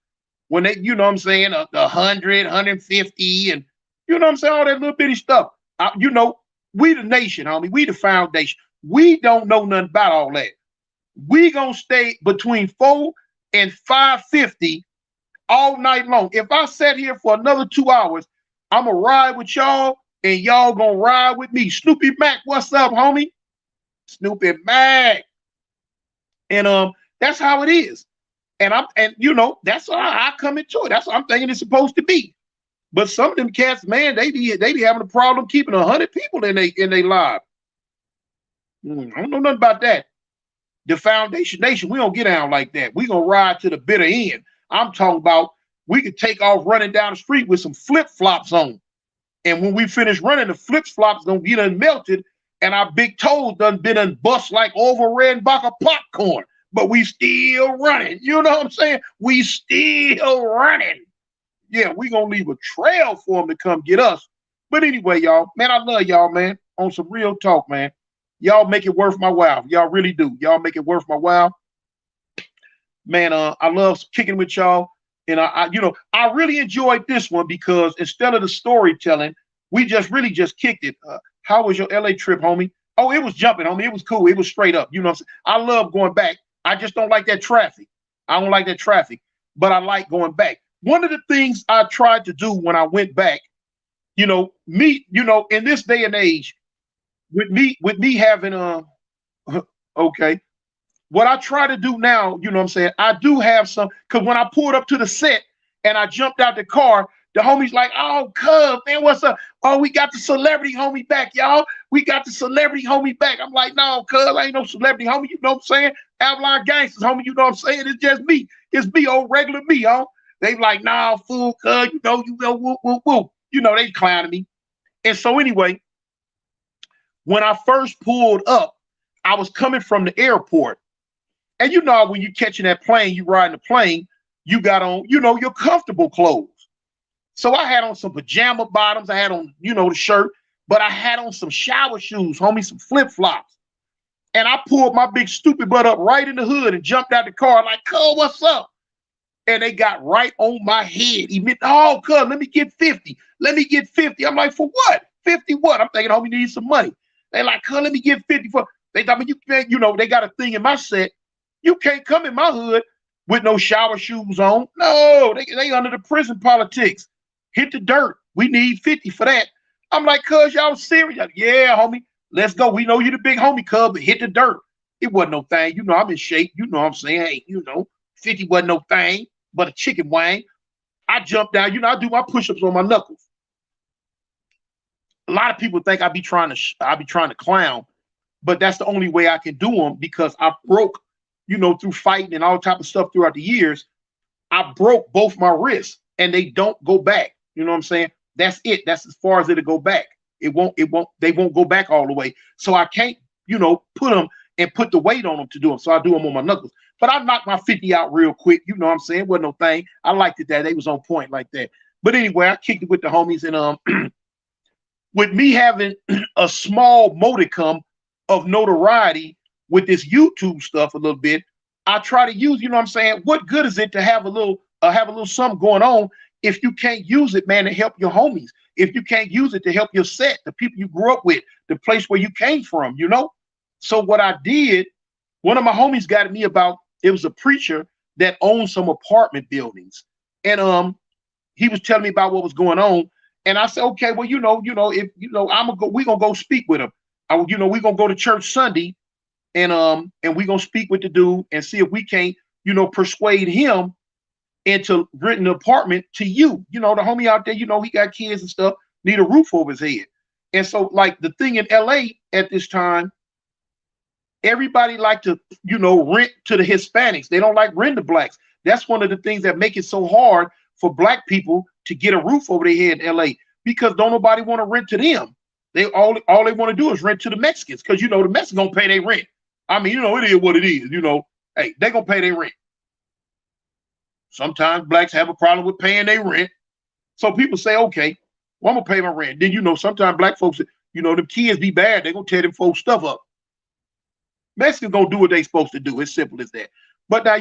when they, you know what I'm saying, 100, 150, and you know what I'm saying, all that little bitty stuff. We the nation, homie. We the foundation. We don't know nothing about all that. We gonna stay between 4 and 550 all night long. If I sat here for another 2 hours, I'm gonna ride with y'all, and y'all gonna ride with me. Snoopy Mac, what's up, homie? Snoopy Mac. And that's how it is. And that's how I come into it. That's what I'm thinking it's supposed to be. But some of them cats, man, they be having a problem keeping 100 people in they live. I don't know nothing about that. The Foundation Nation, we don't get down like that. We gonna ride to the bitter end. I'm talking about we could take off running down the street with some flip-flops on. And when we finish running, the flip-flops gonna get unmelted, and our big toes done been unbust like over red Baca popcorn. But we still running. You know what I'm saying? We still running. Yeah, we gonna leave a trail for them to come get us. But anyway, y'all, man, I love y'all, man. On some real talk, man. Y'all make it worth my while. Y'all really do. Y'all make it worth my while. Man, I love kicking with y'all. And I really enjoyed this one because instead of the storytelling, we really just kicked it. How was your LA trip, homie? Oh, it was jumping, homie. It was cool. It was straight up. You know what I'm saying? I love going back. I just don't like that traffic. I don't like that traffic, but I like going back. One of the things I tried to do when I went back, me, in this day and age, with me having okay, what I try to do now, you know what I'm saying, I do have some, because when I pulled up to the set and I jumped out the car, the homie's like, oh, cuz, man, what's up? Oh, we got the celebrity homie back, y'all. We got the celebrity homie back. I'm like, no, cuz, I ain't no celebrity homie, you know what I'm saying? Avalon Gangsters, homie, you know what I'm saying? It's just me. It's me, old regular me, huh? They like, nah, fool, cuz, woo, woo, woo. They clowning me. And so anyway, when I first pulled up, I was coming from the airport. And when you're catching that plane, you riding the plane, you got on, your comfortable clothes. So I had on some pajama bottoms. I had on, the shirt, but I had on some shower shoes, homie, some flip-flops. And I pulled my big stupid butt up right in the hood and jumped out the car like, cuz, what's up? And they got right on my head. Oh, cuz, let me get 50. Let me get 50. I'm like, for what? 50 what? I'm thinking, homie, need some money. They like, cuz, let me get 50 for. They thought, they got a thing in my set. You can't come in my hood with no shower shoes on. No, they under the prison politics. Hit the dirt. We need 50 for that. I'm like, cuz, y'all serious? Like, yeah, homie, let's go. We know you the big homie, cuz, but hit the dirt. It wasn't no thing. I'm in shape. You know what I'm saying? Hey, 50 wasn't no thing but a chicken wing. I jumped down. I do my push-ups on my knuckles. A lot of people think I be trying to clown, but that's the only way I can do them because I broke, through fighting and all type of stuff throughout the years. I broke both my wrists and they don't go back. You know what I'm saying? That's it. That's as far as it'll go back. They won't go back all the way. So I can't, put them and put the weight on them to do them. So I do them on my knuckles. But I knocked my 50 out real quick. You know what I'm saying? Wasn't no thing. I liked it that they was on point like that. But anyway, I kicked it with the homies, and with me having a small modicum of notoriety with this YouTube stuff a little bit, I try to use, what I'm saying? What good is it to have a little something going on if you can't use it, man, to help your homies? If you can't use it to help your set, the people you grew up with, the place where you came from, So what I did, one of my homies got at me about, it was a preacher that owned some apartment buildings. And he was telling me about what was going on. And I said, okay, well, if we're gonna go speak with him. We're gonna go to church Sunday and we're gonna speak with the dude and see if we can't, persuade him into renting an apartment to you. The homie out there, he got kids and stuff, need a roof over his head. And so, like, the thing in LA at this time, Everybody like to, rent to the Hispanics. They don't like rent to blacks. That's one of the things that make it so hard for black people to get a roof over their head in LA, because don't nobody want to rent to them. All they want to do is rent to the Mexicans, because the Mexicans gonna pay their rent. I mean, it is what it is. Hey, they gonna pay their rent. Sometimes blacks have a problem with paying their rent, so people say, okay, well, I'm gonna pay my rent. Then sometimes black folks, them kids be bad. They gonna tear them folks stuff up. Mexicans gonna do what they supposed to do. It's simple as that. But now,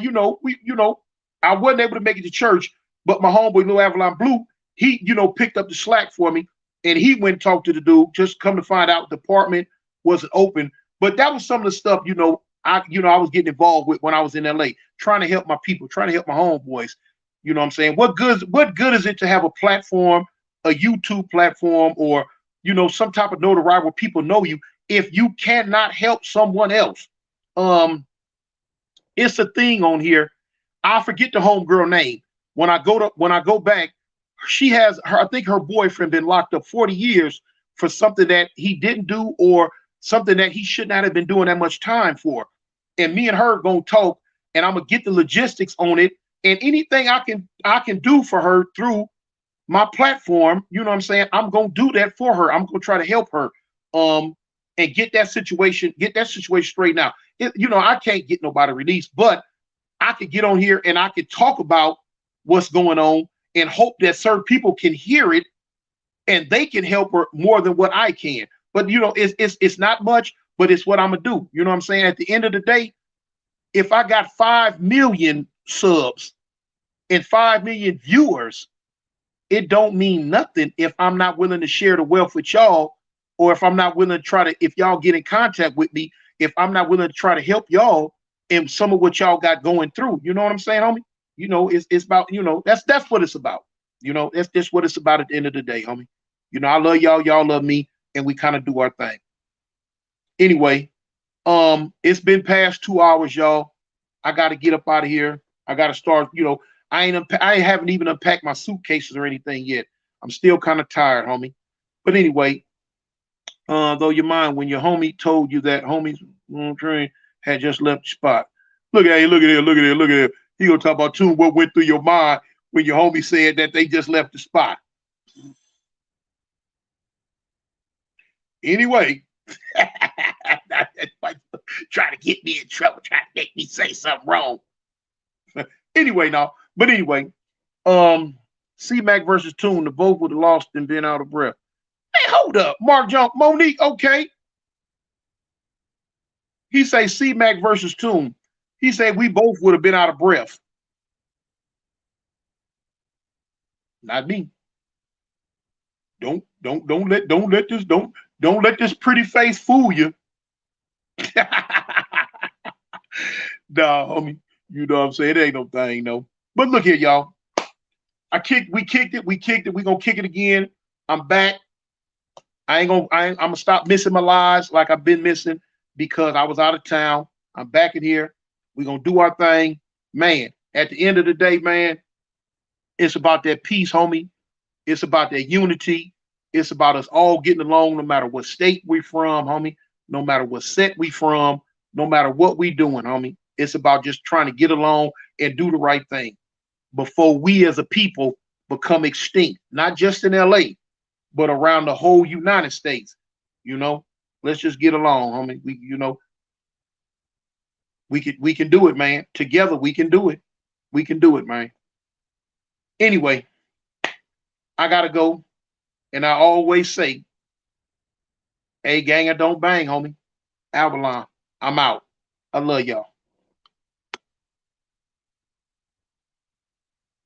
I wasn't able to make it to church, but my homeboy Lil Avalon Blue, he, picked up the slack for me, and he went and talked to the dude. Just come to find out, the apartment wasn't open. But that was some of the stuff, I was getting involved with when I was in LA, trying to help my people, trying to help my homeboys. You know what I'm saying? What good is it to have a platform, a YouTube platform, or some type of notoriety where people know you, if you cannot help someone else? It's a thing on here. I forget the homegirl name. When I go back, she has her. I think her boyfriend been locked up 40 years for something that he didn't do, or something that he should not have been doing that much time for. And me and her gonna talk, and I'm gonna get the logistics on it. And anything I can do for her through my platform, you know what I'm saying, I'm gonna do that for her. I'm gonna try to help her, and get that situation straightened out. I can't get nobody released, but I could get on here and I could talk about what's going on, and hope that certain people can hear it and they can help her more than what I can. But it's not much, but it's what I'm gonna do. You know what I'm saying? At the end of the day, if I got 5 million subs and 5 million viewers, it don't mean nothing if I'm not willing to share the wealth with y'all, or if I'm not willing to if y'all get in contact with me, if I'm not willing to try to help y'all in some of what y'all got going through. You know what I'm saying, homie? It's about, that's what it's about. That's what it's about at the end of the day, homie. I love y'all, y'all love me, and we kind of do our thing. Anyway, it's been past 2 hours, y'all. I got to get up out of here. I got to start, I haven't even unpacked my suitcases or anything yet. I'm still kind of tired, homie. But anyway, though your mind, when your homie told you that homie's train had just left the spot. Look at it. He gonna talk about too what went through your mind when your homie said that they just left the spot. Anyway, trying to get me in trouble, trying to make me say something wrong. Anyway, C-Mac versus Toon, the both would have lost and been out of breath. Hey, hold up, Mark Jump, Monique, okay. He say C-Mac versus Toon. He said we both would have been out of breath. Not me. Don't let this pretty face fool you. Nah, homie. You know what I'm saying? It ain't no thing, no. But look here, y'all. We kicked it. We gonna kick it again. I'm back. I'm gonna stop missing my lives like I've been missing, because I was out of town. I'm back in here. We're gonna do our thing. Man, at the end of the day, man, it's about that peace, homie. It's about that unity. It's about us all getting along, no matter what state we from, homie. No matter what set we from, no matter what we doing, homie. It's about just trying to get along and do the right thing before we as a people become extinct, not just in LA, but around the whole United States. Let's just get along, homie. We can do it, man. Together we can do it. We can do it, man. Anyway, I gotta go. And I always say, hey, gang, I don't bang, homie. Avalon, I'm out. I love y'all.